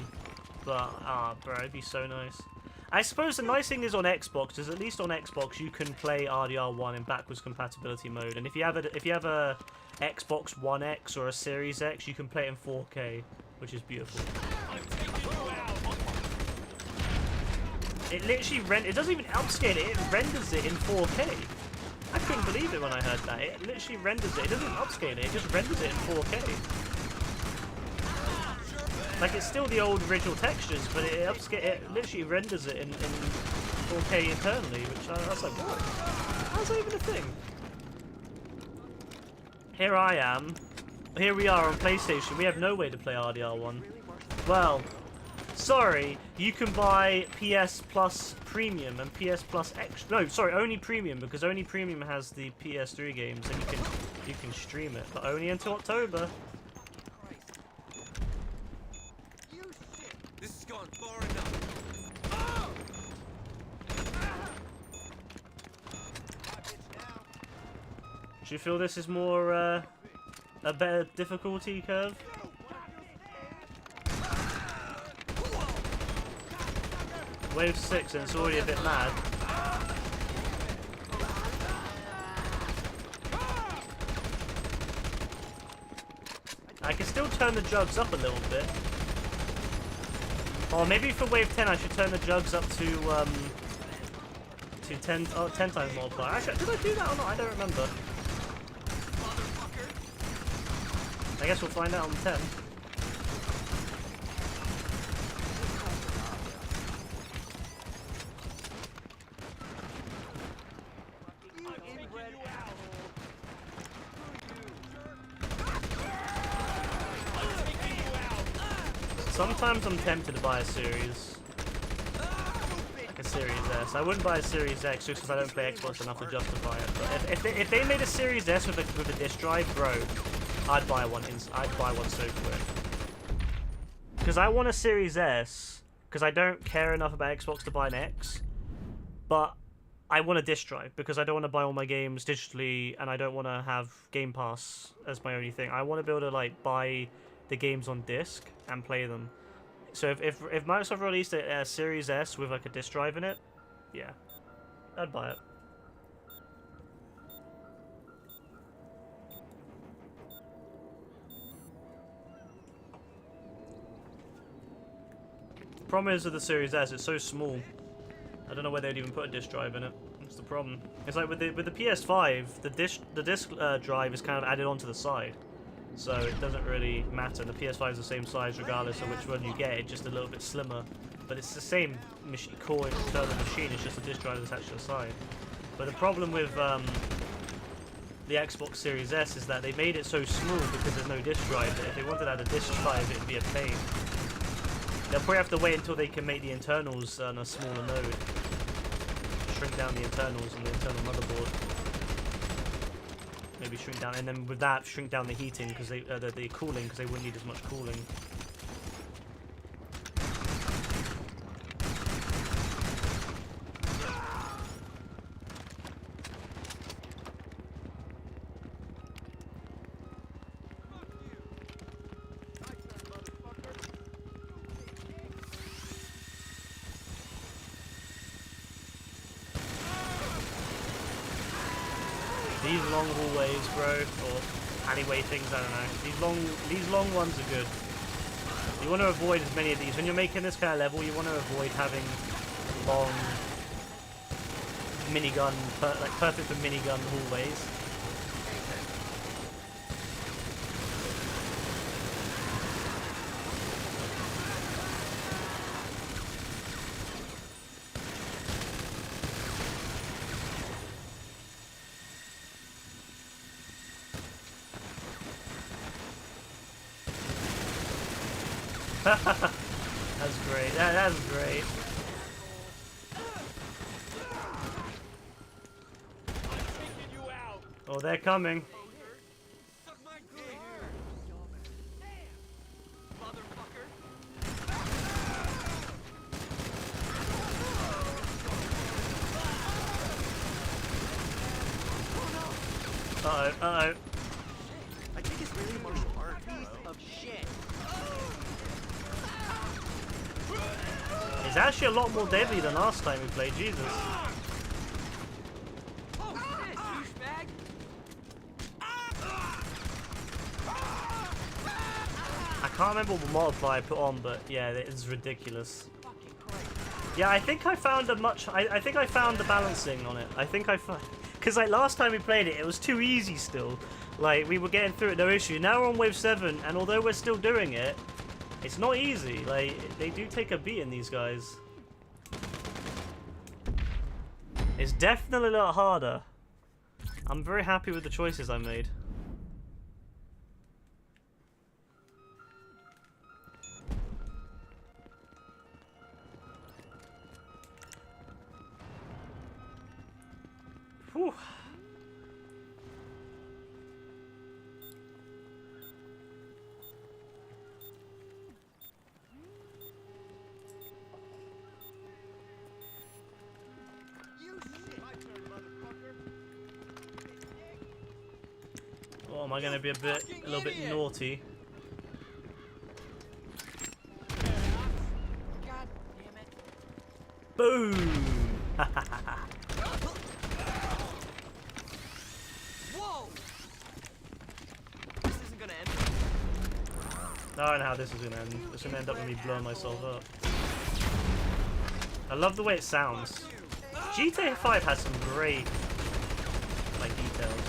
But, bro, it'd be so nice. I suppose the nice thing is on Xbox is at least on Xbox you can play RDR1 in backwards compatibility mode, and if you have a Xbox One X or a Series X, you can play it in 4K, which is beautiful. It literally it doesn't even upscale it; it renders it in 4K. I couldn't believe it when I heard that. It literally renders it. It doesn't upscale it; it just renders it in 4K. Like, it's still the old original textures, but it literally renders it in 4K internally, which I was like, what? How's that even a thing? Here I am. Here we are on PlayStation. We have no way to play RDR1. Well, sorry. You can buy PS Plus Premium and PS Plus Extra. No, sorry, only Premium, because only Premium has the PS3 games, and you can stream it, but only until October. Far enough. Do you feel this is more a better difficulty curve? Wave 6 and it's already a bit mad. I can still turn the jugs up a little bit. Or maybe for wave 10 I should turn the jugs up to 10 times multiplier. Actually, did I do that or not? I don't remember. I guess we'll find out on 10. Sometimes I'm tempted to buy a series. Like a Series S. I wouldn't buy a Series X just because I don't play Xbox enough to justify it. But if they made a Series S with a disc drive, bro, I'd buy one. I'd buy one so quick. Because I want a Series S because I don't care enough about Xbox to buy an X, but I want a disc drive because I don't want to buy all my games digitally and I don't want to have Game Pass as my only thing. I want to be able to like buy the games on disc and play them. So if Microsoft released a Series S with like a disc drive in it, yeah, I'd buy it. The problem is with the Series S, it's so small. I don't know where they'd even put a disc drive in it. That's the problem. It's like with the PS5, the disc drive is kind of added onto the side. So it doesn't really matter. The PS5 is the same size regardless of which one you get. It's just a little bit slimmer. But it's the same core internal machine. It's just a disc drive attached to the side. But the problem with the Xbox Series S is that they made it so small because there's no disc drive. That if they wanted to add a disc drive, it'd be a pain. They'll probably have to wait until they can make the internals on a smaller node. Shrink down the internals on the internal motherboard. Maybe shrink down, and then with that, shrink down the heating because the cooling because they wouldn't need as much cooling. These long hallways, bro, or alleyway things, I don't know. These long ones are good. You want to avoid as many of these. When you're making this kind of level, you want to avoid having long minigun, like perfect for minigun hallways. That's great. That's great. Oh, they're coming. Uh-oh, uh-oh. I think it's really martial art, bro. Of shit. It's actually a lot more deadly than last time we played, Jesus. I can't remember what multiplier I put on, but yeah, it's ridiculous. Yeah, I think I found I think I found the balancing on it. I think I found... Because like last time we played it, it was too easy still. Like, we were getting through it, no issue. Now we're on wave 7, and although we're still doing it, it's not easy. Like, they do take a beating, these guys. It's definitely a lot harder. I'm very happy with the choices I made. Whew. am I gonna be a little bit naughty? God damn it. Boom! Whoa! This isn't gonna end. I don't know how this is gonna end. It's gonna end up with me blowing myself up. I love the way it sounds. GTA 5 has some great, like, details.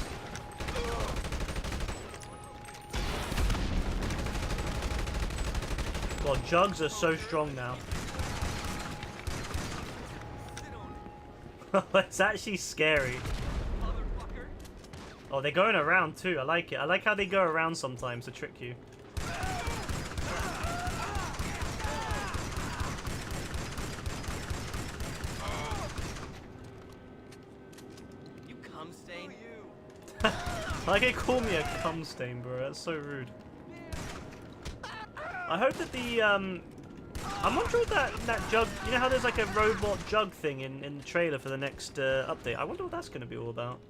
God, jugs are so strong now. It's actually scary. Oh, they're going around too. I like it. I like how they go around sometimes to trick you. You cum stain. Like they call me a cum stain, bro. That's so rude. I hope that the I'm wondering what that jug. You know how there's like a robot jug thing in the trailer for the next update. I wonder what that's going to be all about.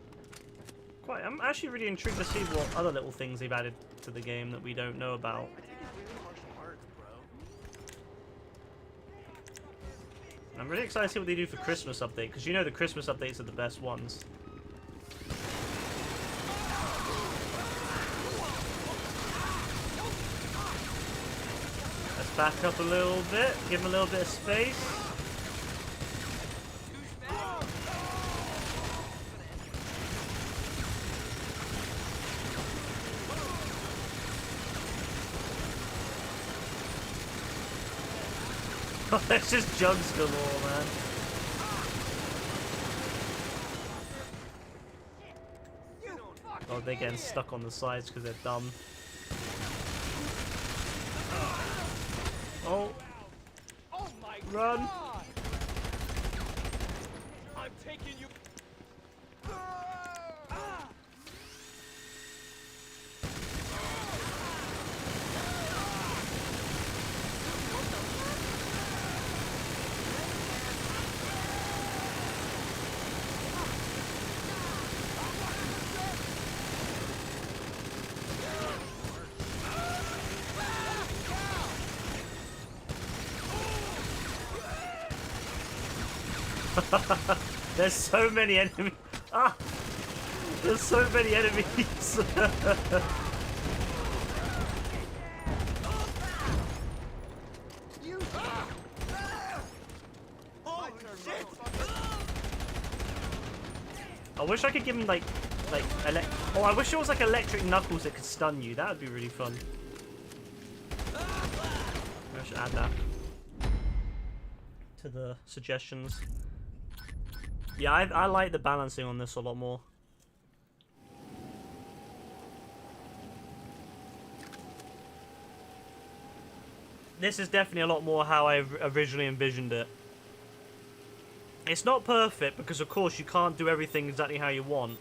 I'm actually really intrigued to see what other little things they've added to the game that we don't know about. I take his really martial arts, bro. I'm really excited to see what they do for Christmas update, because you know the Christmas updates are the best ones. Let's back up a little bit, give him a little bit of space. There's just jugs galore, man. Oh, they're getting stuck on the sides because they're dumb. Oh. Oh my Run. God. I'm taking you. There's so many enemies. Ah! There's so many enemies. I wish I could give him like oh, I wish it was like electric knuckles that could stun you. That would be really fun. I should add that to the suggestions. Yeah, I like the balancing on this a lot more. This is definitely a lot more how I originally envisioned it. It's not perfect because, of course, you can't do everything exactly how you want.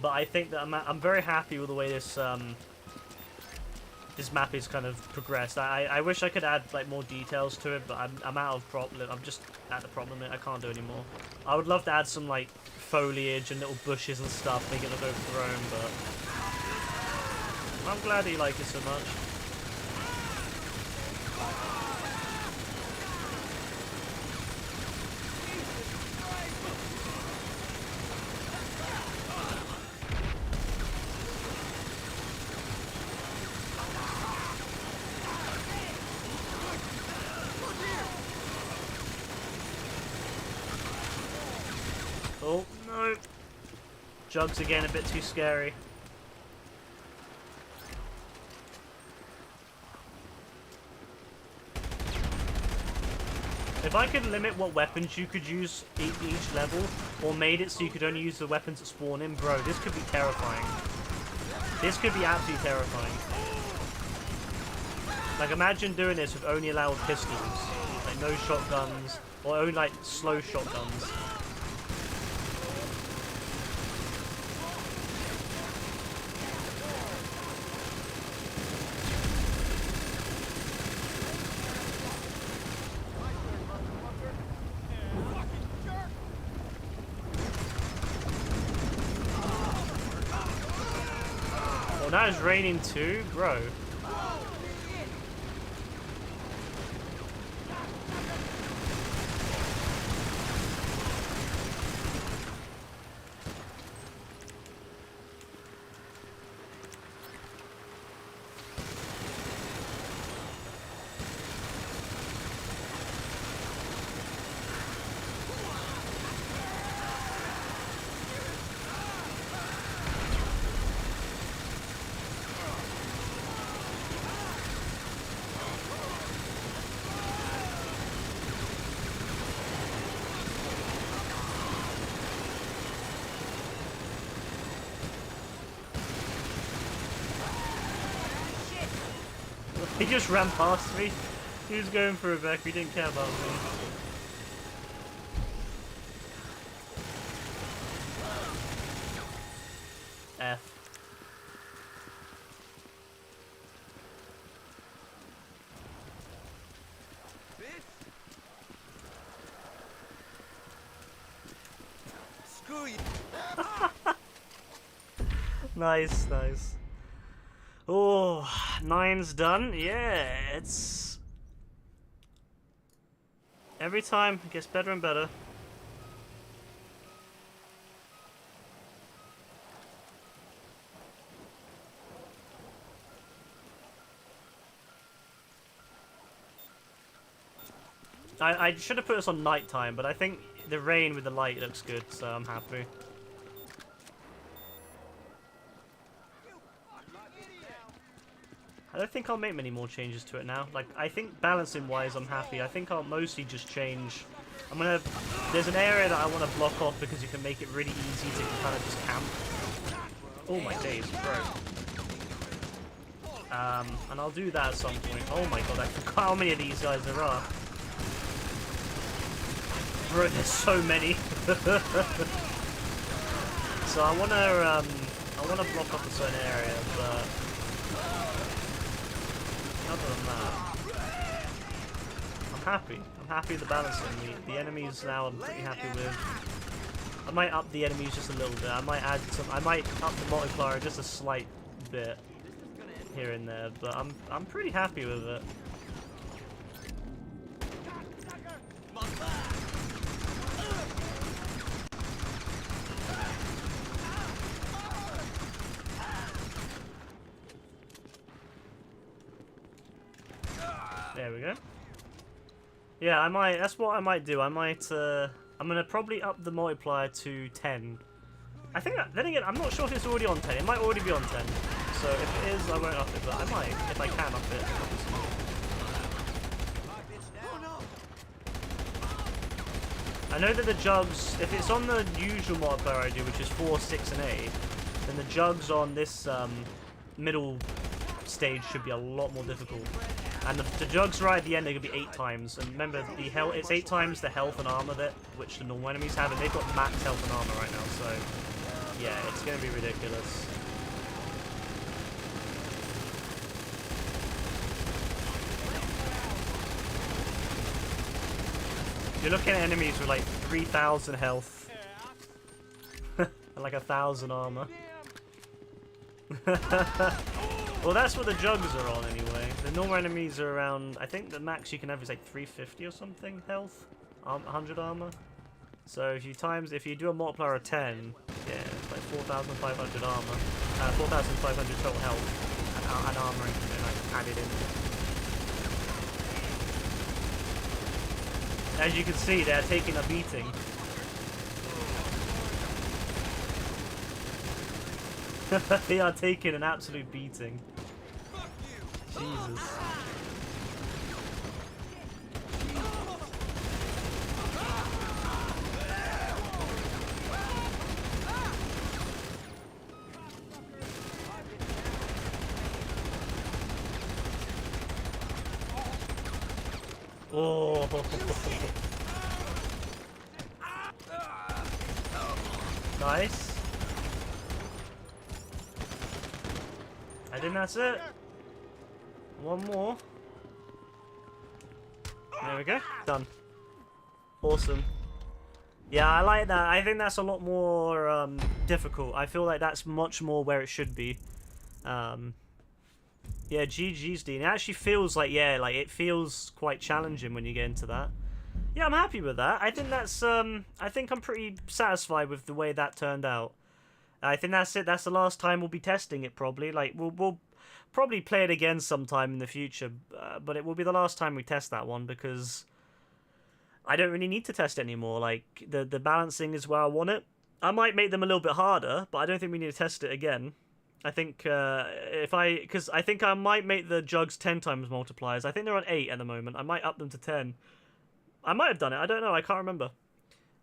But I think that I'm very happy with the way this this map is kind of progressed. I wish I could add like more details to it, but I'm out of problem. I'm just at the problem. I can't do anymore. I would love to add some like foliage and little bushes and stuff, make it look overgrown, but I'm glad that you like it so much. Oh, no. Jugs again, a bit too scary. If I could limit what weapons you could use each level, or made it so you could only use the weapons that spawn in, bro, this could be terrifying. This could be absolutely terrifying. Like, imagine doing this with only allowed pistols. Like, no shotguns, or only, like, slow shotguns. Oh, now it's raining too, bro. He just ran past me. He was going for a back. He didn't care about me. F. Screw you. Nice, nice. Oh, 9's done. Yeah, it's every time it gets better and better. I should have put this on nighttime, but I think the rain with the light looks good, so I'm happy. I don't think I'll make many more changes to it now. Like, I think balancing wise I'm happy. I think I'll mostly just change. There's an area that I want to block off because you can make it really easy to kind of just camp. Oh my days, bro. And I'll do that at some point. Oh my god, I forgot how many of these guys there are. Bro, there's so many. So I wanna block off a certain area, but other than that, I'm happy. I'm happy with the balancing. The enemies now I'm pretty happy with. I might up the enemies just a little bit. I might add some. I might up the multiplier just a slight bit here and there, but I'm pretty happy with it. There we go. Yeah, that's what I might do. I'm gonna probably up the multiplier to 10. I think then again, I'm not sure if it's already on 10. It might already be on 10. So if it is, I won't up it, but I might, if I can up it. I know that the jugs, if it's on the usual multiplier I do, which is 4, 6, and 8, then the jugs on this middle stage should be a lot more difficult. And the jugs right at the end are going to be 8 times. And remember, it's 8 times the health and armor which the normal enemies have, and they've got max health and armor right now, so yeah, it's going to be ridiculous. You're looking at enemies with like 3,000 health and like 1,000 armor. Well, that's what the jugs are on anyway. The normal enemies are around, I think the max you can have is like 350 or something health, 100 armor. So if you do a multiplier of 10, yeah, it's like 4,500 armor, 4,500 total health and armor and like added in. As you can see, they're taking a beating. They are taking an absolute beating. Jesus. Oh. Nice. I think that's it. One more. There we go. Done. Awesome. Yeah, I like that. I think that's a lot more difficult. I feel like that's much more where it should be. Yeah, GG's, Dean. It actually feels like, yeah, like it feels quite challenging when you get into that. Yeah, I'm happy with that. I think that's I think I'm pretty satisfied with the way that turned out. I think that's it. That's the last time we'll be testing it, probably. Like we'll probably play it again sometime in the future, but it will be the last time we test that one because I don't really need to test it anymore. Like the balancing is where I want it. I might make them a little bit harder, but I don't think we need to test it again. I think because I think I might make the jugs 10 times multipliers. I think they're on 8 at the moment. I might up them to 10. I might have done it. I don't know. I can't remember.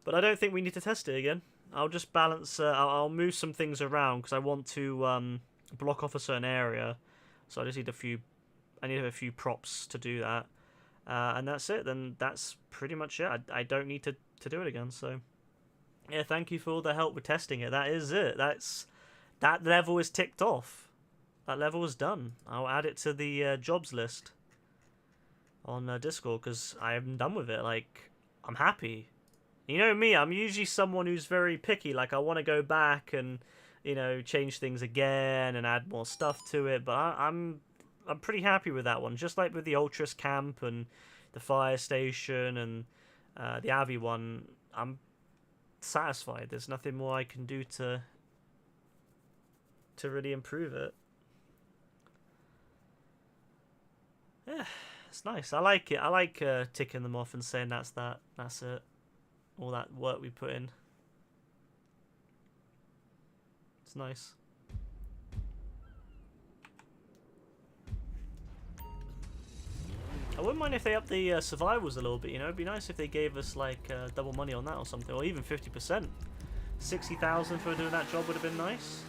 But I don't think we need to test it again. I'll just balance. I'll move some things around because I want to block off a certain area. So I just need a few. I need a few props to do that, and that's it. Then that's pretty much it. I don't need to do it again. So yeah, thank you for all the help with testing it. That is it. That level is ticked off. That level is done. I'll add it to the jobs list on Discord because I'm done with it. Like, I'm happy. You know me, I'm usually someone who's very picky. Like, I want to go back and, you know, change things again and add more stuff to it. But I'm pretty happy with that one. Just like with the Ultras camp and the fire station and the Avi one, I'm satisfied. There's nothing more I can do to really improve it. Yeah, it's nice. I like it. I like ticking them off and saying that's it. All that work we put in. It's nice. I wouldn't mind if they upped the survivals a little bit, you know? It'd be nice if they gave us like double money on that or something, or even 50%. 60,000 for doing that job would have been nice.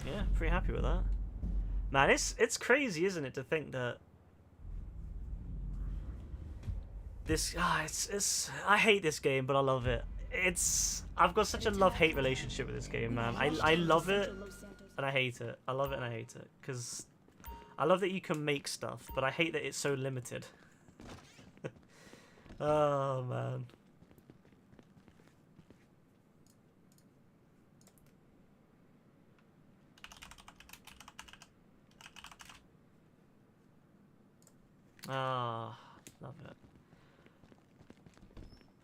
Yeah, pretty happy with that. Man, it's crazy, isn't it, to think that this it's I hate this game, but I love it. I've got such a love-hate relationship with this game, man. I love it and I hate it. I love it and I hate it because I love that you can make stuff, but I hate that it's so limited. Oh man. Ah, love it.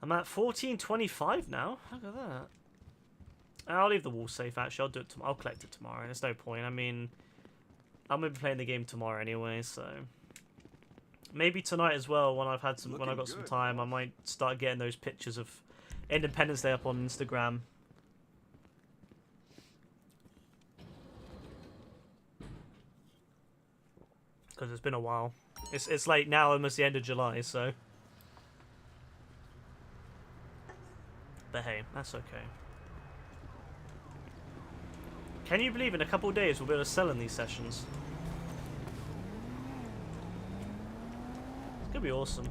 I'm at 1425 now. Look at that. I'll leave the wall safe. Actually, I'll do it. I'll collect it tomorrow. There's no point. I mean, I'm gonna be playing the game tomorrow anyway, so maybe tonight as well. When I've had some, when I got some time, I might start getting those pictures of Independence Day up on Instagram. Because it's been a while. It's like now almost the end of July, so. But hey, that's okay. Can you believe in a couple of days we'll be able to sell in these sessions? It's gonna be awesome.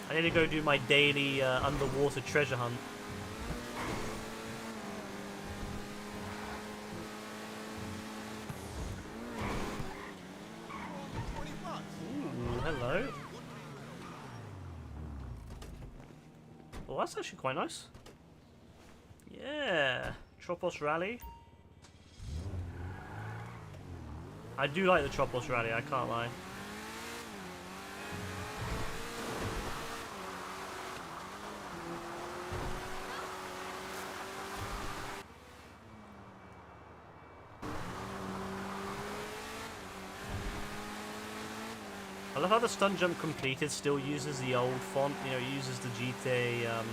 I need to go do my daily underwater treasure hunt. Hello. Well, that's actually quite nice. Yeah. Tropos Rally. I do like the Tropos Rally, I can't lie. I love how the stun jump completed still uses the old font, you know, uses the GTA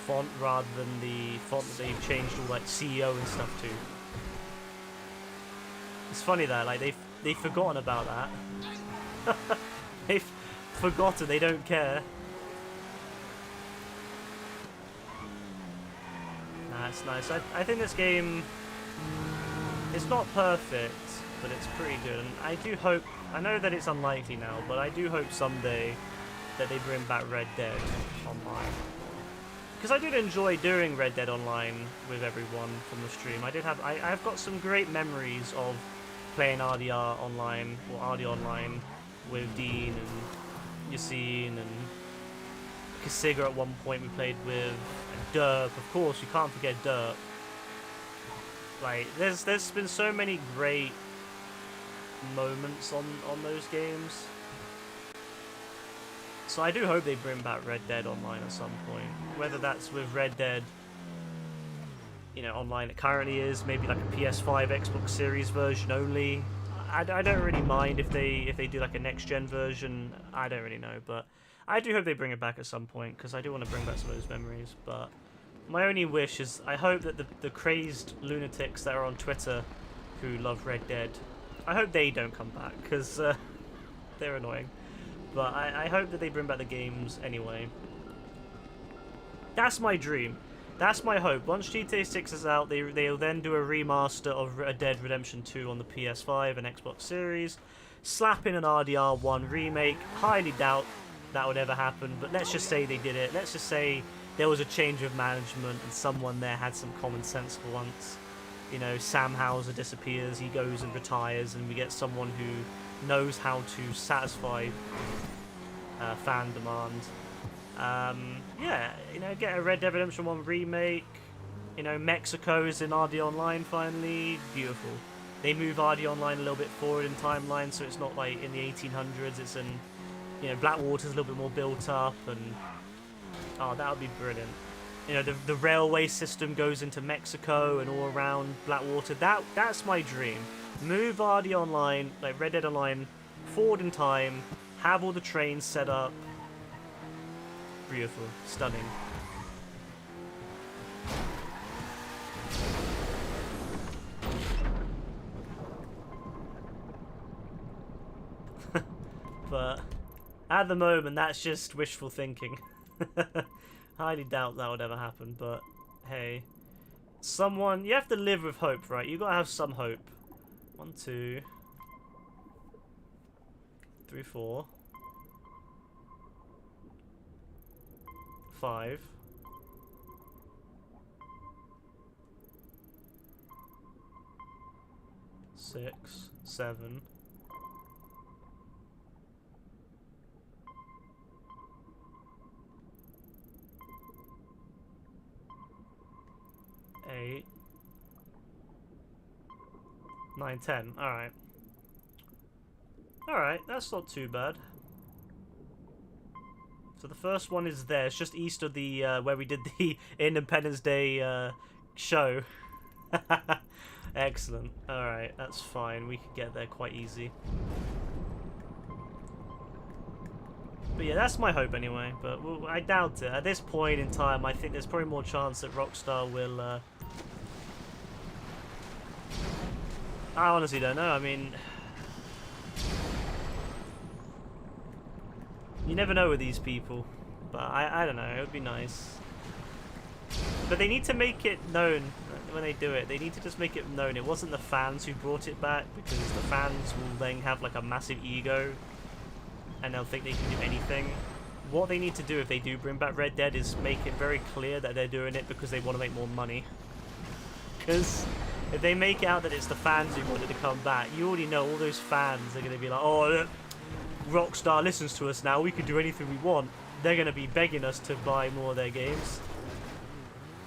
font rather than the font that they've changed all like CEO and stuff to. It's funny that like they've forgotten about that. They've forgotten, they don't care. Nah, it's nice. I think this game, it's not perfect, but it's pretty good, and I do hope, I know that it's unlikely now, but I do hope someday that they bring back Red Dead Online. because I did enjoy doing Red Dead Online with everyone from the stream. I've got some great memories of playing RDR online, or RD Online, with Dean and Yassine and Kasiga at one point we played with, and Derp, of course, you can't forget Derp. Like, there's been so many great moments on those games. So I do hope they bring back Red Dead Online at some point. Whether that's with Red Dead, you know, Online it currently is, maybe like a PS5, Xbox Series version only. I don't really mind if they do like a next-gen version. I don't really know, but I do hope they bring it back at some point, because I do want to bring back some of those memories. But my only wish is I hope that the crazed lunatics that are on Twitter who love Red Dead, I hope they don't come back, because they're annoying. But I hope that they bring back the games anyway. That's my dream. That's my hope. Once GTA 6 is out, they'll then do a remaster of Red Dead Redemption 2 on the PS5 and Xbox Series, slap in an RDR 1 remake. Highly doubt that would ever happen, but let's just say they did it. Let's just say there was a change of management and someone there had some common sense for once. You know, Sam Hauser disappears, he goes and retires, and we get someone who knows how to satisfy fan demand. Yeah, you know, get a Red Dead Redemption 1 remake. You know, Mexico is in RD Online finally. Beautiful. They move RD Online a little bit forward in timeline, so it's not like in the 1800s. It's in, you know, Blackwater's a little bit more built up, and oh, that would be brilliant. You know, the railway system goes into Mexico and all around Blackwater. That's my dream. Move RD Online, like Red Dead Online, forward in time. Have all the trains set up. Beautiful, stunning. But at the moment, that's just wishful thinking. Highly doubt that would ever happen, but hey. You have to live with hope, right? You gotta have some hope. 1, 2, 3, 4, 5. 6, 7. 8, 9, 10. Alright. Alright, that's not too bad. So the first one is there. It's just east of the, where we did the Independence Day, show. Excellent. Alright, that's fine. We can get there quite easy. But yeah, that's my hope anyway. But I doubt it. At this point in time, I think there's probably more chance that Rockstar will, I honestly don't know. I mean, you never know with these people, but I don't know. It would be nice. But they need to make it known when they do it. They need to just make it known it wasn't the fans who brought it back, because the fans will then have like a massive ego and they'll think they can do anything. What they need to do if they do bring back Red Dead is make it very clear that they're doing it because they want to make more money. Because if they make out that it's the fans who wanted to come back, you already know all those fans are going to be like, oh, look, Rockstar listens to us now, we can do anything we want. They're going to be begging us to buy more of their games.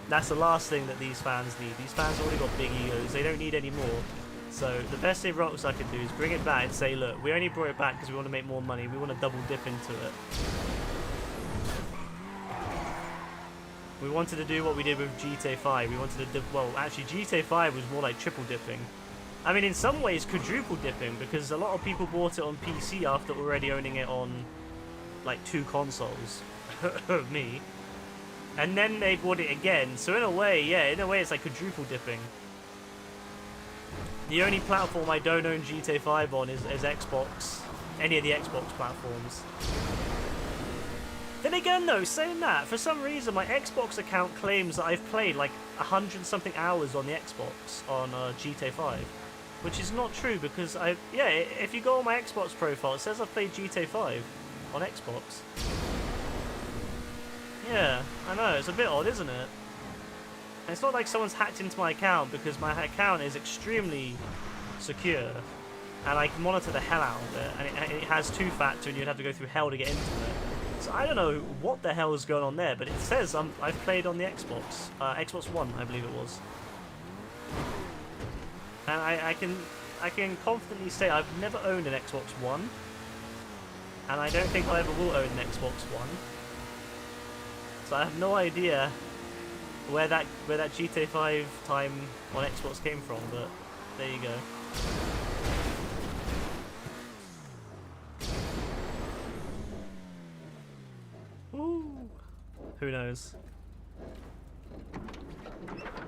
That's the last thing that these fans need. These fans already got big egos, they don't need any more. So the best thing Rockstar can do is bring it back and say, look, we only brought it back because we want to make more money, we want to double dip into it. We wanted to do what we did with GTA 5. We wanted to well, actually GTA 5 was more like triple dipping. I mean, in some ways quadruple dipping, because a lot of people bought it on PC after already owning it on like 2 consoles. Me. And then they bought it again. So in a way, yeah, in a way it's like quadruple dipping. The only platform I don't own GTA 5 on is Xbox. Any of the Xbox platforms. Then again though, saying that, for some reason my Xbox account claims that I've played like 100-something hours on the Xbox on GTA 5. Which is not true, because if you go on my Xbox profile, it says I've played GTA 5 on Xbox. Yeah, I know, it's a bit odd, isn't it? And it's not like someone's hacked into my account, because my account is extremely secure, and I can monitor the hell out of it, and it has two-factor, and you'd have to go through hell to get into it. So I don't know what the hell is going on there, but it says I've played on the Xbox, Xbox One, I believe it was. And I can confidently say I've never owned an Xbox One, and I don't think I ever will own an Xbox One. So I have no idea where that GTA 5 time on Xbox came from, but there you go. Ooh. Who knows?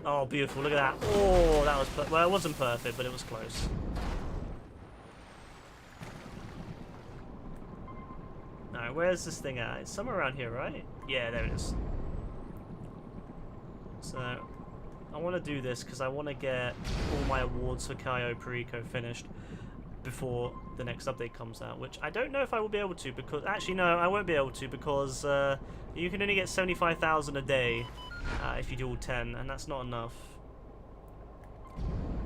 Oh, beautiful! Look at that. Oh, that was well, it wasn't perfect, but it was close. Alright, where's this thing at? It's somewhere around here, right? Yeah, there it is. So, I want to do this because I want to get all my awards for Cayo Perico finished before the next update comes out, which I don't know if I will be able to, because actually no, I won't be able to, because you can only get 75,000 a day if you do all 10, and that's not enough.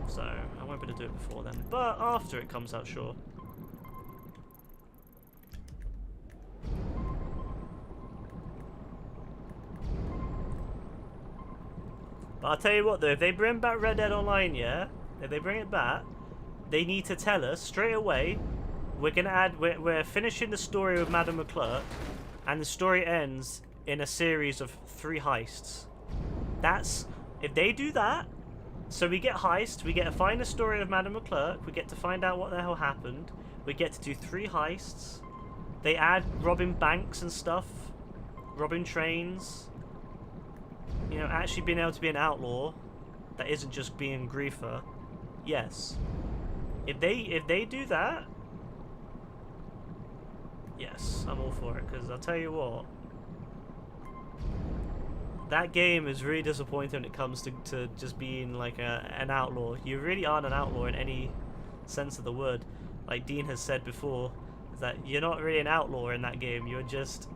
So I won't be able to do it before then, but after it comes out, sure. But I'll tell you what though, if they bring back Red Dead Online, yeah, if they bring it back, they need to tell us straight away, we're finishing the story with Madame McClurk, and the story ends in a series of 3 heists. That's, if they do that, so we get heist, we get to find the story of Madame McClurk, we get to find out what the hell happened, we get to do 3 heists, they add robbing banks and stuff, robbing trains, you know, actually being able to be an outlaw that isn't just being griefer. Yes. If they do that, yes, I'm all for it, because I'll tell you what, that game is really disappointing when it comes to just being like an outlaw. You really aren't an outlaw in any sense of the word. Like Dean has said before, that you're not really an outlaw in that game. You're just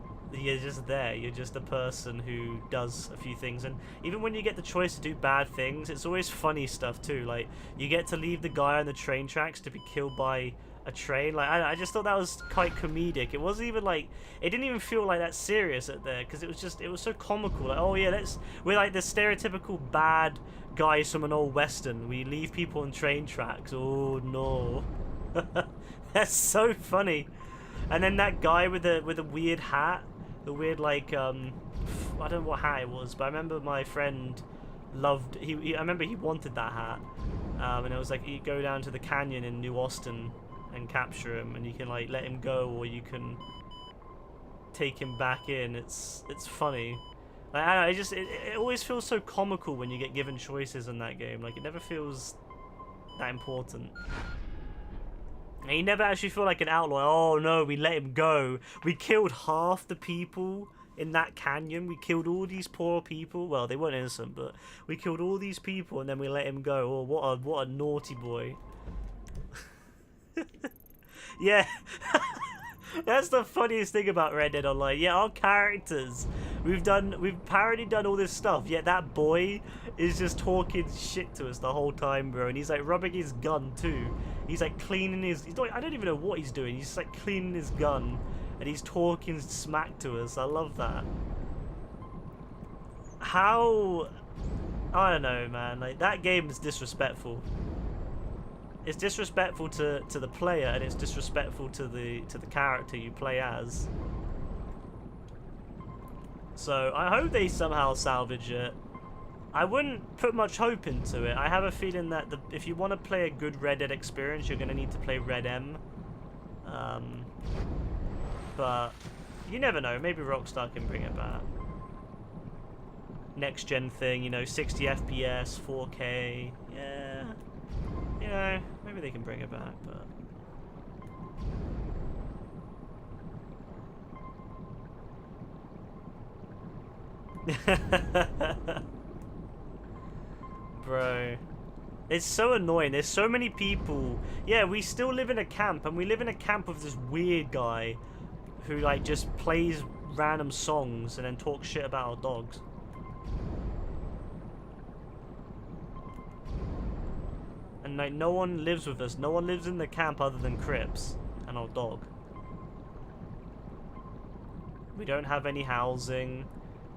there. You're just a person who does a few things. And even when you get the choice to do bad things, it's always funny stuff too. Like you get to leave the guy on the train tracks to be killed by a train. Like I just thought that was quite comedic. It wasn't even like, it didn't even feel like that serious at there, because it was so comical. Like, oh yeah, we're like the stereotypical bad guys from an old western. We leave people on train tracks. Oh no. That's so funny. And then that guy with the weird hat, the weird like I don't know what hat it was, but I remember my friend loved. I remember he wanted that hat, and it was like you go down to the canyon in New Austin and capture him, and you can like let him go, or you can take him back in. It's funny. Like, I don't know, it always feels so comical when you get given choices in that game. Like it never feels that important. And you never actually feel like an outlaw. Oh no, we let him go. We killed half the people in that canyon. We killed all these poor people. Well, they weren't innocent, but we killed all these people and then we let him go. Oh, what a naughty boy. Yeah. That's the funniest thing about Red Dead Online. Yeah, our characters, we've parody done all this stuff, yet that boy is just talking shit to us the whole time, bro. And he's like rubbing his gun too. He's like cleaning his, I don't even know what he's doing. He's just like cleaning his gun and he's talking smack to us. I love that. How, I don't know, man. Like that game is disrespectful. It's disrespectful to the player, and it's disrespectful to the character you play as. So I hope they somehow salvage it. I wouldn't put much hope into it. I have a feeling that if you want to play a good Red Dead experience, you're going to need to play Red M. But you never know. Maybe Rockstar can bring it back. Next gen thing, you know, 60 FPS, 4K. Yeah. You know, maybe they can bring it back, but... Bro. It's so annoying. There's so many people. Yeah, we still live in a camp, and we live in a camp with this weird guy who, like, just plays random songs and then talk shit about our dogs. And like no one lives with us. No one lives in the camp other than Crips and our dog. We don't have any housing.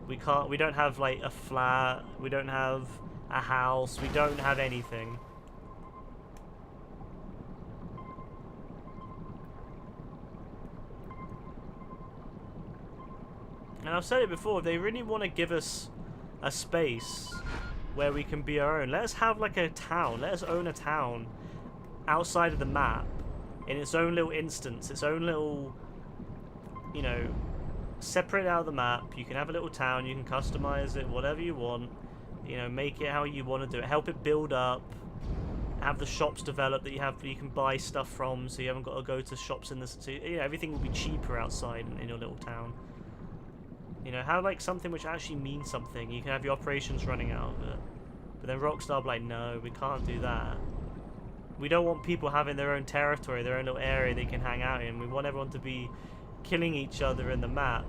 We don't have like a flat. We don't have a house. We don't have anything. And I've said it before, if they really want to give us a space where we can be our own, let us have like a town. Let us own a town outside of the map in its own little instance, its own little, you know, separate out of the map. You can have a little town, you can customize it, whatever you want, you know, make it how you want to do it, help it build up, have the shops develop that you can buy stuff from, so you haven't got to go to shops in the city. You know, everything will be cheaper outside in your little town. You know, have like something which actually means something. You can have your operations running out of it. But then Rockstar be like, no, we can't do that. We don't want people having their own territory, their own little area they can hang out in. We want everyone to be killing each other in the map.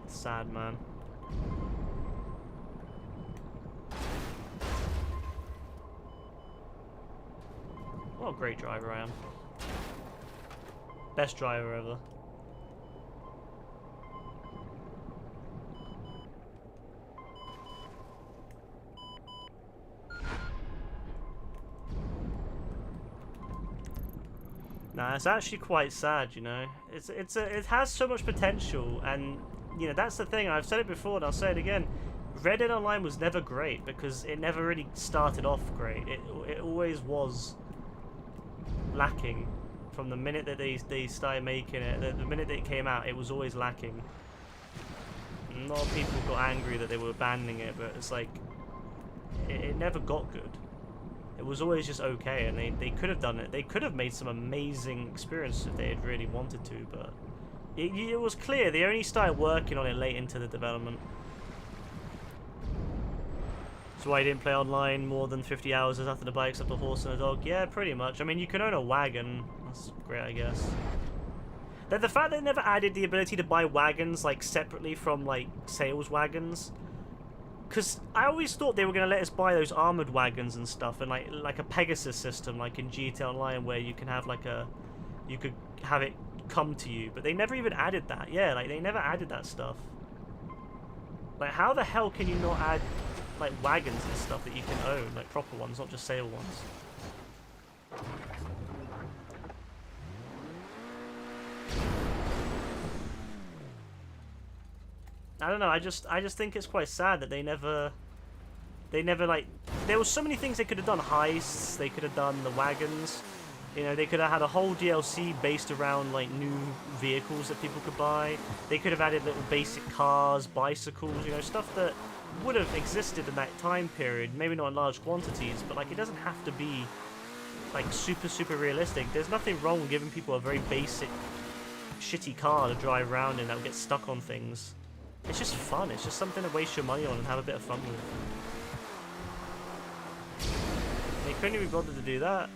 It's sad, man. What a great driver I am. Best driver ever. Nah, it's actually quite sad, you know. It has so much potential, and you know that's the thing. I've said it before, and I'll say it again. Red Dead Online was never great because it never really started off great. It always was lacking from the minute that they started making it. The minute that it came out, it was always lacking. A lot of people got angry that they were abandoning it, but it's like it never got good. It was always just okay, and they could have done it. They could have made some amazing experience if they had really wanted to, but it was clear they only started working on it late into the development. So why you didn't play online more than 50 hours as after the bike except a horse and a dog? Yeah, pretty much. I mean, you can own a wagon. That's great, I guess. The fact they never added the ability to buy wagons like separately from like sales wagons. Because I always thought they were going to let us buy those armoured wagons and stuff, and like a Pegasus system, like in GTA Online, where you can have like you could have it come to you, but they never even added that. Yeah, like they never added that stuff. Like how the hell can you not add like wagons and stuff that you can own, like proper ones, not just sale ones? I don't know. I just think it's quite sad that they never like. There were so many things they could have done. Heists. They could have done the wagons. You know, they could have had a whole DLC based around like new vehicles that people could buy. They could have added little basic cars, bicycles. You know, stuff that would have existed in that time period. Maybe not in large quantities, but like it doesn't have to be like super realistic. There's nothing wrong with giving people a very basic, shitty car to drive around in that will get stuck on things. It's just fun. It's just something to waste your money on and have a bit of fun with. They couldn't even be bothered to do that.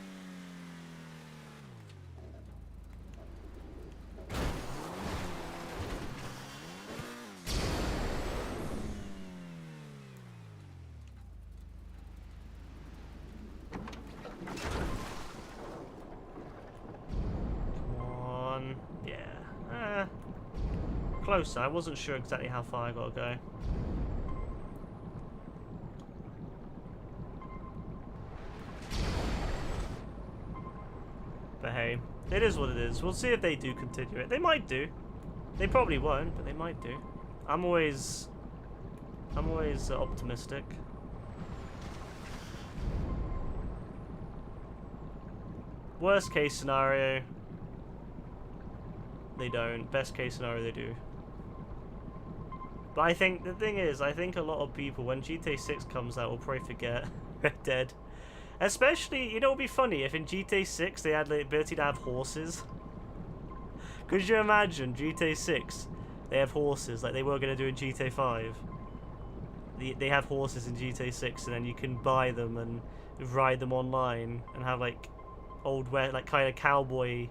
Come on. Yeah. Closer. I wasn't sure exactly how far I gotta go. But hey, it is what it is. We'll see if they do continue it. They might do. They probably won't, but they might do. I'm always optimistic. Worst case scenario, they don't. Best case scenario, they do. But I think, the thing is, I think a lot of people, when GTA 6 comes out, will probably forget Red Dead. Especially, you know, it would be funny if in GTA 6 they had the ability to have horses. Could you imagine GTA 6, they have horses like they were going to do in GTA 5? They have horses in GTA 6, and then you can buy them and ride them online and have like old, like kind of cowboy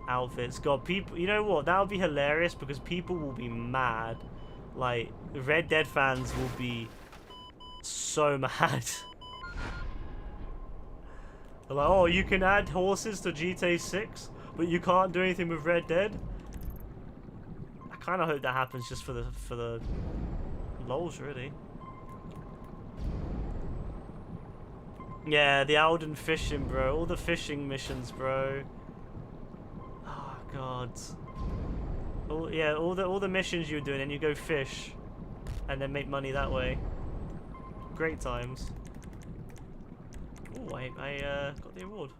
outfits. God, people, you know what? That would be hilarious because people will be mad. Like, Red Dead fans will be so mad. They're like, oh, you can add horses to GTA 6, but you can't do anything with Red Dead? I kind of hope that happens just for the lols, really. Yeah, the Alden fishing, bro. All the fishing missions, bro. Oh, God. All the missions you're doing, and you go fish, and then make money that way. Great times. Oh, I got the award.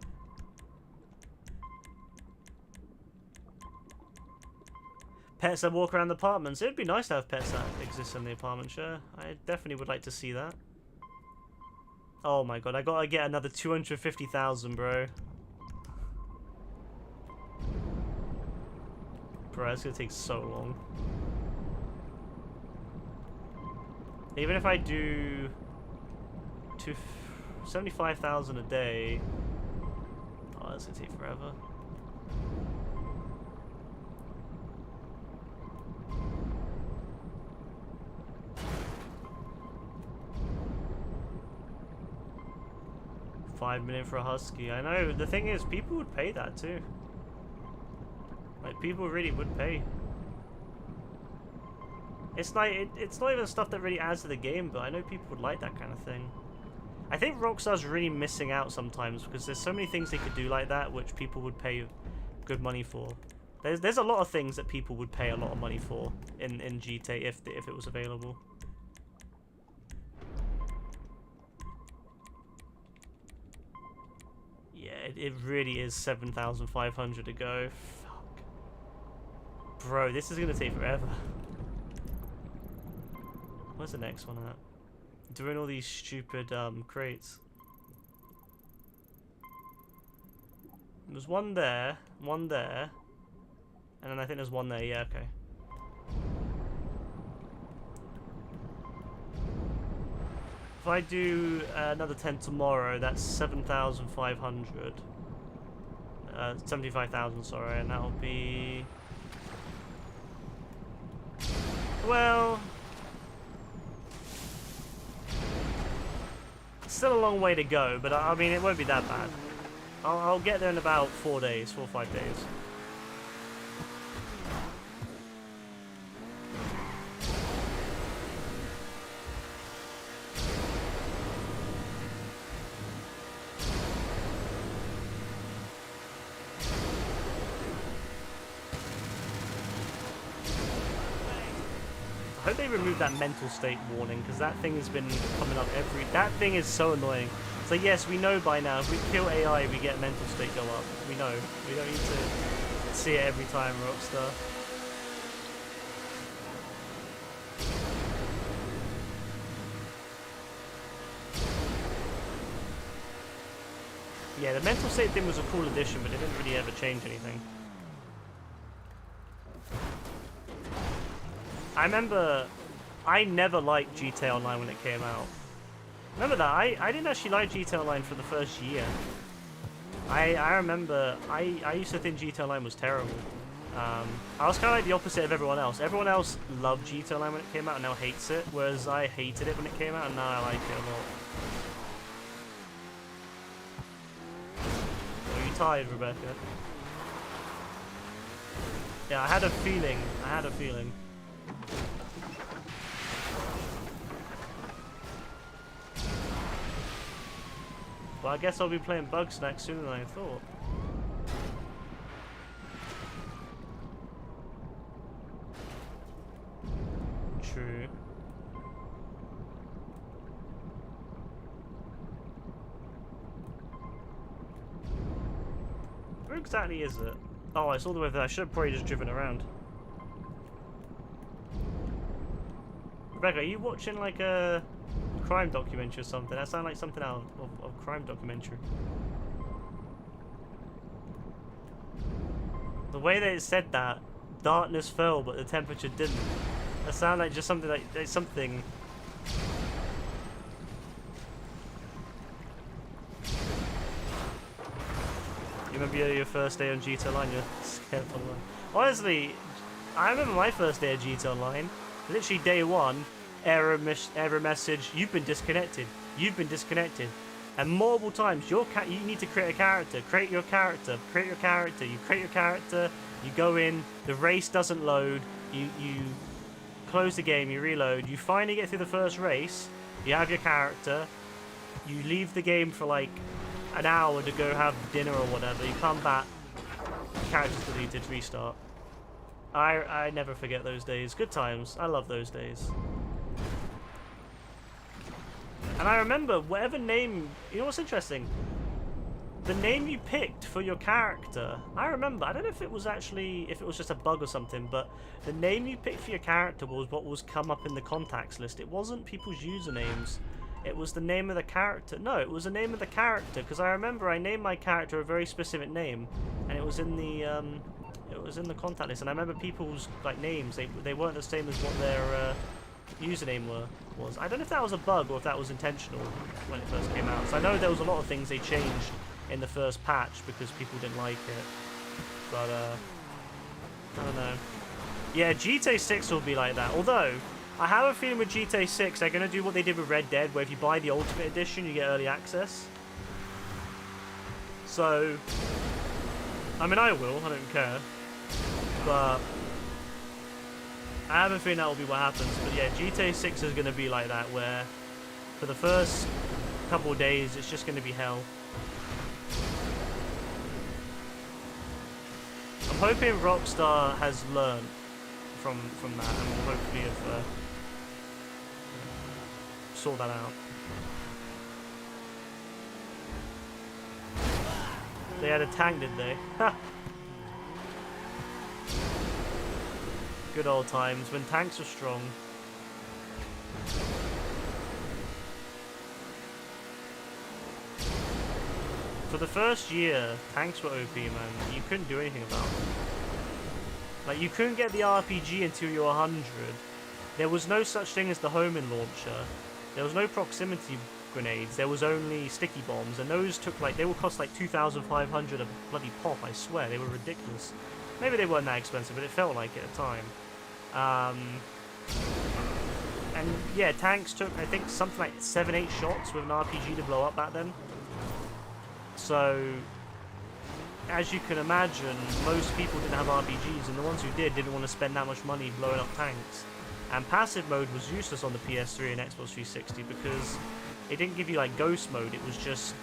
Pets that walk around the apartments. It'd be nice to have pets that exist in the apartment, sure. I definitely would like to see that. Oh my god, I gotta get another 250,000, bro. Bro, it's gonna take so long. Even if I do 75,000 a day, oh, that's gonna take forever. $5 million for a husky. I know. The thing is, people would pay that too. Like, people really would pay. It's like it's not even stuff that really adds to the game, but I know people would like that kind of thing. I think Rockstar's really missing out sometimes because there's so many things they could do like that which people would pay good money for. There's a lot of things that people would pay a lot of money for in GTA if it was available. Yeah, it really is 7,500 to go. Fuck. Bro, this is gonna take forever. Where's the next one at? Doing all these stupid crates. There's one there, and then I think there's one there. Yeah, okay. If I do another 10 tomorrow, that's 7,500. 75,000, sorry, and that'll be... Well... Still a long way to go, but I mean, it won't be that bad. I'll get there in about 4 days, 4 or 5 days. I hope they remove that mental state warning, because that thing has been coming up every... That thing is so annoying. So yes, we know by now, if we kill AI, we get mental state go up. We know. We don't need to see it every time, Rockstar. Yeah, the mental state thing was a cool addition, but it didn't really ever change anything. I remember I never liked GTA Online when it came out. Remember that? I didn't actually like GTA Online for the first year. I remember I used to think GTA Online was terrible. I was kind of like the opposite of everyone else. Everyone else loved GTA Online when it came out and now hates it, whereas I hated it when it came out and now I like it a lot. Are you tired, Rebecca? Yeah, I had a feeling. Well, I guess I'll be playing Bugsnax sooner than I thought. True. Where exactly is it? Oh, it's all the way there. I should have probably just driven around. Rebecca, are you watching like a crime documentary or something? That sounds like something out of crime documentary. The way that it said that, darkness fell but the temperature didn't. That sounded like just something like something. You remember your first day on GT Online? You're scared for one. Honestly, I remember my first day of GT Online. Literally day one, error message. You've been disconnected. You've been disconnected. And multiple times, you need to create a character. Create your character. Create your character. You create your character. You go in. The race doesn't load. You close the game. You reload. You finally get through the first race. You have your character. You leave the game for like an hour to go have dinner or whatever. You come back. Character's deleted. Restart. I never forget those days. Good times. I love those days. And I remember whatever name... You know what's interesting? The name you picked for your character. I remember. I don't know if it was just a bug or something, but the name you picked for your character was what was come up in the contacts list. It wasn't people's usernames. It was the name of the character. No, it was the name of the character, because I remember I named my character a very specific name, and it was in the contact list. And I remember people's like names. They weren't the same as what their username was. I don't know if that was a bug or if that was intentional when it first came out. So I know there was a lot of things they changed in the first patch because people didn't like it. But I don't know. Yeah, GTA 6 will be like that. Although I have a feeling with GTA 6 they're gonna do what they did with Red Dead, where if you buy the Ultimate Edition you get early access. So I mean, I will. I don't care. But I have a feeling that will be what happens. But yeah, GTA 6 is going to be like that, where for the first couple of days it's just going to be hell. I'm hoping Rockstar has learned from that, and will hopefully have sort that out. They had a tank, did they? Good old times when tanks were strong. For the first year, tanks were OP, man. You couldn't do anything about them. Like, you couldn't get the RPG until you were 100. There was no such thing as the homing launcher. There was no proximity grenades. There was only sticky bombs, and those took like, they would cost like 2,500 a bloody pop. I swear, they were ridiculous. Maybe they weren't that expensive, but it felt like it at the time. And yeah, tanks took, I think, something like 7-8 shots with an RPG to blow up back then. So, as you can imagine, most people didn't have RPGs, and the ones who didn't want to spend that much money blowing up tanks. And passive mode was useless on the PS3 and Xbox 360 because it didn't give you like ghost mode. It was just,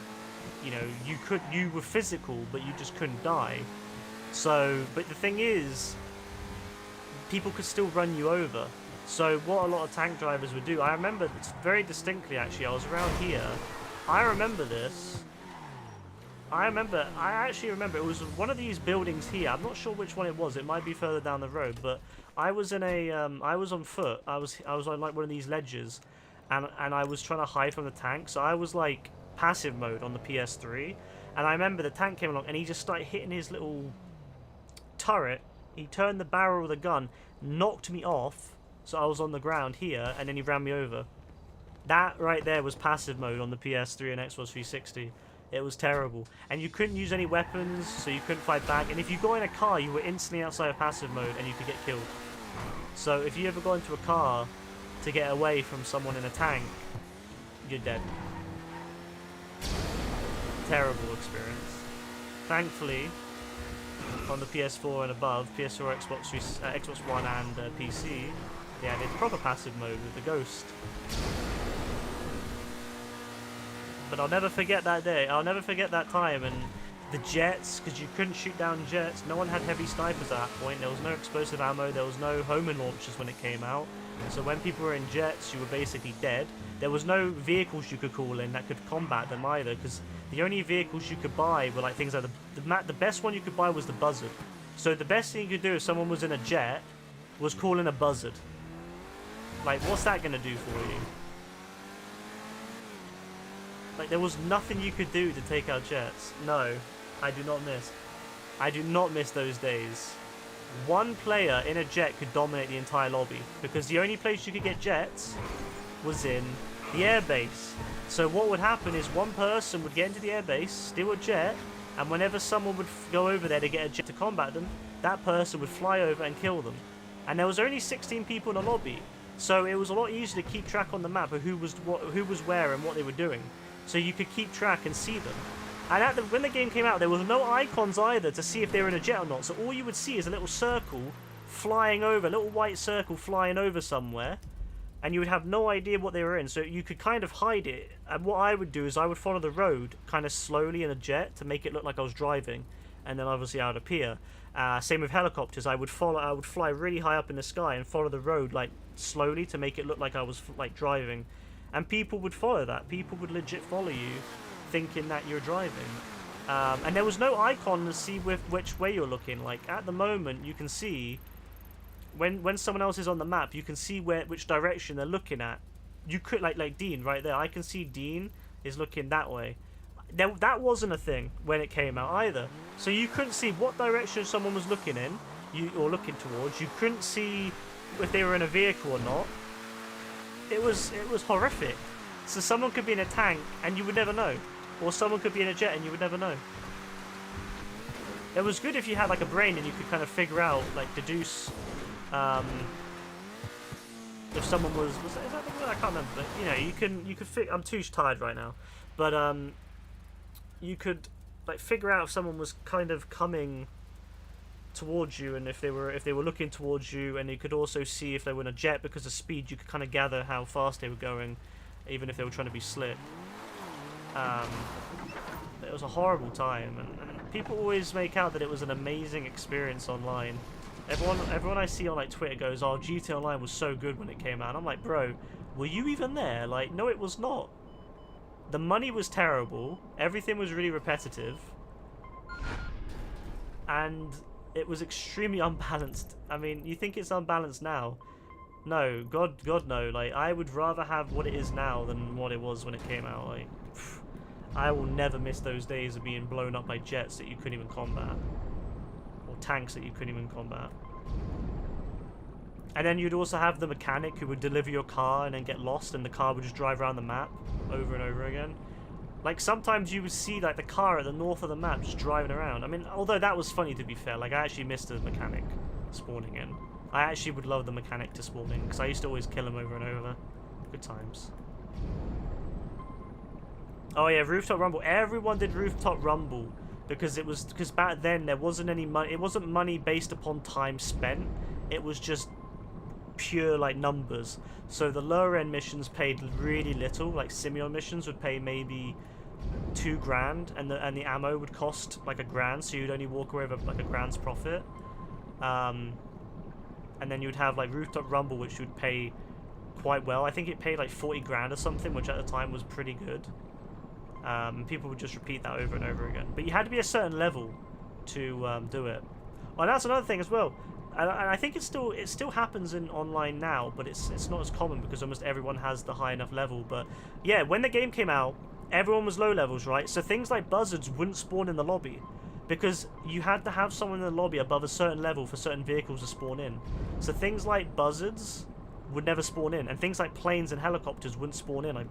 you know, you were physical, but you just couldn't die. So, but the thing is, people could still run you over. So what a lot of tank drivers would do, I remember this very distinctly actually, I was around here, I remember this, I actually remember it was one of these buildings here, I'm not sure which one it was, it might be further down the road, but I was in a, I was on foot, I was on like one of these ledges, and I was trying to hide from the tank, so I was like passive mode on the PS3, and I remember the tank came along and he just started hitting his little turret. He turned the barrel of the gun, knocked me off, so I was on the ground here, and then he ran me over. That right there was passive mode on the PS3 and Xbox 360. It was terrible. And you couldn't use any weapons, so you couldn't fight back. And if you got in a car, you were instantly outside of passive mode, and you could get killed. So if you ever got into a car to get away from someone in a tank, you're dead. Terrible experience. Thankfully, on the PS4 and above, PS4, Xbox One and PC, they added proper passive mode with the Ghost. But I'll never forget that day. I'll never forget that time, and the jets, because you couldn't shoot down jets. No one had heavy snipers at that point. There was no explosive ammo. There was no homing launchers when it came out. So when people were in jets, you were basically dead. There was no vehicles you could call in that could combat them either, because the only vehicles you could buy were like things like the best one you could buy was the Buzzard. So the best thing you could do if someone was in a jet was call in a Buzzard. Like, what's that going to do for you? Like, there was nothing you could do to take out jets. No, I do not miss. I do not miss those days. One player in a jet could dominate the entire lobby, because the only place you could get jets was in the airbase. So what would happen is one person would get into the airbase, steal a jet, and whenever someone would go over there to get a jet to combat them, that person would fly over and kill them. And there was only 16 people in the lobby, so it was a lot easier to keep track on the map of who was where and what they were doing, so you could keep track and see them. And when the game came out, there was no icons either to see if they were in a jet or not, so all you would see is a little circle flying over, a little white circle flying over somewhere, and you would have no idea what they were in, so you could kind of hide it. And what I would do is I would follow the road kind of slowly in a jet to make it look like I was driving, and then obviously I would appear. Same with helicopters. I would fly really high up in the sky and follow the road like slowly to make it look like I was like driving, and people would follow that. People would legit follow you, thinking that you're driving. And there was no icon to see which way you're looking. Like at the moment, you can see when someone else is on the map, you can see which direction they're looking at. You could like Dean right there. I can see Dean is looking that way. That wasn't a thing when it came out either. So you couldn't see what direction someone was looking in, or looking towards. You couldn't see if they were in a vehicle or not. It was horrific. So someone could be in a tank and you would never know, or someone could be in a jet and you would never know. It was good if you had like a brain and you could kind of figure out, like deduce, if someone was that the word? I can't remember. But you know, you could I'm too tired right now, but you could like figure out if someone was kind of coming towards you, and if they were looking towards you, and you could also see if they were in a jet because of speed. You could kind of gather how fast they were going, even if they were trying to be slick. It was a horrible time, and people always make out that it was an amazing experience online. Everyone I see on like Twitter goes, "Oh, GTA Online was so good when it came out." And I'm like, bro, were you even there? Like, no, it was not. The money was terrible. Everything was really repetitive, and it was extremely unbalanced. I mean, you think it's unbalanced now? No, God, no. Like, I would rather have what it is now than what it was when it came out. Like, I will never miss those days of being blown up by jets that you couldn't even combat, or tanks that you couldn't even combat. And then you'd also have the mechanic who would deliver your car and then get lost, and the car would just drive around the map over and over again. Like, sometimes you would see like the car at the north of the map just driving around. I mean, although that was funny, to be fair. Like, I actually missed the mechanic spawning in. I actually would love the mechanic to spawn in, because I used to always kill him over and over. Good times. Oh yeah, Rooftop Rumble. Everyone did Rooftop Rumble because back then there wasn't any money. It wasn't money based upon time spent. It was just pure like numbers. So the lower end missions paid really little. Like Simeon missions would pay maybe $2,000, and the ammo would cost like $1,000. So you'd only walk away with like $1,000's profit. And then you'd have like Rooftop Rumble, which would pay quite well. I think it paid like $40,000 or something, which at the time was pretty good. People would just repeat that over and over again. But you had to be a certain level to do it. Oh, and that's another thing as well. And I think it still happens in online now, but it's not as common because almost everyone has the high enough level. But yeah, when the game came out, everyone was low levels, right? So things like buzzards wouldn't spawn in the lobby, because you had to have someone in the lobby above a certain level for certain vehicles to spawn in. So things like buzzards would never spawn in, and things like planes and helicopters wouldn't spawn in, like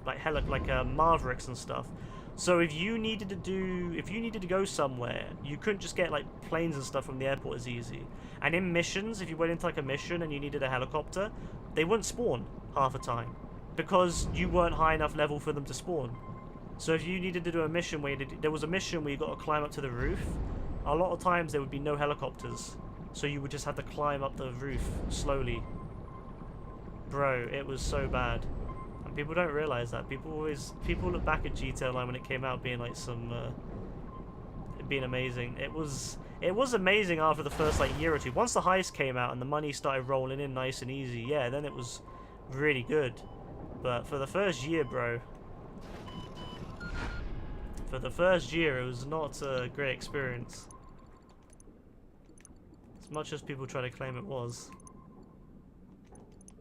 Mavericks and stuff. So if you needed to go somewhere, you couldn't just get like planes and stuff from the airport as easy. And in missions, if you went into like a mission and you needed a helicopter, they wouldn't spawn half the time because you weren't high enough level for them to spawn. So if you needed to do a mission where there was a mission where you got to climb up to the roof, a lot of times there would be no helicopters, so you would just have to climb up the roof slowly. Bro, it was so bad. And people don't realize that. People look back at GTA Online when it came out being like being amazing. It was amazing after the first like year or two. Once the heist came out and the money started rolling in nice and easy, yeah, then it was really good. But for the first year, bro, it was not a great experience, as much as people try to claim it was.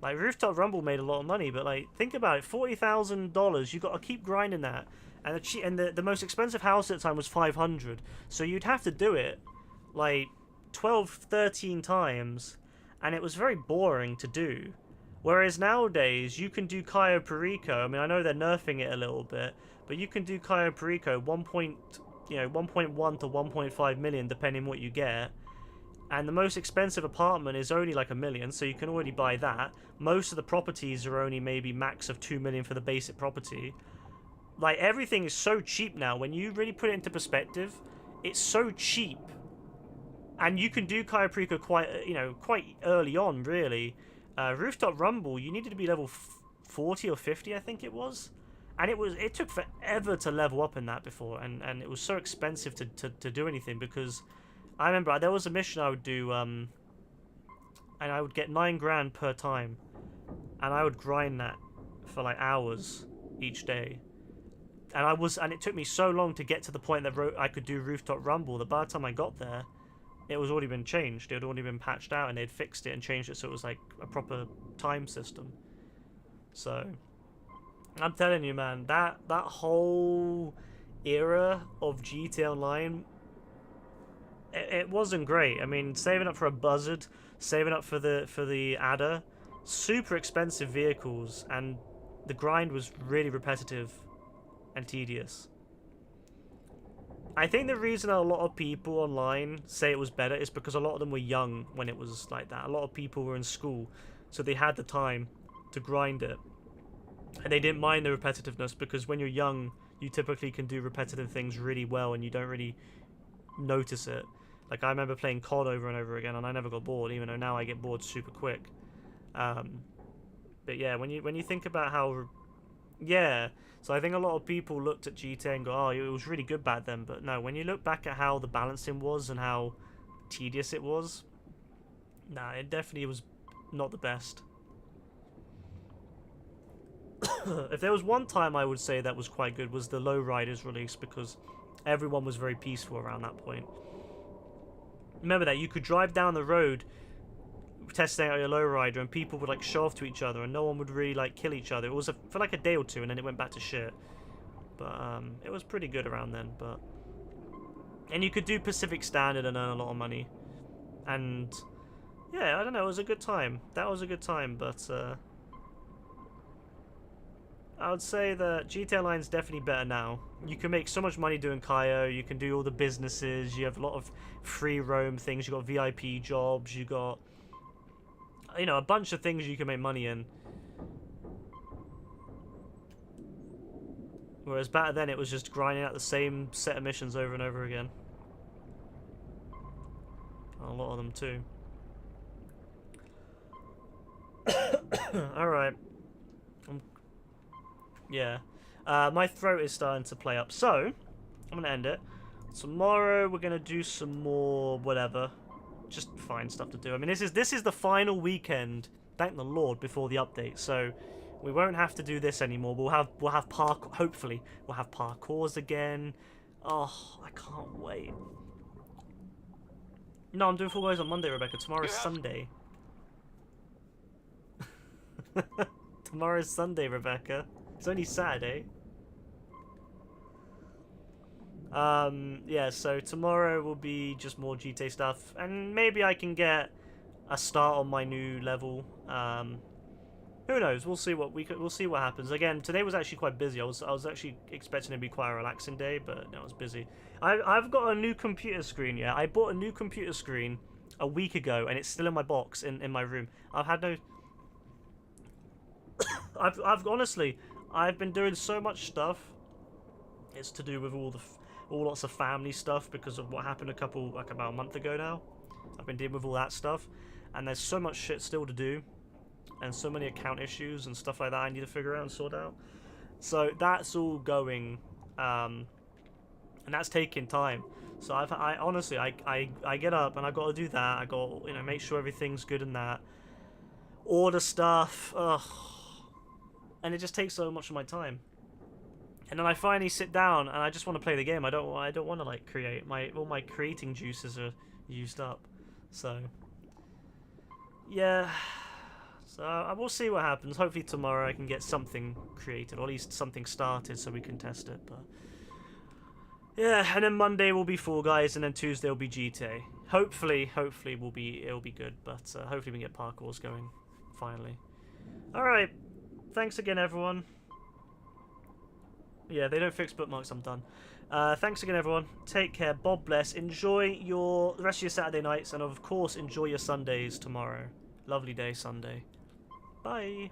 Like, Rooftop Rumble made a lot of money, but like, think about it, $40,000, you got to keep grinding that, and the most expensive house at the time was $500, so you'd have to do it like 12, 13 times, and it was very boring to do. Whereas nowadays, you can do Cayo Perico. I mean, I know they're nerfing it a little bit, but you can do Cayo Perico 1.3 you know, 1.1 to 1.5 million, depending what you get. And the most expensive apartment is only like $1 million, so you can already buy that. Most of the properties are only maybe max of 2 million for the basic property. Like, everything is so cheap now. When you really put it into perspective, it's so cheap. And you can do Kayaprika quite, you know, quite early on, really. Rooftop Rumble, you needed to be level 40 or 50, I think it was. And it took forever to level up in that before, and it was so expensive to do anything, because I remember there was a mission I would do, and I would get 9 grand per time, and I would grind that for like hours each day. And it took me so long to get to the point that I could do Rooftop Rumble that by the time I got there, it was already been changed. It had already been patched out, and they'd fixed it and changed it so it was like a proper time system. So I'm telling you, man, that whole era of GTA Online, it wasn't great. I mean, saving up for a buzzard, saving up for the adder, super expensive vehicles, and the grind was really repetitive and tedious. I think the reason a lot of people online say it was better is because a lot of them were young when it was like that. A lot of people were in school, so they had the time to grind it. And they didn't mind the repetitiveness, because when you're young, you typically can do repetitive things really well and you don't really notice it. Like, I remember playing COD over and over again and I never got bored, even though now I get bored super quick. But yeah, when you think about how... Yeah, so I think a lot of people looked at GTA and go, oh, it was really good back then. But no, when you look back at how the balancing was and how tedious it was, nah, it definitely was not the best. If there was one time I would say that was quite good, was the Lowriders release, because everyone was very peaceful around that point. Remember that you could drive down the road testing out your lowrider and people would like show off to each other and no one would really like kill each other. It was for like a day or two and then it went back to shit. But it was pretty good around then. And you could do Pacific Standard and earn a lot of money. And yeah, I don't know, it was a good time. That was a good time, but I would say that GTA Online is definitely better now. You can make so much money doing Kayo, you can do all the businesses, you have a lot of free roam things, you got VIP jobs, you got, you know, a bunch of things you can make money in. Whereas back then it was just grinding out the same set of missions over and over again. A lot of them too. Alright. Yeah. My throat is starting to play up. So, I'm going to end it. Tomorrow we're going to do some more whatever. Just find stuff to do. I mean, this is the final weekend, thank the Lord, before the update. So, we won't have to do this anymore. We'll have hopefully we'll have parkours again. Oh, I can't wait. No, I'm doing Fall Guys on Monday, Rebecca. Tomorrow's Sunday. Tomorrow's Sunday, Rebecca. It's only Saturday. Yeah, so tomorrow will be just more GTA stuff, and maybe I can get a start on my new level. Who knows? We'll see we'll see what happens. Again, today was actually quite busy. I was actually expecting it to be quite a relaxing day, but no, it was busy. I've got a new computer screen. Yeah, I bought a new computer screen a week ago, and it's still in my box in my room. I've had no. I've honestly, I've been doing so much stuff. It's to do with all lots of family stuff because of what happened about a month ago now. I've been dealing with all that stuff, and there's so much shit still to do, and so many account issues and stuff like that I need to figure out and sort out. So that's all going, and that's taking time. So I honestly I get up and I got to do that. I got to, make sure everything's good and that. Order stuff. Ugh. And it just takes so much of my time. And then I finally sit down and I just want to play the game. I don't want to like create. All my creating juices are used up. So yeah. So I will see what happens. Hopefully tomorrow I can get something created, or at least something started, so we can test it. But yeah, and then Monday will be Fall Guys, and then Tuesday will be GTA. Hopefully it'll be good. But hopefully we can get parkours going finally. All right. Thanks again, everyone. Yeah, they don't fix bookmarks, I'm done. Thanks again, everyone. Take care. God bless. Enjoy the rest of your Saturday nights, and of course, enjoy your Sundays tomorrow. Lovely day, Sunday. Bye.